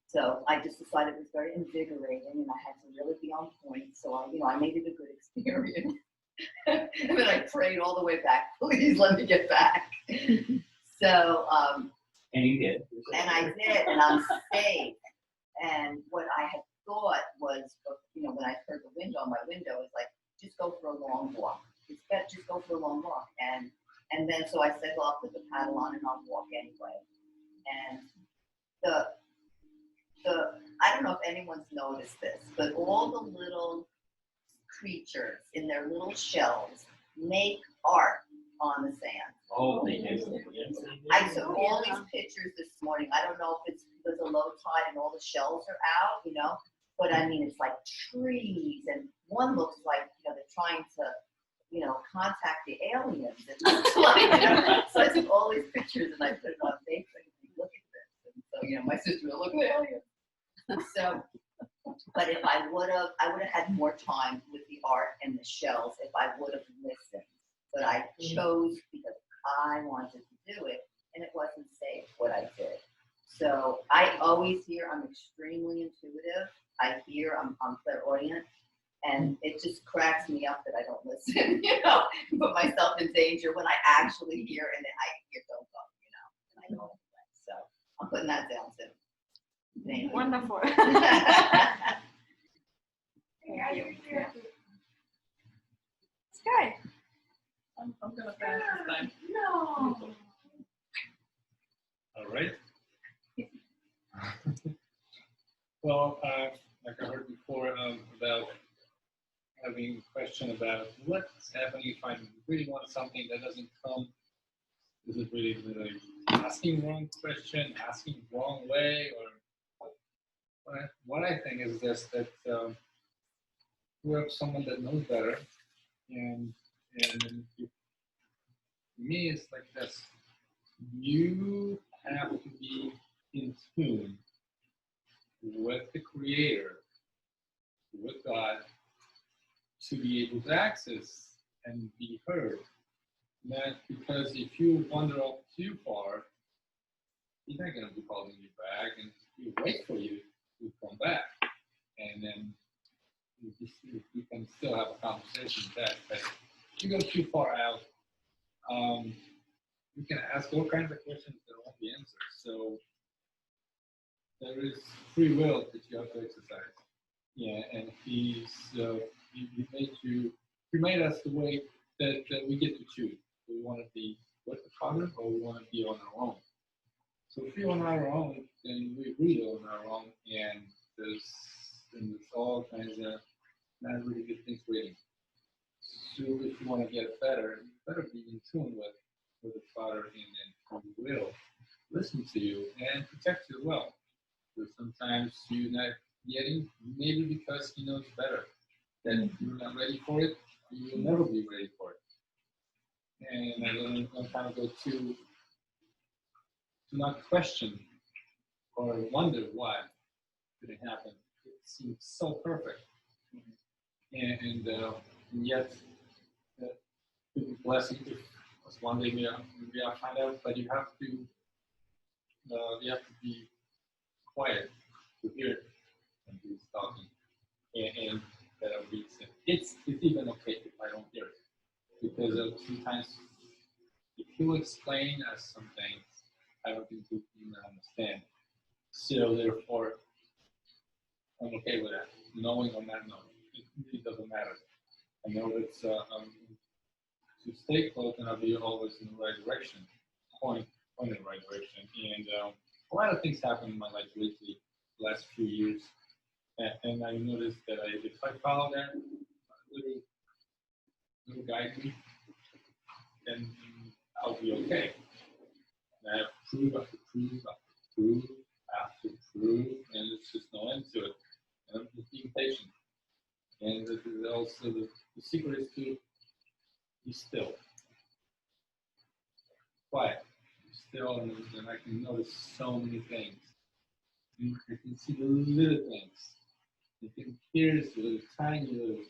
So I just decided it was very invigorating, and I had to really be on point. So I made it a good experience. And then I prayed all the way back, please let me get back. So and you did. And I did, and I'm safe. And what I had thought was, when I heard the wind on my window, is like, just go for a long walk. Just go for a long walk. And then so I said, well, I'll put the paddle on and I'll walk anyway. And I don't know if anyone's noticed this, but all the little creatures in their little shells make art on the sand. Oh, they do. I took all these pictures this morning. I don't know if it's because of low tide and all the shells are out, you know. But I mean, it's like trees, and one looks like, you know, they're trying to, you know, contact the aliens. It looks like, you know, so I took all these pictures and I put it on Facebook and look at this. And so, you know, my sister would look at the aliens. So, but if I would have had more time with the art and the shells if I would have listened. But I chose because I wanted to do it, and it wasn't safe what I did. So I always hear. I'm extremely intuitive. I hear. I'm clairaudient. And it just cracks me up that I don't listen, you know, put myself in danger when I actually hear, and I hear don't go, you know, and I know it. So I'm putting that down too. Thank you. Wonderful. Sky. I'm gonna pass this time. No. All right. Well, like I heard before about having a question about what's happening if I really want something that doesn't come. Is it really asking wrong question, asking wrong way, or what I think is this, that you have someone that knows better, and for me it's like this: you have to be in tune with the Creator, with God, to be able to access and be heard. That because if you wander off too far, he's not going to be calling you back, and he'll wait for you to come back, and then you can still have a conversation with that. But if you go too far out, you can ask all kinds of questions that won't be answered. So there is free will that you have to exercise. Yeah, and he made us the way that we get to choose. We want to be with the Father, or we want to be on our own. So if we're on our own, then we really on our own, and there's all kinds of not really good things waiting. So if you want to get better, you better be in tune with the Father, and He will listen to you and protect you as well. So sometimes you're not getting, maybe because He knows better, that you're not ready for it, you will never be ready for it. And I learned a long time ago to not question or wonder why it didn't happen. It seemed so perfect. And yet, the blessing was one day maybe I'll find out, but you have to be quiet to hear it when He's talking. And that'll be said. It's even okay if I don't hear it. Because sometimes if you explain us some things, I don't think you can understand. So therefore, I'm okay with that. Knowing or not knowing, it doesn't matter. I know it's to stay close, and I'll be always in the right direction, point in the right direction. And a lot of things happen in my life lately, the last few years, and I noticed that if I follow that little guide me, then I'll be okay. And I have prove after prove after prove after prove, and it's just no end to it. And I'm just being patient. And also the secret is to be still, quiet, still, and I can notice so many things. I can see the little things. I can hear the little tiny things.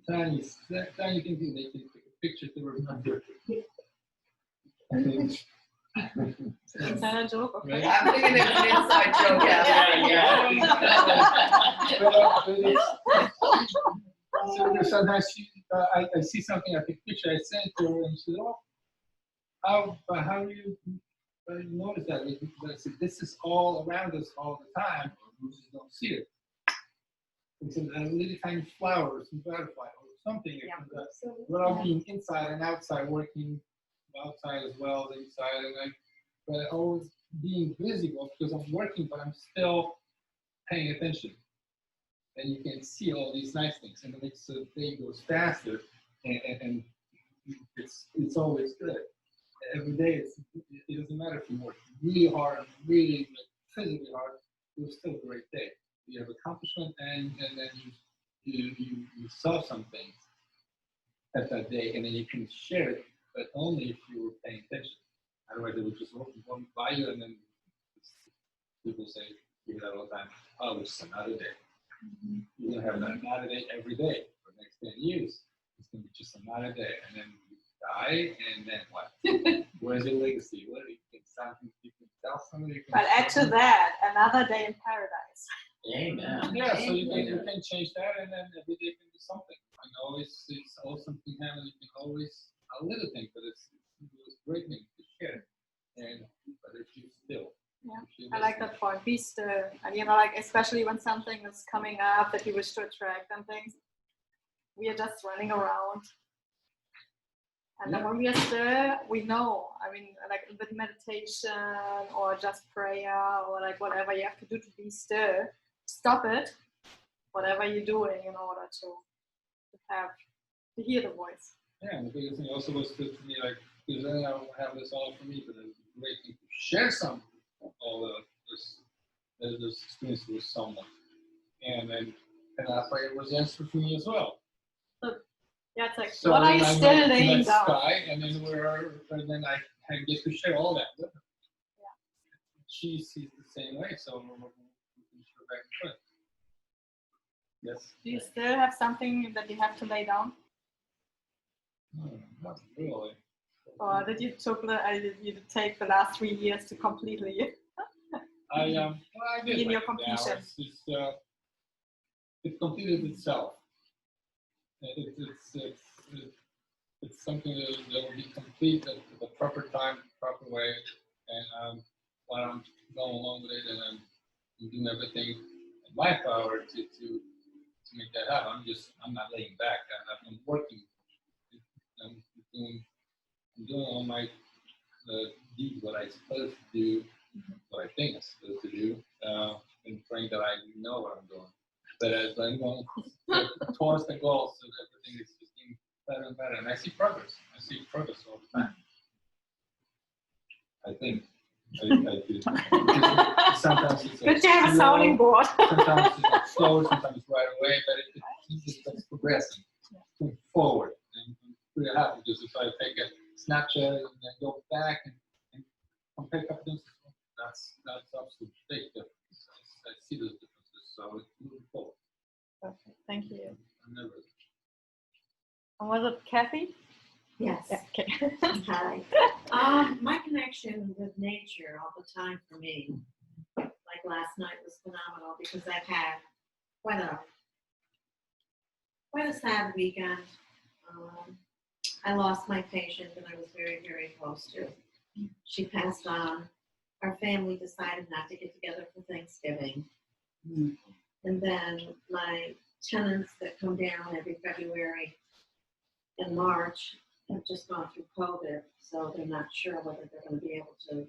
Tiny things that they can take a picture to remember. Inside joke. Okay. Right? I'm thinking it's an inside joke. So sometimes I see something, I take a picture, I send it to her, and she said, "Oh, how do you notice that?" I said, "This is all around us all the time, we just don't see it." It's a little tiny flower or some butterfly or something. Without being inside and outside, working outside as well as inside, and but always being visible because I'm working, but I'm still paying attention. And you can see all these nice things, and it makes the day goes faster, and it's always good. Every day, it doesn't matter if you work really hard, really physically hard, it was still a great day. You have accomplishment, and then you saw some things at that day, and then you can share it, but only if you were paying attention. Otherwise, it would just walk by you, and then people say, you hear that all the time, oh, it's another day. You're going to have another day every day for the next 10 years. It's going to be just another day, and then you die, and then what? Where's your legacy? What, you can tell somebody? But add to that, another day in paradise. Amen. Yeah, so you can change that, and then every day can be something. And always, it's always something happening. You can always a little thing, but it's great thing to share. And but if you still. Yeah, I like that point. Be still, and like especially when something is coming up that you wish to attract and things, we are just running around. And then when we are still, we know. I mean, like with meditation or just prayer or like whatever you have to do to be still, stop it, whatever you're doing in order to hear the voice. Yeah, and the biggest thing also was to me, like, because then I don't have this all for me, but it's a great thing to share some all this experience with someone. And that's why it was answered for me as well. Yeah, it's like, so what are you still laying down? Sky, and then I get to share all that with her. Yeah. She sees the same way, so we can share back and forth. Yes. Do you still have something that you have to lay down? No, not really. Or did you take the last 3 years to completely? I did. In your completion. It completed itself. It's something that will be complete at the proper time, proper way, and while I'm going along with it, and I'm doing everything in my power to make that happen. I'm not laying back. I'm working. I'm doing all my deeds, what I'm supposed to do, what I think I'm supposed to do, and praying that I know what I'm doing. But as I'm going towards the goal, so everything is just getting better and better, and I see progress. I see progress all the time. I think. I do. Sometimes it's good to have a sounding board. Sometimes it's slow, sometimes it's right away, but it's progressing, moving forward. And I'm pretty happy because if I take a snapshot and then go back and compare a couple things, that's absolutely big difference. I see those differences, so it's moving forward. Perfect. Thank you. I'm nervous. And was it Kathy? Yes. Yeah, okay. Hi. My connection with nature all the time for me, like last night, was phenomenal because I've had quite a sad weekend. I lost my patient that I was very, very close to. She passed on. Our family decided not to get together for Thanksgiving. And then my tenants that come down every February and March have just gone through COVID, so they're not sure whether they're going to be able to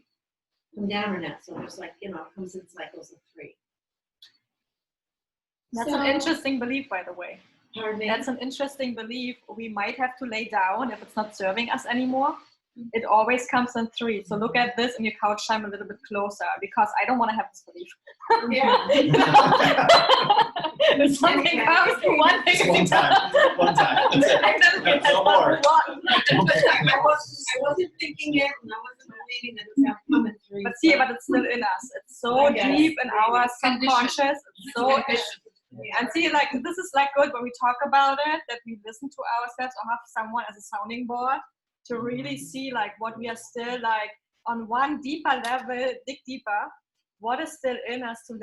come down or not. So there's like, it comes in cycles of 3. That's an interesting belief, by the way. Pardon me? That's an interesting belief. We might have to lay down if it's not serving us anymore. It always comes in 3. So look at this in your couch time a little bit closer, because I don't want to have this belief. Yeah. If something comes, one thing One time. No more. I wasn't thinking it, and I wasn't believing that it was coming through. But see, but it's still in us. It's so deep in our subconscious. It's so, and see, like, this is like good when we talk about it, that we listen to ourselves or have someone as a sounding board to really see like what we are still like on one deeper level, dig deeper, what is still in us to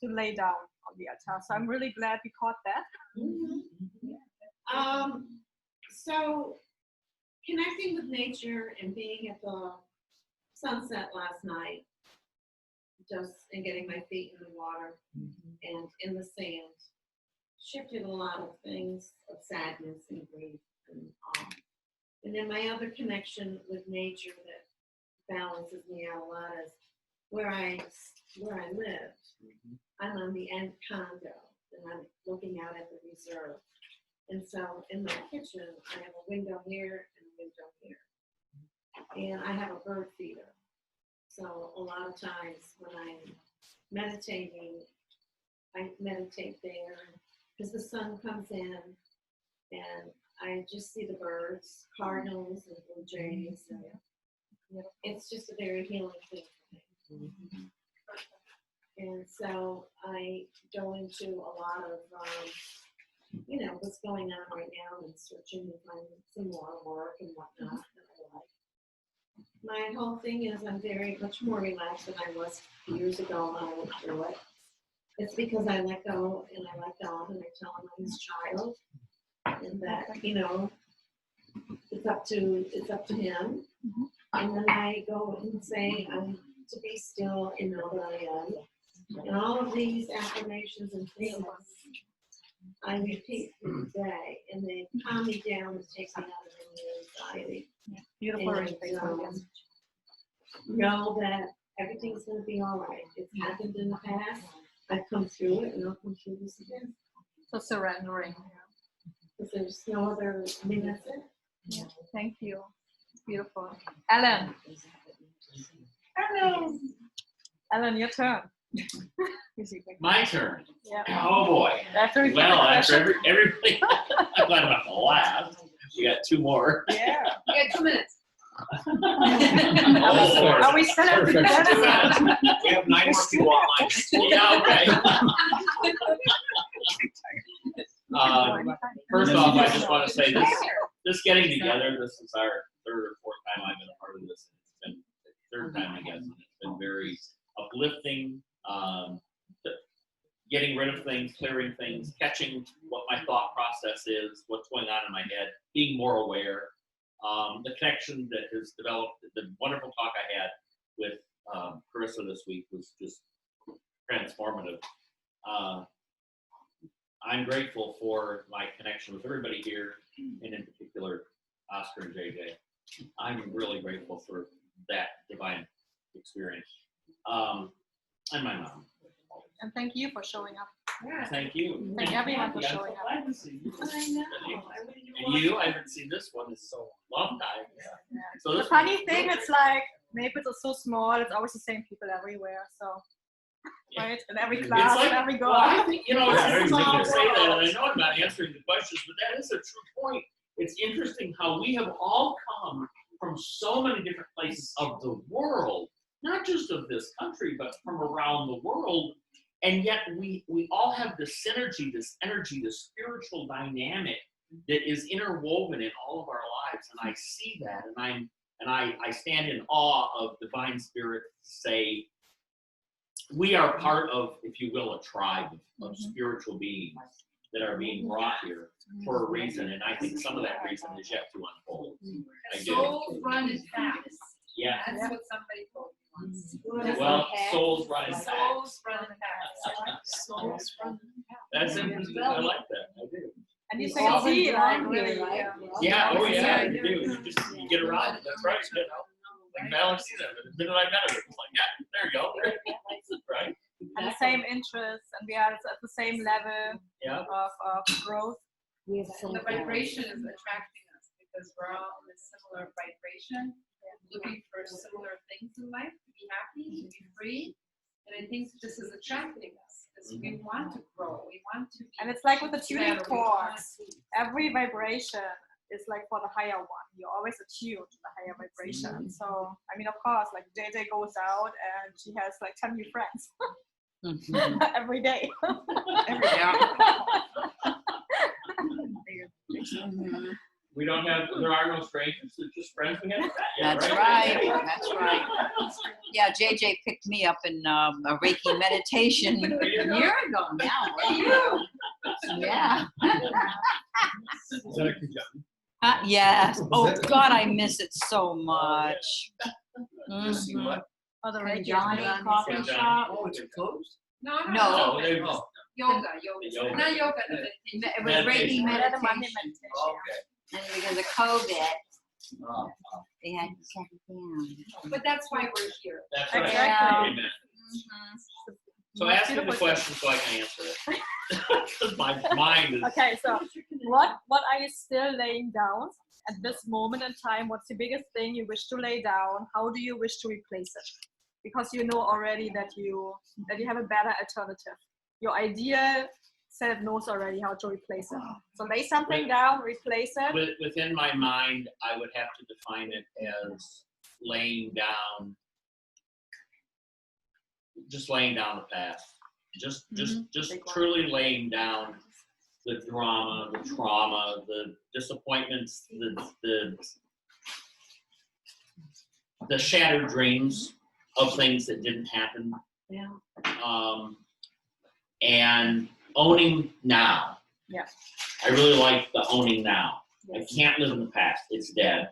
lay down on the altar. So I'm really glad we caught that. So connecting with nature and being at the sunset last night, and getting my feet in the water and in the sand, shifted a lot of things of sadness and grief. And then my other connection with nature that balances me out a lot is where I lived. I'm on the end condo, and I'm looking out at the reserve. And so in my kitchen, I have a window here and a window here. And I have a bird feeder. So a lot of times when I'm meditating, I meditate there because the sun comes in and I just see the birds, cardinals and blue jays. And it's just a very healing thing for me. And so I go into a lot of, what's going on right now and searching to find some more work and whatnot that I like. My whole thing is I'm very much more relaxed than I was years ago when I went through it. It's because I let go and I let God and I tell him I'm his child and that, it's up to him. And then I go and say I'm to be still and know that I am. And all of these affirmations and things I repeat through the day and they calm me down and take me out of any anxiety. Beautiful. And, know that everything's going to be all right. It's happened in the past. I've come through it, and I'll come through this again. So surrendering. Because there's no other. I mean, that's it. Yeah. Thank you. It's beautiful. Ellen. Hello. Ellen, your turn. My turn. Yeah. Oh boy. After everybody, I'm glad I'm not the last. We got two more. Yeah. You got 2 minutes. Are we still at the beginning? We have 9 more people online. Yeah, okay. First off, I just want to say this getting together, this is our 3rd or 4th time I've been a part of this. It's been the 3rd time, I guess, and it's been very uplifting, getting rid of things, clearing things, catching what my thought process is, what's going on in my head, being more aware. The connection that has developed, the wonderful talk I had with Carissa this week was just transformative. I'm grateful for my connection with everybody here, and in particular, Oscar and JJ. I'm really grateful for that divine experience. And my mom. And thank you for showing up. Yeah. Thank you. Thank everyone for showing up. I know. And you, I haven't seen this one in so long time. Yeah. So The funny thing, it's like, Naples is so small, it's always the same people everywhere, so. Yeah. Right? In every class, like, in every go. well, I think, it's Yeah. interesting to say that, and I know I'm not answering the questions, but that is a true point. It's interesting how we have all come from so many different places of the world, not just of this country, but from around the world. And yet we all have this synergy, this energy, this spiritual dynamic that is interwoven in all of our lives. And I see that, and I stand in awe of divine spirit to say, we are part of, if you will, a tribe of spiritual beings that are being brought here for a reason. And I think some of that reason is yet to unfold. Souls run fast. Yeah. That's what somebody told me once. Well, souls run fast. Souls run fast. Souls run fast. That's interesting. I like that. I do. And you can see, like, really. Yeah, oh yeah, you do. You get around it. That's right. You know, like Valentina, the minute I met her, it was like, yeah, there you go. Right? And the same interests, and we are at the same level of growth. And the vibration is attracting us because we're all in a similar vibration, looking for similar things in life, to be happy, to be free. And I think this is attracting us because we want to grow. We want to be. And it's like with the tuning better, forks, every vibration is like for the higher one. You're always attuned to the higher vibration. So, I mean, of course, like JJ goes out and she has like 10 new friends every day. Every day. We don't have, there are no strangers, they're just friends we haven't met yet, That's right. That's right. Yeah, JJ picked me up in a Reiki meditation a year ago now. Yeah. Is that a conjunction? Yes. Oh God, I miss it so much. What? Oh, the Johnny Reiki coffee shop. Oh, it's closed? No. they were just Yoga. yoga. Not yoga. It was Reiki meditation. Okay. And because of COVID, they had to shut it down. But that's why we're here. That's right. Exactly. Amen. So ask me the question so I can answer it. Because my mind is. Okay, so what are you still laying down at this moment in time? What's the biggest thing you wish to lay down? How do you wish to replace it? because you know already that you have a better alternative. Your ideal self knows already how to replace it. So lay something down, replace it. Within my mind, I would have to define it as laying down, just laying down the past. Just truly laying down the drama, the trauma, the disappointments, the shattered dreams of things that didn't happen. Yeah. And owning now. Yeah. I really like the owning now. Yes. I can't live in the past. It's dead.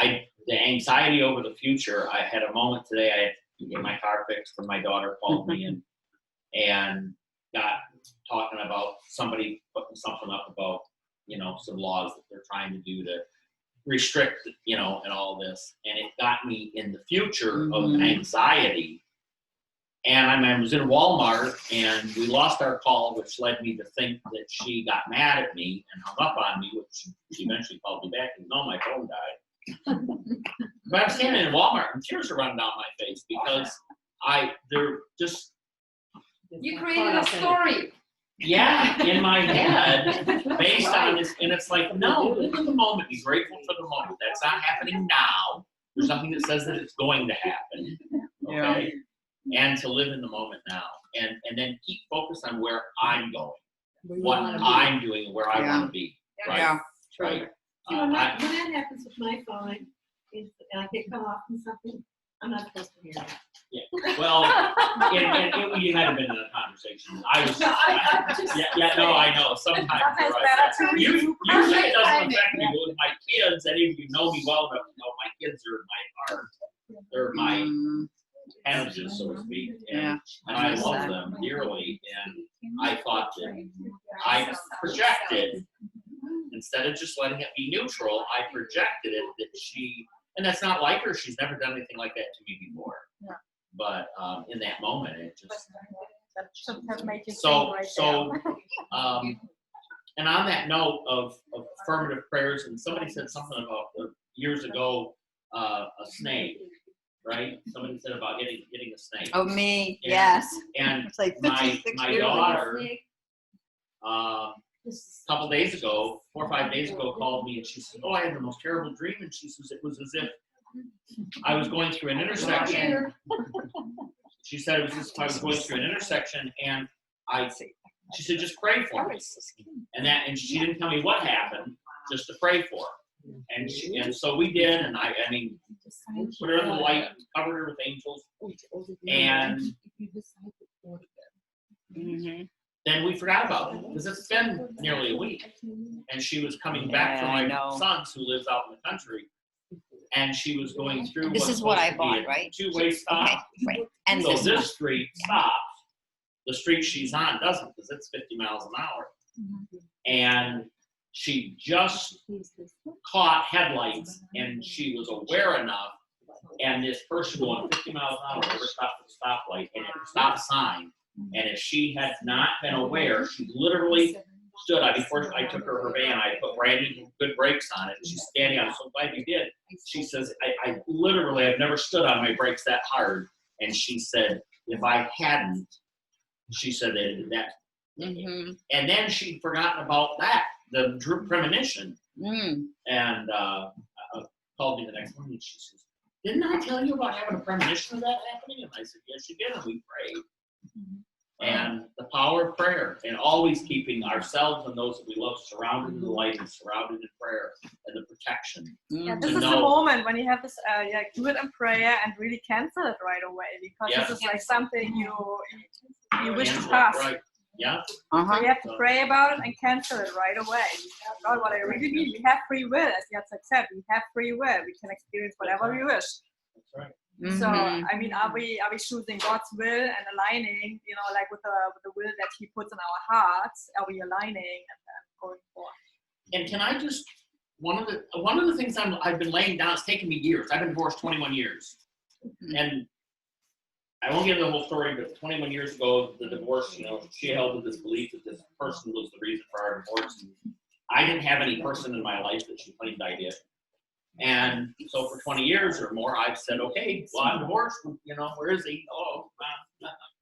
The anxiety over the future, I had a moment today, I had to get my car fixed when my daughter called me and got talking about somebody putting something up about, some laws that they're trying to do to restrict, and all this. And it got me in the future of anxiety. And I was in Walmart and we lost our call, which led me to think that she got mad at me and hung up on me, which she eventually called me back and no, my phone died. But I'm standing in Walmart and tears are running down my face because they're just. You created a story. Yeah, in my head, based on this, and it's like, no, live in the moment, be grateful for the moment. That's not happening now. There's nothing that says that it's going to happen. Okay? And to live in the moment now. And then keep focused on where I'm going. What I'm doing, where I want to be. Right? Yeah. Right. When that happens with my phone, and I get cut off and something, I'm not supposed to hear that. Yeah. Well, and you might have been in a conversation. I was. No, I know. Sometimes you're right. Usually it doesn't affect me. But with my kids, any of you know me well enough to know my kids are my heart. They're my energies, so to speak. And I love them dearly. And I thought that I projected, instead of just letting it be neutral, I projected it that she. And that's not like her. She's never done anything like that to me before. Yeah. But in that moment, it just. That should have made you and on that note of affirmative prayers, and somebody said something about years ago, a snake, right? Somebody said about getting a snake. Oh, me, And, yes. And it's like my daughter, a couple days ago, 4 or 5 days ago, called me and she said, "Oh, I had the most terrible dream." And she says it was as if I was going through an intersection. She said it was as if I was going through an intersection, and she said, "Just pray for me." And she didn't tell me what happened, just to pray for her. And so we did, and I mean, put her in the light, covered her with angels, and then we forgot about it because it's been nearly a week, and she was coming back from my son's who lives out in the country, and she was going through. This is what I bought, right? Two-way stop. Okay, right. And so this street stops. The street she's on doesn't, because it's 50 miles an hour. And she just caught headlights, and she was aware enough. And this person going 50 miles an hour never stopped at the stoplight, and it stop sign. And if she had not been aware, she literally stood. Before I took her van, I put brand new good brakes on it. She's standing on it. So glad you did. She says, I literally have never stood on my brakes that hard. And she said, if I hadn't, she said they did that. And then she'd forgotten about that, the premonition. And called me the next morning. She says, "Didn't I tell you about having a premonition of that happening?" And I said, "Yes, you did." And we prayed. And the power of prayer, and always keeping ourselves and those that we love surrounded in the light and surrounded in prayer and the protection. Yeah, this is the moment when you have this, do it in prayer and really cancel it right away, because this is like something you wish to pass. Right. Yeah. So you have to pray about it and cancel it right away. God, what I really mean, we have free will, as Jacek said, we have free will. We can experience whatever we wish. That's right. So I mean, are we choosing God's will and aligning, like with the will that He puts in our hearts? Are we aligning and going for? And can I just one of the things I've been laying down? It's taken me years. I've been divorced 21 years, and I won't get into the whole story. But 21 years ago, the divorce, she held with this belief that this person was the reason for our divorce. And I didn't have any person in my life that she claimed I did. And so for 20 years or more, I've said, okay, well, I'm divorced. You know, where is he? Oh,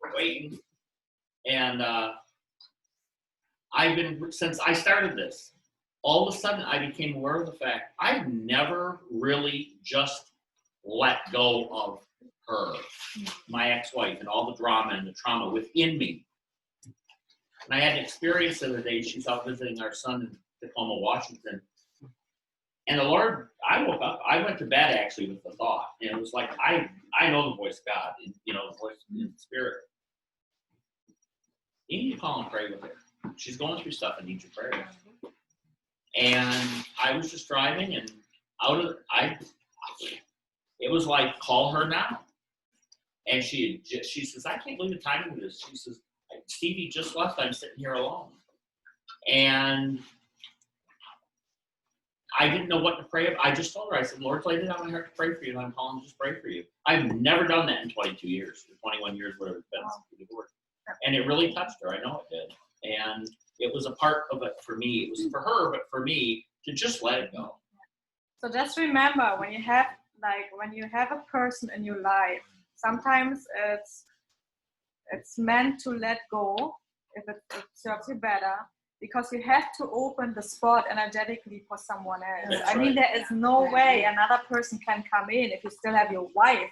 we're waiting. And I've been, since I started this, all of a sudden I became aware of the fact I've never really just let go of her, my ex-wife, and all the drama and the trauma within me. And I had an experience the other day. She's out visiting our son in Tacoma, Washington. And the Lord, I woke up, I went to bed actually with the thought. And it was like, I know the voice of God, and, you know, the voice in the spirit. You need to call and pray with her. She's going through stuff and needs your prayers. And I was just driving, and it was like, call her now. And she says, I can't believe the timing of this. She says, Stevie just left. I'm sitting here alone. And I didn't know what to pray about. I just told her, I said, Lord's laid it on my heart to pray for you, and I'm calling to just pray for you. I've never done that in 22 years, or 21 years, whatever it's been since we divorced. And it really touched her. I know it did. And it was a part of it for me. It was for her, but for me to just let it go. So just remember, when you have a person in your life, sometimes it's meant to let go if it serves you better, because you have to open the spot energetically for someone else. That's I mean, right. there is no way another person can come in if you still have your wife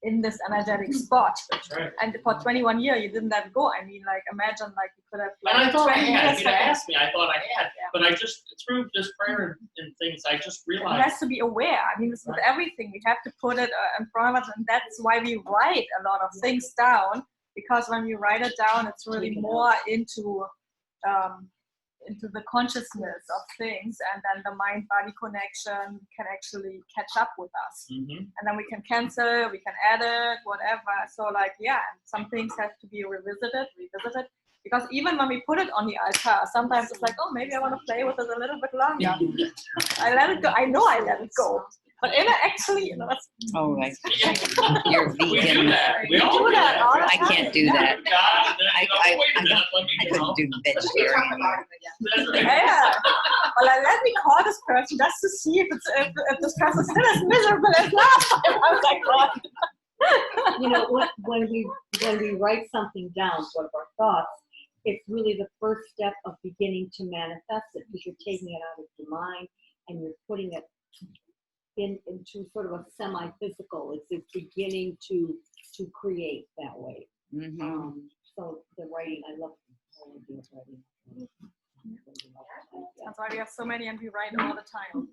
in this energetic spot. That's right. And for 21 years, you didn't let go. I mean, like, imagine, like, you could have. And I thought I 20 had. years If you'd ago. asked me, I thought I had. Yeah. But I just, through this prayer and things, I just It realized. has to be aware. I mean, it's with everything. We have to put it in front of us, and that's why we write a lot of things down. Because when we write it down, it's really more into the consciousness of things, and then the mind-body connection can actually catch up with us. Mm-hmm. And then we can cancel, we can edit, whatever. So, like, yeah, some things have to be revisited, because even when we put it on the altar, sometimes it's like, oh, maybe I want to play with it a little bit longer. I let it go. I know I let it go. But actually, you know, that's... Oh, right. You're vegan. We do that. We all do that all the I time. can't do that. I I couldn't do vegetarian. Yeah. Well, let me call this person just to see if this person still as miserable as last time. I was like, God. You know, when we write something down, sort of our thoughts, it's really the first step of beginning to manifest it, because you're taking it out of your mind and you're putting it into sort of a semi-physical. It's beginning to create that way. Mm-hmm. So the writing, I love writing. That's why we have so many and we write all the time.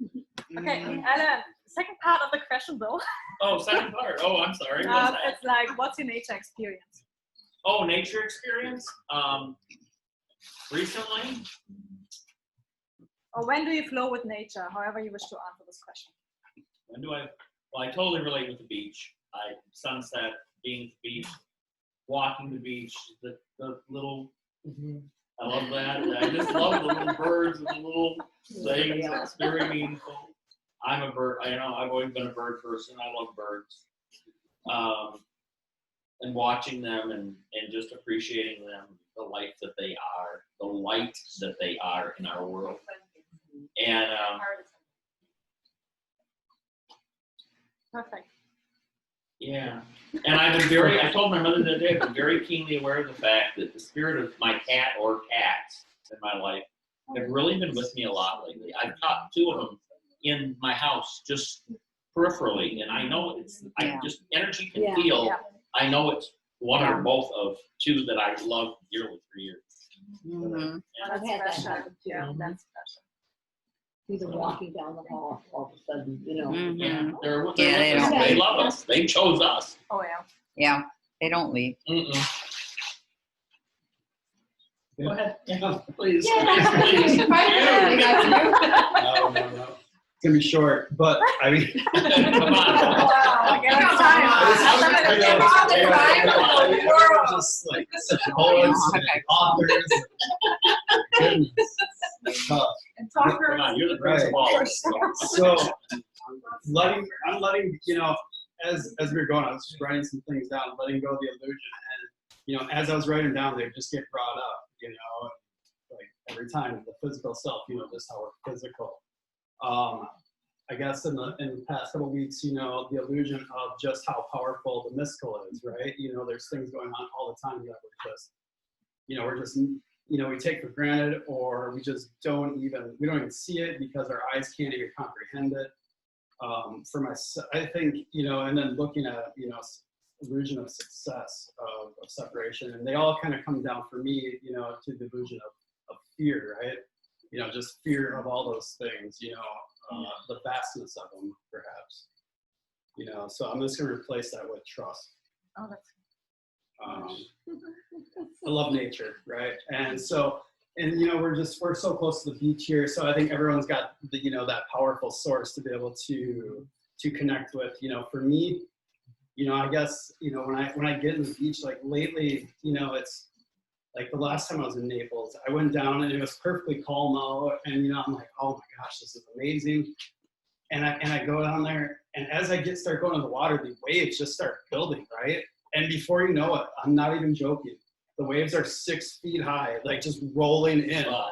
Okay, Ellen, second part of the question though. Oh, second part. Oh, I'm sorry. What's that? It's like, what's your nature experience? Oh, nature experience? Recently? Or when do you flow with nature? However you wish to answer this question. When do I? Well, I totally relate with the beach. Sunset, being at the beach, walking the beach, the little. I love that. I just love the little birds and the little things. It's very meaningful. I'm a bird. I know. I've always been a bird person. I love birds. And watching them and just appreciating them, the life that they are, the light that they are in our world. And Perfect. yeah. And I've been I told my mother the other day, I've been very keenly aware of the fact that the spirit of my cat or cats in my life have really been with me a lot lately. I've caught two of them in my house just peripherally, and I know energy can feel. Yeah. I know it's one or both of two that I love dearly for years. Mm-hmm. That's special. Yeah, that's special. Either walking down the hall, all of a sudden, you know. Mm-hmm. Yeah, they love us. They chose us. Oh, yeah. Yeah, they don't leave. Mm-mm. Go ahead. Yeah, please. Please. No. It's gonna be short, but I mean, come on. Wow, give us time. Just like poets, authors. Goodness. That's tough. Come on, you're the principal. So I'm letting, you know, as we were going, I was just writing some things down, letting go of the illusion, and you know, as I was writing down, they just get brought up, you know, like every time the physical self, you know, just how we're physical. I guess in the past couple of weeks, the illusion of just how powerful the mystical is, right? There's things going on all the time that we're just, we take for granted, or we just don't even see it because our eyes can't even comprehend it. For myself, I think, and then looking at, illusion of success, of separation, and they all kind of come down for me, to the illusion of fear, right? Just fear of all those things, the vastness of them, perhaps. So I'm just going to replace that with trust. Oh, that's I love nature, right? And so, we're so close to the beach here, so I think everyone's got that powerful source to be able to connect with. For me, I guess when I get in the beach, like lately, it's like the last time I was in Naples, I went down and it was perfectly calm out, and I'm like, oh my gosh, this is amazing. And I go down there, and as I start going in the water, the waves just start building, right? And before you know it, I'm not even joking, the waves are 6 feet high, like just rolling in. Wow.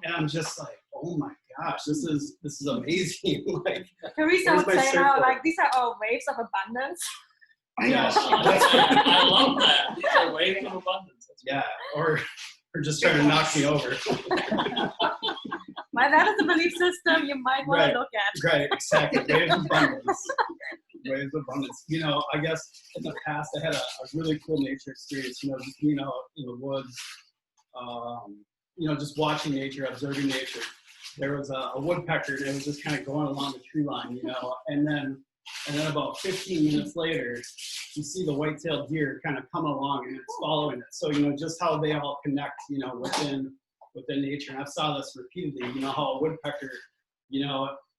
And I'm just like, oh my gosh, this is amazing. Like, Teresa would say now, like, these are all waves of abundance. Yeah, I love that. These are waves of abundance. Yeah, or just trying to knock me over. Well, that is a belief system you might want to look at. Right, exactly. Waves of abundance. Waves of abundance. I guess in the past I had a really cool nature experience, just being out in the woods, just watching nature, observing nature. There was a woodpecker, and it was just kind of going along the tree line, and then about 15 minutes later, you see the white-tailed deer kind of come along, and it's following it. So, just how they all connect, within nature. And I've saw this repeatedly, how a woodpecker,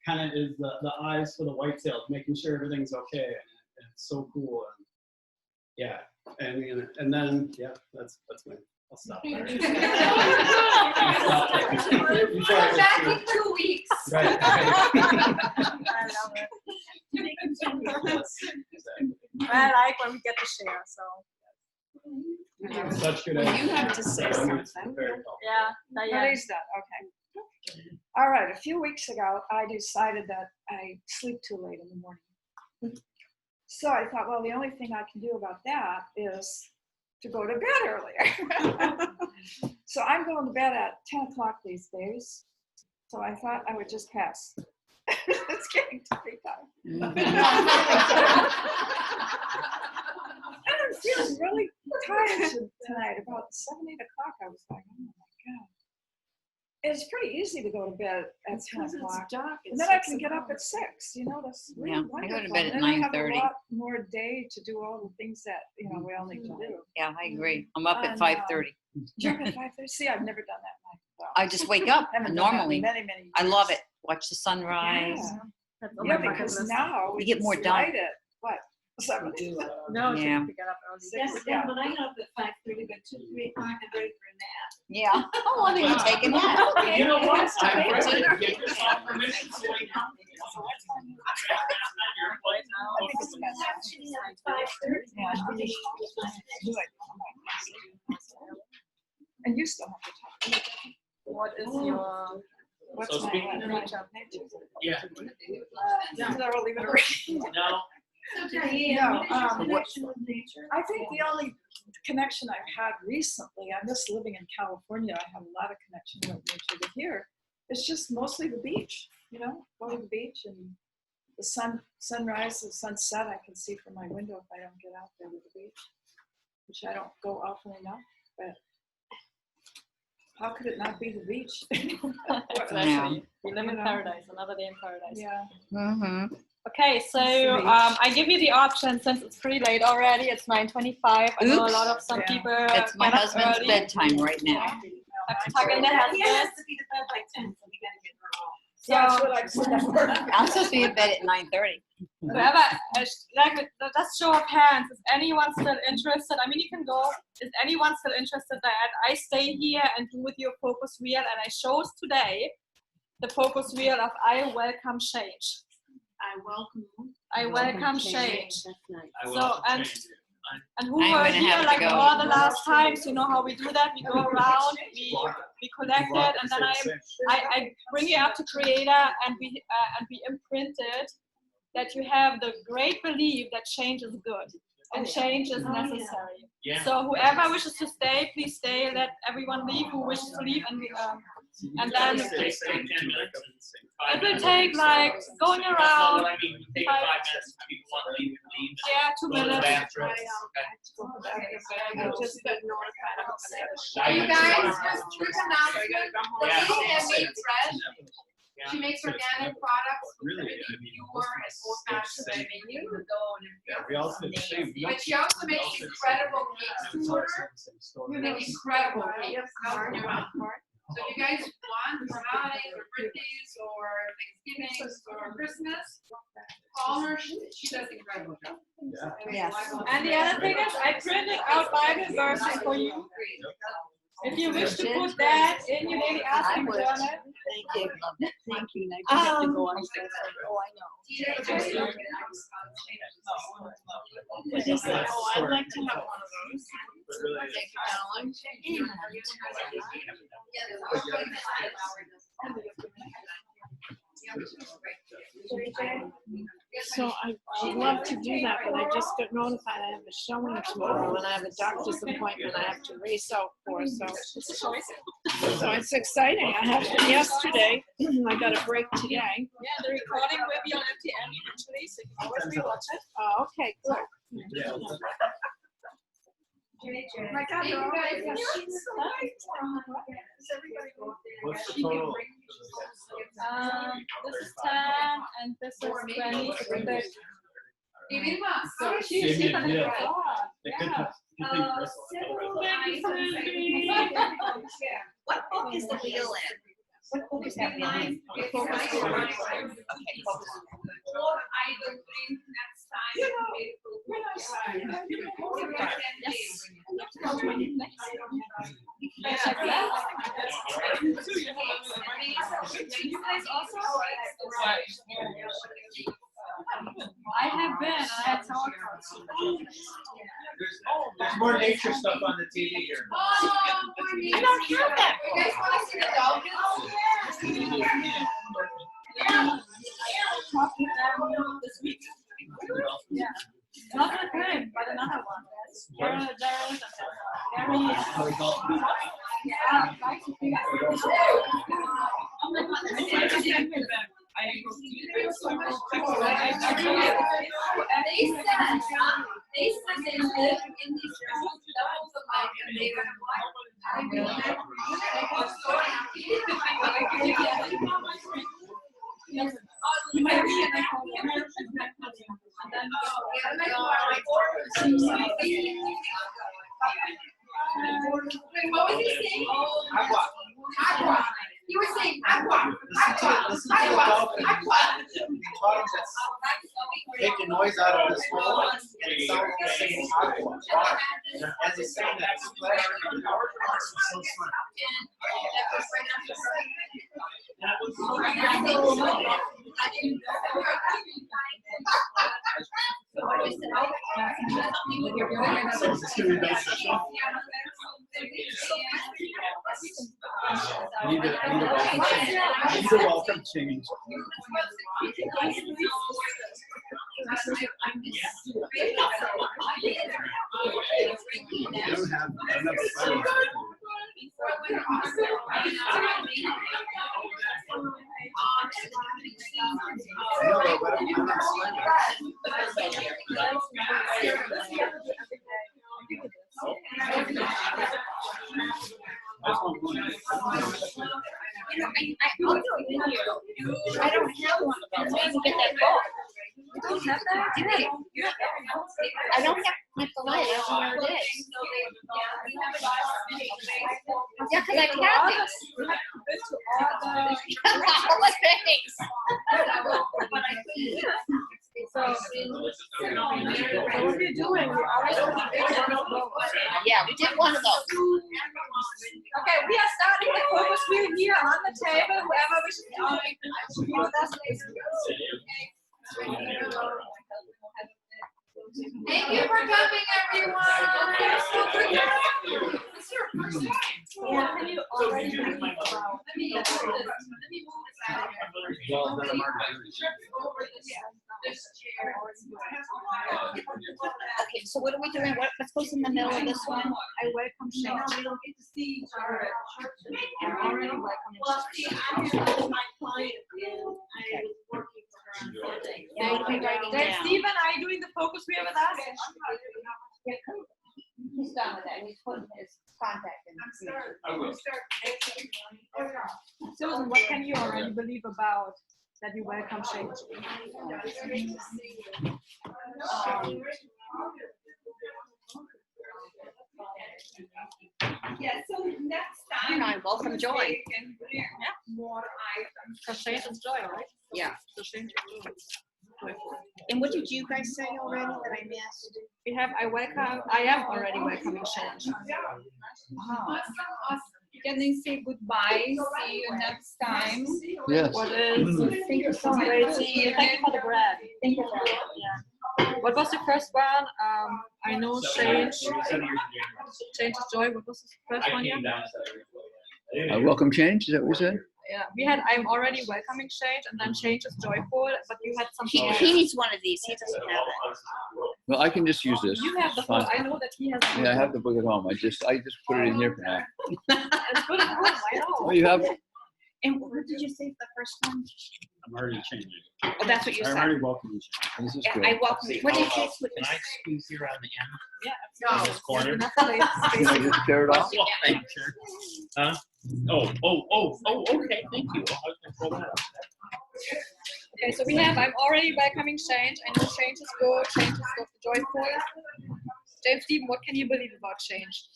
kind of is the eyes for the white-tailed, making sure everything's okay. And it's so cool. And yeah, and then, yeah, that's my, I'll stop there. We're back in 2 weeks. Right. I love it. I like when we get to share, so. Such good You idea. have to say something. Yeah, What is that? Okay. All right. A few weeks ago, I decided that I sleep too late in the morning. So I thought, well, the only thing I can do about that is to go to bed earlier. So I'm going to bed at 10 o'clock these days. So I thought I would just pass. It's getting to be time. And I'm feeling really tired tonight. About 7, 8 o'clock, I was like, oh my God. It's pretty easy to go to bed at 10 o'clock. And then I can get up at 6. That's really wonderful. I go to bed at and then I have 9:30. a lot more day to do all the things that we all need to do. Yeah, I agree. I'm up at And, 5:30. You're up at 5:30. See, I've never done that. I just wake up Haven't done that in normally. many, many years. I love it. Watch the sunrise. Yeah, because now You get more done. light at what? 7? No, Yeah. to get up early. Yes, yeah, but I get up at 5:30, but 2, 3 o'clock, I'm ready for a nap. Yeah. How long are you taking that? Okay. You know what? It's time for dinner. Give yourself permission to wake up. Actually, at 5:30. And you still have to talk. What is your What's So my speaking of- nature? Yeah. No, we'll leave it around. No. So Diane, what is your No, connection with nature? I think the only connection I've had recently, I miss living in California. I have a lot of connection with nature, but here it's just mostly the beach. Going to the beach and the sunrise, the sunset. I can see from my window if I don't get out there to the beach, which I don't go often enough. But how could it not be the beach? Exactly. We live in paradise, another day in paradise. Yeah. Mm-hmm. Okay, so I give you the option since it's pretty late already. It's 9:25. I know a lot of some people. It's my get up husband's early. bedtime right now. Have to tuck in their He has husband. to be to bed by 10, so we gotta get her home. I'm supposed to be in bed at 9:30. Whoever, just show of hands. Is anyone still interested? I mean, you can go. Is anyone still interested that I stay here and do with your focus wheel? And I chose today the focus wheel of I welcome change. I welcome change. So, and who I'm were gonna here have to like go. all the last times? You know how we do that? We go around, we be collected, and then I bring you up to Creator, and we imprint it that you have the great belief that change is good and change is necessary. Yeah. So whoever wishes to stay, please stay. Let everyone leave who wishes to leave, and then it will take like going around. I mean, take 5 minutes. People want to leave. Yeah, 2 Go to the minutes. bathroom. I just got notified. You guys, just quick announcement. The lady that made bread, she makes organic products with everything pure and old-fashioned. I mean, you could go and We also did the same. but she also makes incredible cakes. You make incredible cakes. So if you guys want for holidays or birthdays or Thanksgivings or Christmas, call her. She does an incredible job. Yes. And the other thing is, I printed out Bible verses for you. If you wish to put that in your daily asking journal. Thank you. Thank you. I have to go on. Oh, I know. I'd like to have one of those. Thank you, So I would love to do that, but I just got notified I have a showing tomorrow and I have a doctor's appointment I have to race out for. So it's exciting. I had it yesterday. I got a break today. Yeah, the recording will be on MTN eventually, so you can always rewatch it. Oh, okay, good. Yeah. My God, Thank you guys. What's the total? This is 10 and this is 20. So she's Yeah. What book is the wheel in? What book is that behind? Focus Wheel Workbook. I have been. I had talked. There's more nature stuff on the TV here. I don't have that. You guys want to see the dolphins? This week. Yeah. Not the crib, but another one. There is They said they live in these levels of life and they were what was he saying? Agua. You were saying agua. Making noise out of this hole and it sounds like saying aqua. As he's saying that, it's so smart. Need a welcome change. You don't have enough fire. I'll do a video. I don't have one. I need to get that book. You don't have that? I don't have my light. I don't know where it is. Yeah, because I've had this. What thanks? So, what are you doing? Yeah, we did one of those. Okay, we are starting the focus wheel here on the table. Whoever wishes to be with us, please. Thank you for coming, everyone. It's your first time. Yeah, can you already believe about. Let me move this out of here. Well, then I'm already Over this chair. Okay, so what are we doing? What goes in the middle of this one? I welcome No, change. we don't get to see each other. I'm already welcoming Well, see, I'm here with my client, and I was working for her on Sunday. Yeah, what are we writing Then down? Stephen, are you doing the focus wheel with us? He's done with that. He's putting his contact in. I will. Susan, what can you already believe about that you welcome change? Yeah, so next time. And I welcome joy. we can bring more items. Because change is joy, right? Yeah. So change is joy. And what did you guys say already that I missed? We have I am already welcoming change. Oh. Awesome. Can they say goodbye? See you next time. Yes. What is Thank you so much. great? Thank you for the bread. Thank you. Yeah. What was the first one? I know change. Change is joy. What was the first one? Yeah. Welcome change, is that what you said? Yeah. We had I'm already welcoming change, and then change is joyful. But you had something else. He needs one of these. He doesn't have it. Well, I can just use this. You have the Fine. book. I know that he has. The Yeah, I book. have the book at home. I just put it in here for now. It's good at home. I know. Oh, you have? And what did you say for the first one? I'm already changing. Oh, that's what you I'm said. already welcoming. This is Yeah, good. I welcome you. What did you say? Can I squeeze here on the end? Yeah. In this corner? Enough space. Can I just tear it off? Well, thank you. Huh? Oh, okay, thank you. I'll control that. Okay, so we have I'm already welcoming change. I know change is good. Change is joyful. James Stephen, what can you believe about change?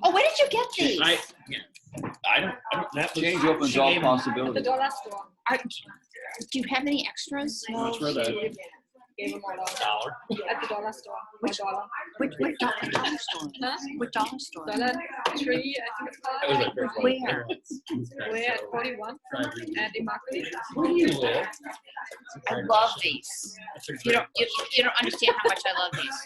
Oh, where did you get these? I don't, that was- Change opens she all gave me- At the possibilities. dollar store. Do you have any extras? No, for that? she gave him all out. Dollar. At the dollar store. $1. What dollar store? Huh? What dollar store? $3, I think it's That was called. the first one. Where? We're at 41 and Immaculate. Where do you live? I love these. You don't understand how much I love these.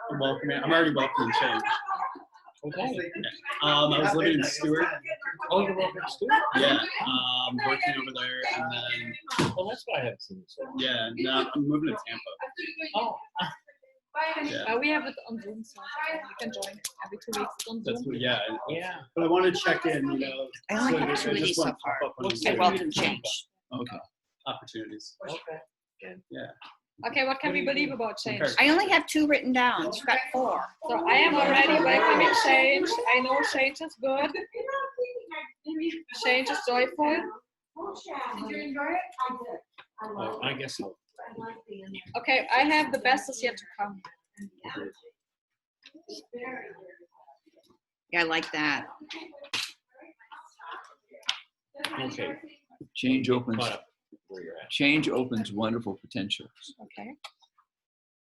I'm welcoming. I'm already welcoming change. Okay. I was living in Stewart. Oh, you're welcome to Stewart? Yeah. Working over there, and then Well, that's why I haven't seen this. yeah. Now I'm moving to Tampa. Oh, Yeah. We have it on Zoom, so you can join every 2 weeks. It's on That's Zoom. what, yeah. yeah. But I want to check in. You know. I only have that two of it just these so won't far. pop up on I Zoom. welcome change. Okay. Opportunities. Okay. Yeah. Okay, what can we believe about change? Okay. I only have 2 written down. You've got 4. So I am already welcoming change. I know change is good. Change is joyful. Did you enjoy it? Oh, I guess so. Okay, I have the best is yet to come. Yeah, I like that. Okay. Change opens. Caught up where you're at. Change opens wonderful potentials. Okay.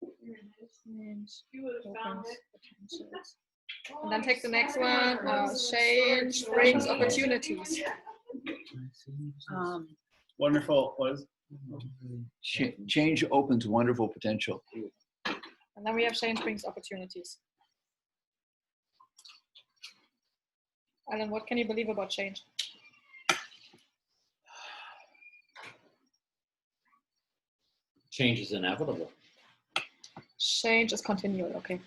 Change opens potentials. And then take the next one. Change brings opportunities. Wonderful. What is? Change opens wonderful potential. And then we have change brings opportunities. Alan, what can you believe about change? Change is inevitable. Change is continual. Okay.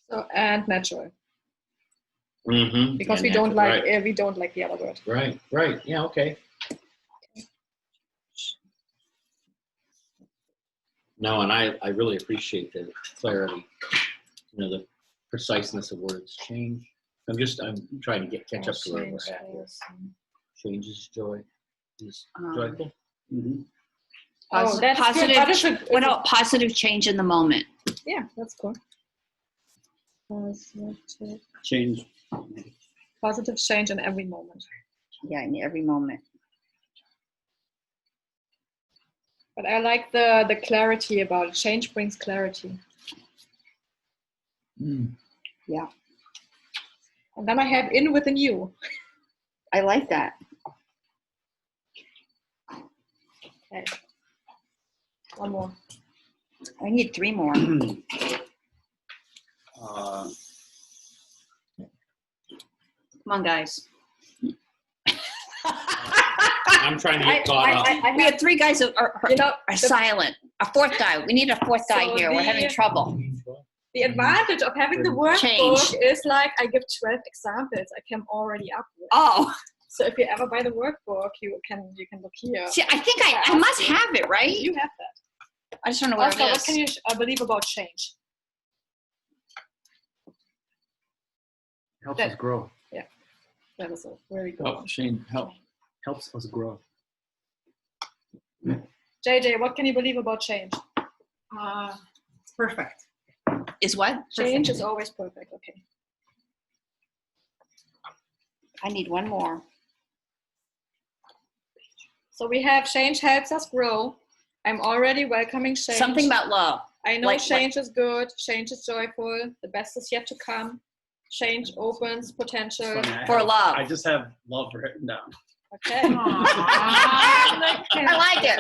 So and natural. Mm-hmm. Because we don't like the other word. Right. Yeah, okay. No, and I really appreciate the clarity, the preciseness of words. Change. I'm trying to catch up to where we're at here. Change is joy. Is joyful. Mm-hmm. Oh, that's positive. good. That is a, What about positive change in the moment? Yeah, that's cool. Positive. Change. Positive change in every moment. Yeah, in every moment. But I like the clarity about it. Change brings clarity. Yeah. And then I have in within you. I like that. Okay. One more. I need 3 more. Come on, guys. I'm trying to get caught up. We have 3 guys that are silent. A 4th guy. We need a 4th guy So here. We're having trouble. The advantage of having the workbook Change. is like I give 12 examples I came already up with. Oh. So if you ever buy the workbook, you can look here. See, I think I must have it, right? You have that. I just don't know where Also, it what is. can you believe about change? Helps us grow. Yeah, that is a very good one. Helps us grow. JJ, what can you believe about change? It's perfect. Is what? Change is always perfect. Okay. I need 1 more. So we have change helps us grow. I'm already welcoming change. Something about love. I know Like change is good. Change is joyful. The best is yet to come. Change opens potential for love. I just have love written down. Okay. I like it.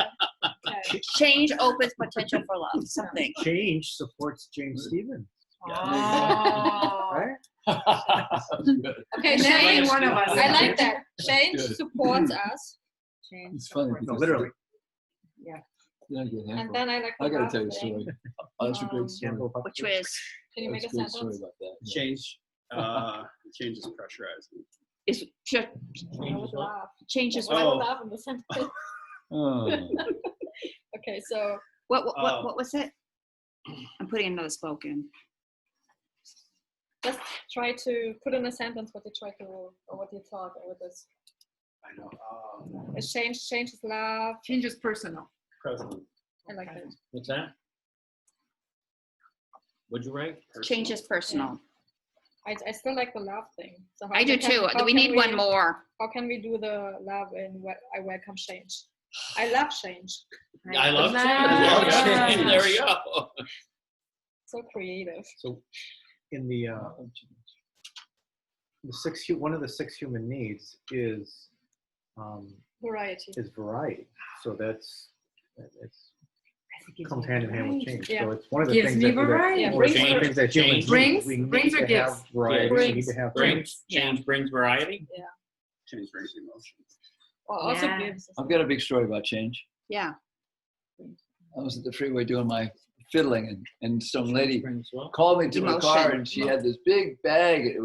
Okay. Change opens potential for love. Something. Change supports James Stevens. Oh. Right? Okay, And then change. one of us. I like that. Change Good. supports us. It's funny. No, because- literally. Yeah. Yeah, good And handle. then I like the I gotta last tell you a thing. story. Oh, that's a great story. Which was Can you make a That's a great story sentence? about that. Yeah. Change is pressurizing. is I would laugh. change is I would what? laugh in the sentence. Oh. Okay, so What was it? I'm putting another spoke in. just try to put in a sentence what you try to, or what you thought with this. I know. It's change is love. Change is personal. Present. I like that. What's that? What'd you write? Change is personal. I still like the love thing. So I do too. We need 1 more. How can we do the love in I welcome change? I love change. I love Love change. change. There we go. So creative. So, in the one of the 6 human needs is Variety. variety. So it's comes hand in hand with change. Yeah. So it's one of the Gives things me that variety. Yeah, or it's one of the brings things that humans need. brings- We need brings or to gives? have variety. Brings. We need to have Change brings variety. Yeah. Change brings emotion. Well, also Yeah. gives. I've got a big story about change. Yeah. I was at the freeway doing my fiddling, and some lady Brings what? called me to my car, Emotion. and she had this big bag. It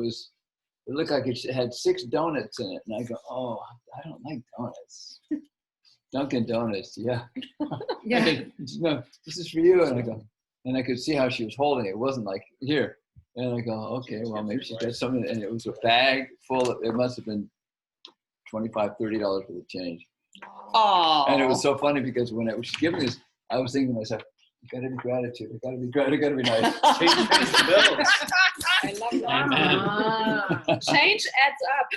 looked like it had 6 donuts in it, and I go, "Oh, I don't like donuts." Dunkin' Donuts, yeah. Yeah. No, this is for you. And I go, and I could see how she was holding it. It wasn't like here. And I go, okay, well, maybe she's got something. And it was a bag full of, it must have been $25, $30 worth of change. Oh. And it was so funny because when I was giving this, I was thinking to myself, I gotta be gratitude. I gotta be gratitude. I gotta be nice. Change pays the bills. I love that. Amen. Change adds up.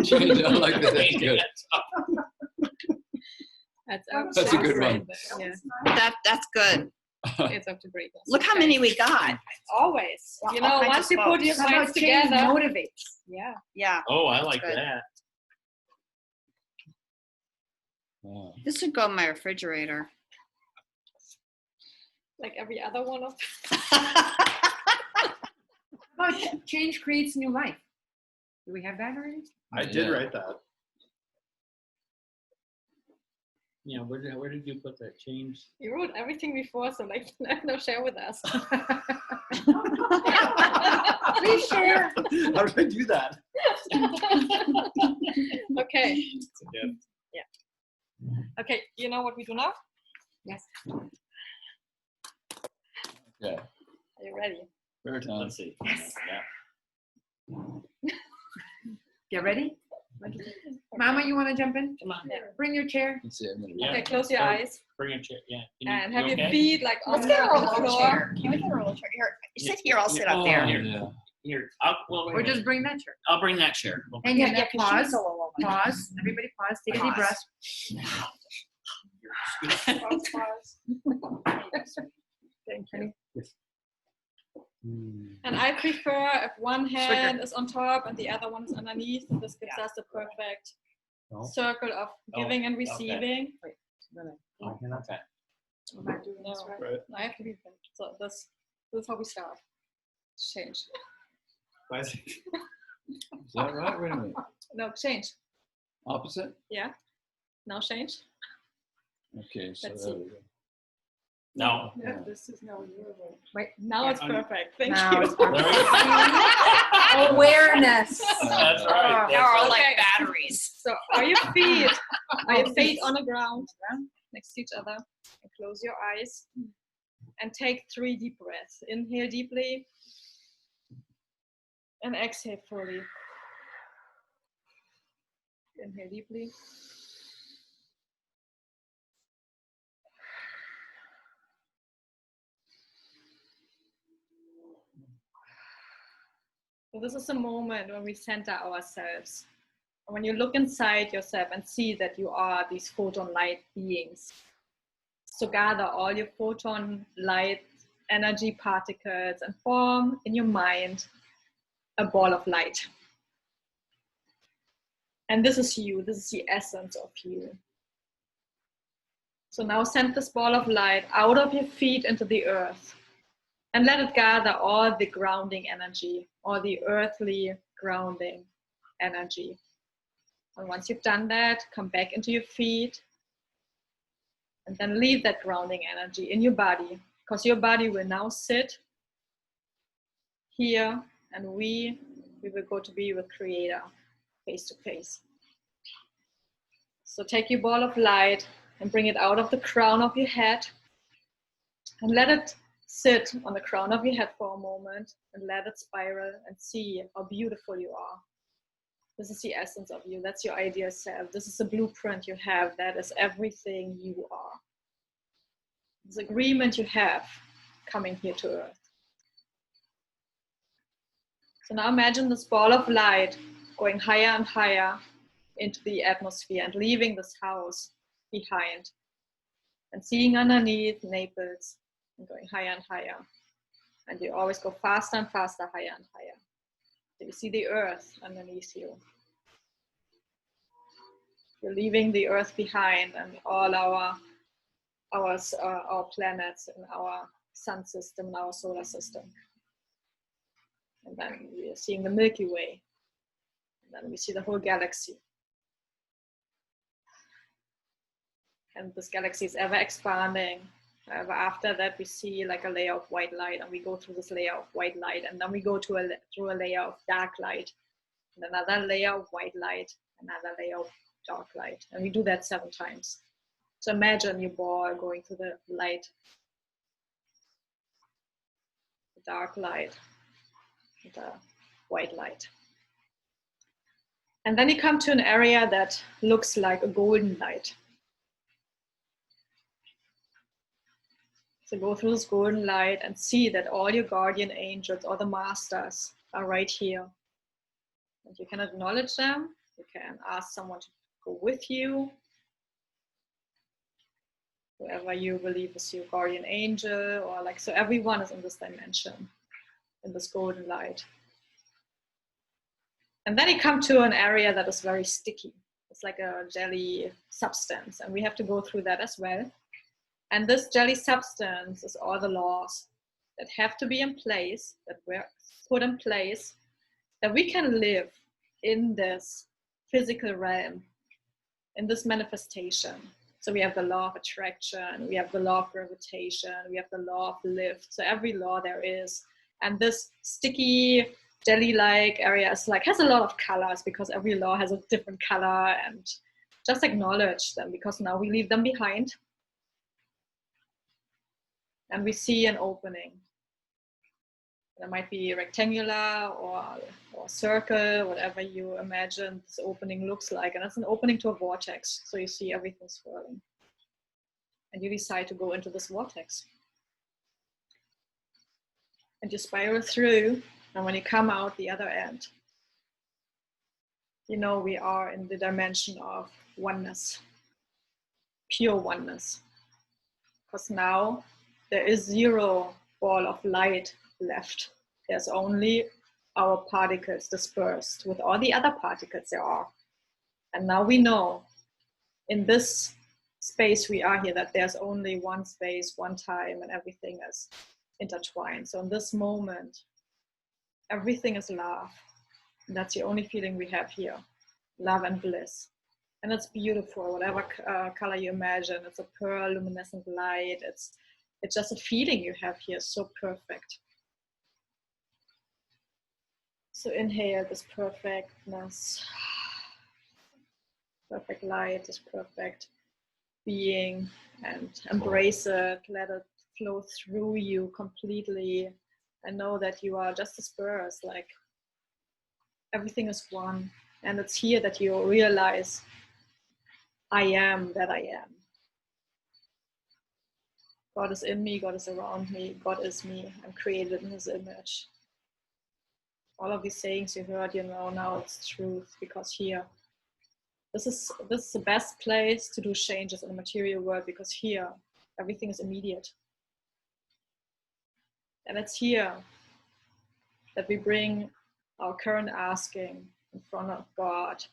Change, I like that. That's good. Adds up. That's a good one. Yeah, That's good. it's up to greatness. Look how many we got. Always. You know, All kinds once of you put your folks. minds Change together. motivates. Yeah. Yeah. Oh, I like good. that. Wow. This should go in my refrigerator. Like every other one of. How about change creates new life? Do we have that already? I did write that. Yeah, where did you put that change? You wrote everything before, so like no share with us. Please share. How did I do that? Okay. Yeah. Yeah. Okay, you know what we do now? Yes. Okay. Are you ready? Fair time. Let's see. Yes. Yeah. Get ready? Mama, you want to jump in? Come on. Yeah. Bring your chair. Let's see. I'm gonna Yeah. Okay, close your Oh, eyes Bring a chair. Yeah. and have you your okay? feet like on Let's the get a roll floor. chair. Can we get a roll chair? Here, sit here. I'll sit up there. Oh, Here. yeah. Here. Or just bring that chair. I'll bring that chair. Okay. And Yeah, yeah, 'cause pause. she's a little over. Pause. Everybody pause. Take a deep breath. Thank you. Mm. And I prefer if one hand is on top and the other one is underneath. And this gives us the perfect Oh. circle of giving and receiving. Okay. Am I doing this right? Right. I have to be fit. So this is how we start. Change. Is that right? Wait a minute. No, change. Opposite? Yeah. Now change. Okay, so Let's there see. we go. No. Yeah, this is no euro. Wait, now it's perfect. Thank Now you. it's perfect. Awareness. That's right. Now we're all like Okay. batteries. So are your feet on the ground next to each other? And close your eyes and take 3 deep breaths. Inhale deeply and exhale fully. Inhale deeply. So this is a moment when we center ourselves. And when you look inside yourself and see that you are these photon light beings. So gather all your photon light energy particles and form in your mind a ball of light. And this is you, this is the essence of you. So now send this ball of light out of your feet into the earth and let it gather all the grounding energy, all the earthly grounding energy. And once you've done that, come back into your feet and then leave that grounding energy in your body, because your body will now sit here and we will go to be with Creator face to face. So take your ball of light and bring it out of the crown of your head and let it sit on the crown of your head for a moment and let it spiral and see how beautiful you are. This is the essence of you. That's your ideal self. This is the blueprint you have. That is everything you are. This agreement you have coming here to earth. So now imagine this ball of light going higher and higher into the atmosphere and leaving this house behind and seeing underneath Naples and going higher and higher. And you always go faster and faster, higher and higher. So you see the earth underneath you. You're leaving the earth behind and all our planets and our sun system and our solar system. And then we're seeing the Milky Way. And then we see the whole galaxy. And this galaxy is ever expanding. However, after that, we see like a layer of white light, and we go through this layer of white light, and then we go through a layer of dark light, and another layer of white light, another layer of dark light. And we do that 7 times. So imagine your ball going through the light, the dark light, the white light. And then you come to an area that looks like a golden light. So go through this golden light and see that all your guardian angels or the masters are right here. And you can acknowledge them. You can ask someone to go with you. Whoever you believe is your guardian angel, or like, so everyone is in this dimension, in this golden light. And then you come to an area that is very sticky. It's like a jelly substance, and we have to go through that as well. And this jelly substance is all the laws that have to be in place, that were put in place, that we can live in this physical realm, in this manifestation. So we have the law of attraction, we have the law of gravitation, we have the law of lift. So every law there is. And this sticky jelly-like area is like, has a lot of colors, because every law has a different color, and just acknowledge them, because now we leave them behind. And we see an opening. It might be rectangular or circle, whatever you imagine this opening looks like. And it's an opening to a vortex. So you see everything swirling. And you decide to go into this vortex. And you spiral through. And when you come out the other end, you know we are in the dimension of oneness, pure oneness. Because now there is 0 ball of light left. There's only our particles dispersed with all the other particles there are. And now we know in this space we are here, that there's only one space, one time, and everything is intertwined. So in this moment, everything is love. And that's the only feeling we have here, love and bliss. And it's beautiful, whatever color you imagine. It's a pearl luminescent light. It's just a feeling you have here, so perfect. So inhale this perfectness, perfect light, this perfect being, and embrace it, let it flow through you completely, and know that you are just a spurs, like everything is one. And it's here that you realize, I am that I am. God is in me, God is around me, God is me. I'm created in His image. All of these sayings you heard, now it's truth, because here, this is the best place to do changes in the material world, because here, everything is immediate. And it's here that we bring our current asking in front of God.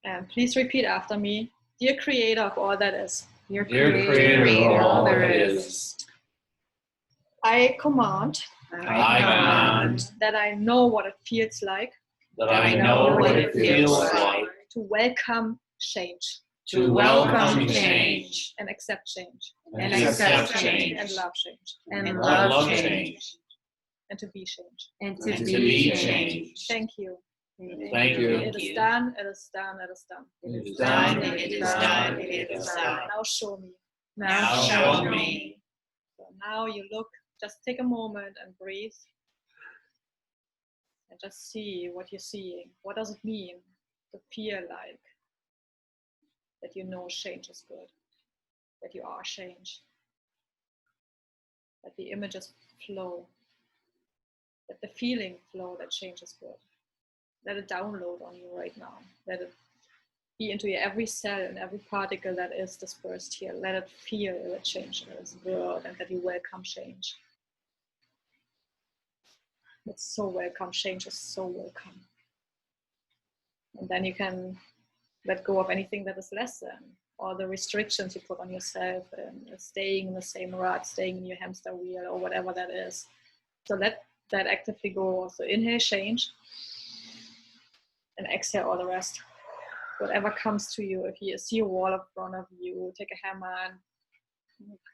And please repeat after me. Dear Creator of all that is. Dear Creator of all that is. I command that I know what it feels like. That I know what it feels like. To welcome change. To welcome change. And accept change. And accept change. And love change. And love change. And to be change. And to be change. Thank you. Thank you. It is done, it is done, it is done. It is done, it is done, it is done. Now show me. Now show me. So now you look, just take a moment and breathe. And just see what you're seeing. What does it mean to feel like that you know change is good? That you are change? That the images flow? That the feeling flow that change is good? Let it download on you right now. Let it be into your every cell and every particle that is dispersed here. Let it feel that change is good and that you welcome change. It's so welcome. Change is so welcome. And then you can let go of anything that is less than, or the restrictions you put on yourself, and staying in the same rut, staying in your hamster wheel, or whatever that is. So let that actively go. So inhale change. And exhale all the rest. Whatever comes to you. If you see a wall in front of you, take a hammer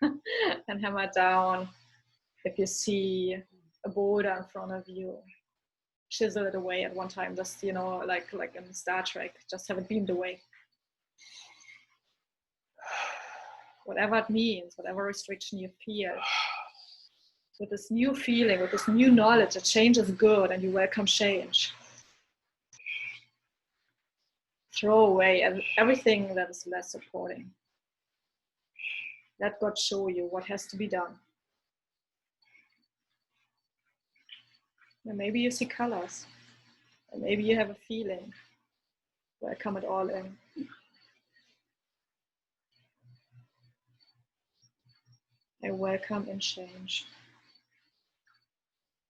and hammer it down. If you see a boulder in front of you, chisel it away at one time. Just, like in Star Trek, just have it beamed away. Whatever it means, whatever restriction you feel, with this new feeling, with this new knowledge that change is good and you welcome change. Throw away everything that is less supporting. Let God show you what has to be done. And maybe you see colors. And maybe you have a feeling. Welcome it all in. I welcome in change.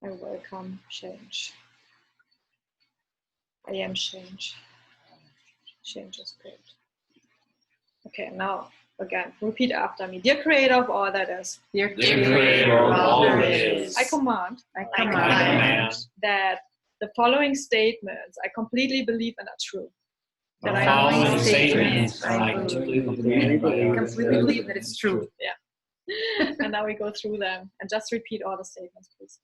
I welcome change. I am change. Change is good. Okay, now again, repeat after me. Dear Creator of all that is. Dear Creator of all that is. I command that the following statements I completely believe and are true. That I completely believe that it's true. Yeah. And now we go through them and just repeat all the statements, please.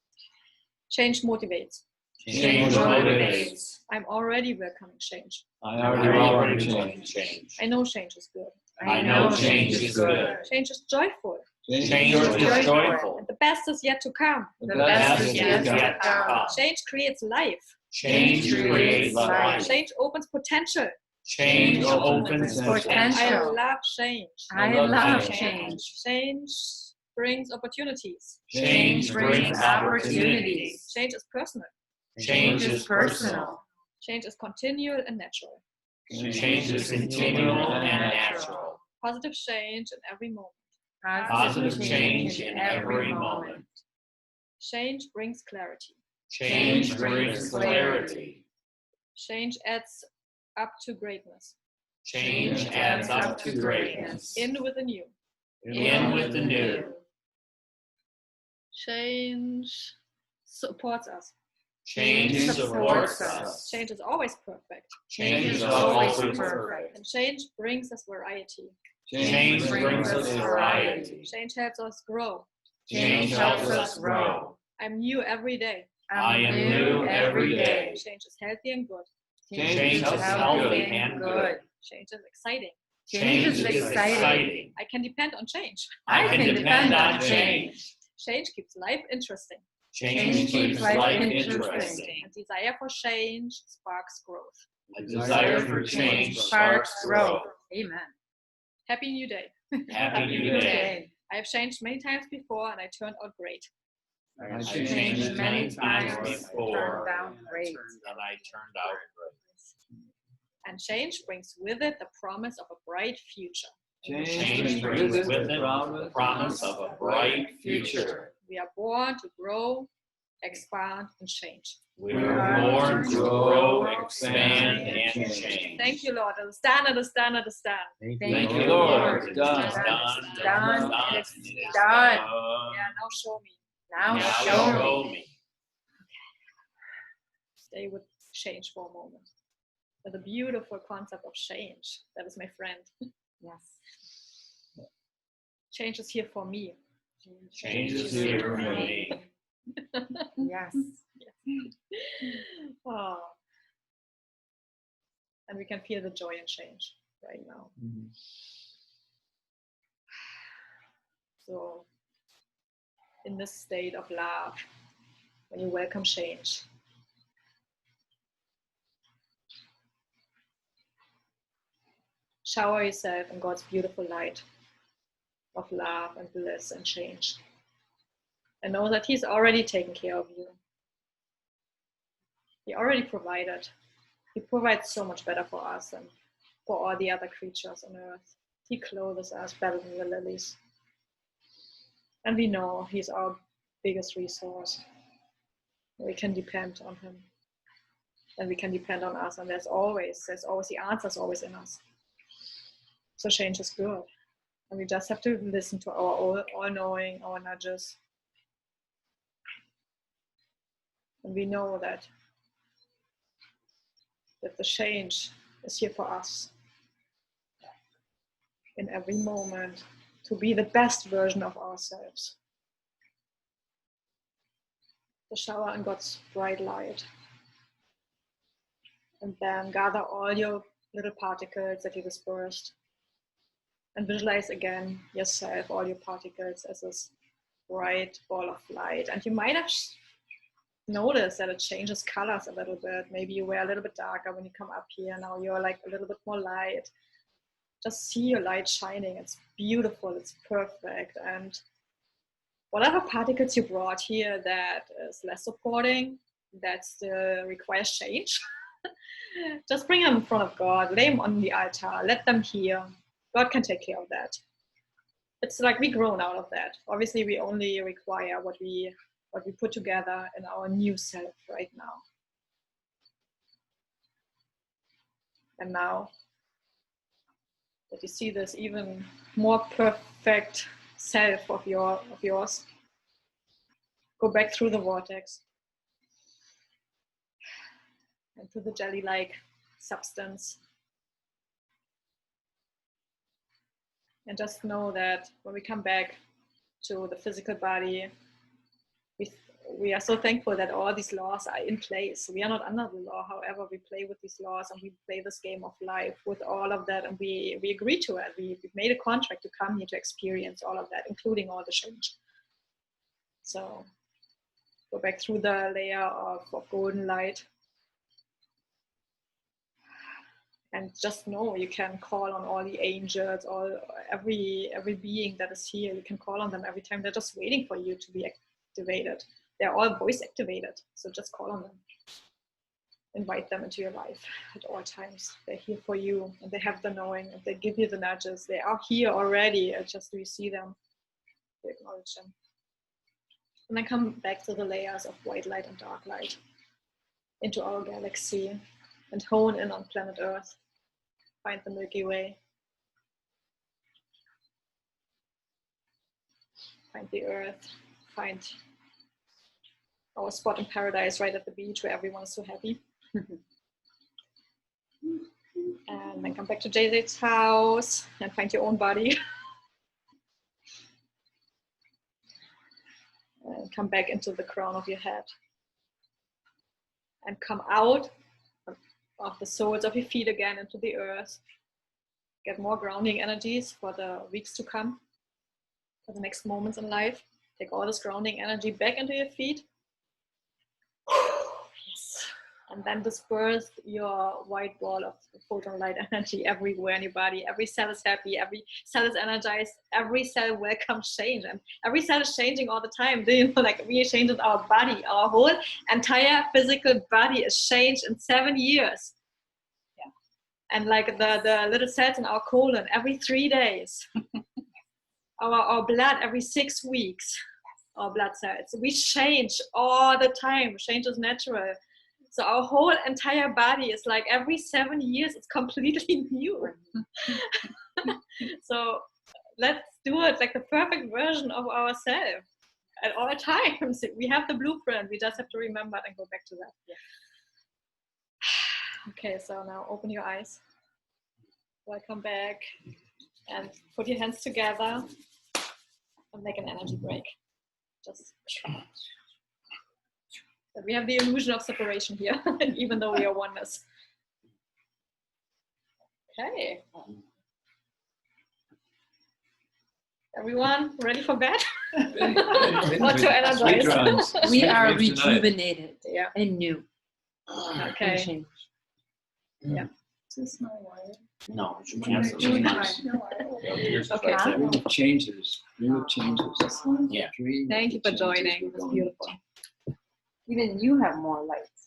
Change motivates. Change motivates. I'm already welcoming change. I already change. I know change is good. I know change is good. Change is joyful. Change is joyful. And the best is yet to come. The best is yet to come. Change creates life. Change creates life. Change opens potential. Change opens potential. I love change. I love change. Change brings opportunities. Change brings opportunities. Change is personal. Change is personal. Change is continual and natural. Change is continual and natural. Positive change in every moment. Positive change in every moment. Change brings clarity. Change brings clarity. Change adds up to greatness. Change adds up to greatness. In with the new. In with the new. Change supports us. Change supports us. Change is always perfect. Change is always perfect. And change brings us variety. Change brings us variety. Change helps us grow. Change helps us grow. I'm new every day. I am new every day. Change is healthy and good. Change is healthy and good. Change is exciting. Change is exciting. I can depend on change. I can depend on change. Change keeps life interesting. Change keeps life interesting. A desire for change sparks growth. A desire for change sparks growth. Amen. Happy New Day. Happy New Day. I have changed many times before and I turned out great. I changed many times before Turned out great. and I turned out great. And change brings with it the promise of a bright future. Change brings with it the promise of a bright future. We are born to grow, expand, and change. We are born to grow, expand, and change. Thank you, Lord. The stand, the stand, the stand. Thank you, Lord. It's done. It's Done. done. Yeah, now show me. Now Now show me. Stay with change for a moment. With the beautiful concept of change. That is my friend. Yes. Change is here for me. Change is here for me. Yes. Oh. And we can feel the joy in change right now. So, in this state of love, when you welcome change, shower yourself in God's beautiful light of love and bliss and change. And know that He's already taken care of you. He already provided. He provides so much better for us than for all the other creatures on earth. He clothes us better than the lilies. And we know He's our biggest resource. We can depend on Him. And we can depend on us. And there's always the answers always in us. So change is good. And we just have to listen to our all-knowing, our nudges. And we know that the change is here for us in every moment to be the best version of ourselves. To shower in God's bright light. And then gather all your little particles that you dispersed. And visualize again yourself, all your particles as this bright ball of light. And you might have noticed that it changes colors a little bit. Maybe you were a little bit darker when you come up here. Now you're like a little bit more light. Just see your light shining. It's beautiful. It's perfect. And whatever particles you brought here that is less supporting, that still requires change, just bring them in front of God. Lay them on the altar. Let them hear. God can take care of that. It's like we've grown out of that. Obviously, we only require what we put together in our new self right now. And now that you see this even more perfect self of yours, go back through the vortex and to the jelly-like substance. And just know that when we come back to the physical body, we are so thankful that all these laws are in place. We are not under the law. However, we play with these laws and we play this game of life with all of that. And we agree to it. We've made a contract to come here to experience all of that, including all the change. So go back through the layer of golden light. And just know you can call on all the angels, every being that is here. You can call on them every time. They're just waiting for you to be activated. They're all voice activated. So just call on them. Invite them into your life at all times. They're here for you and they have the knowing and they give you the nudges. They are here already. It's just do you see them? You acknowledge them. And then come back to the layers of white light and dark light into our galaxy and hone in on planet Earth. Find the Milky Way. Find the earth. Find our spot in paradise right at the beach where everyone is so happy. And then come back to JJ's house and find your own body. And come back into the crown of your head. And come out of the soles of your feet again into the earth. Get more grounding energies for the weeks to come, for the next moments in life. Take all this grounding energy back into your feet. Yes. And then disperse your white ball of photon light energy everywhere in your body. Every cell is happy, every cell is energized, every cell welcomes change. And every cell is changing all the time. Do you know, like we change in our body, our whole entire physical body is changed in 7 years. Yeah. And like the little cells in our colon every 3 days. Our blood every 6 weeks. Our blood cells. We change all the time. Change is natural. So our whole entire body is like every 7 years, it's completely new. So let's do it like the perfect version of ourselves at all times. We have the blueprint. We just have to remember and go back to that. Yeah. Okay, so now open your eyes. Welcome back. And put your hands together and make an energy break. Just. But we have the illusion of separation here, even though we are oneness. Okay. Everyone ready for bed? Or to energize? We are rejuvenated and new. Okay. Yeah. No, absolutely not. Okay. Remove changes. Yeah. Thank you for joining. It was beautiful. Even you have more lights.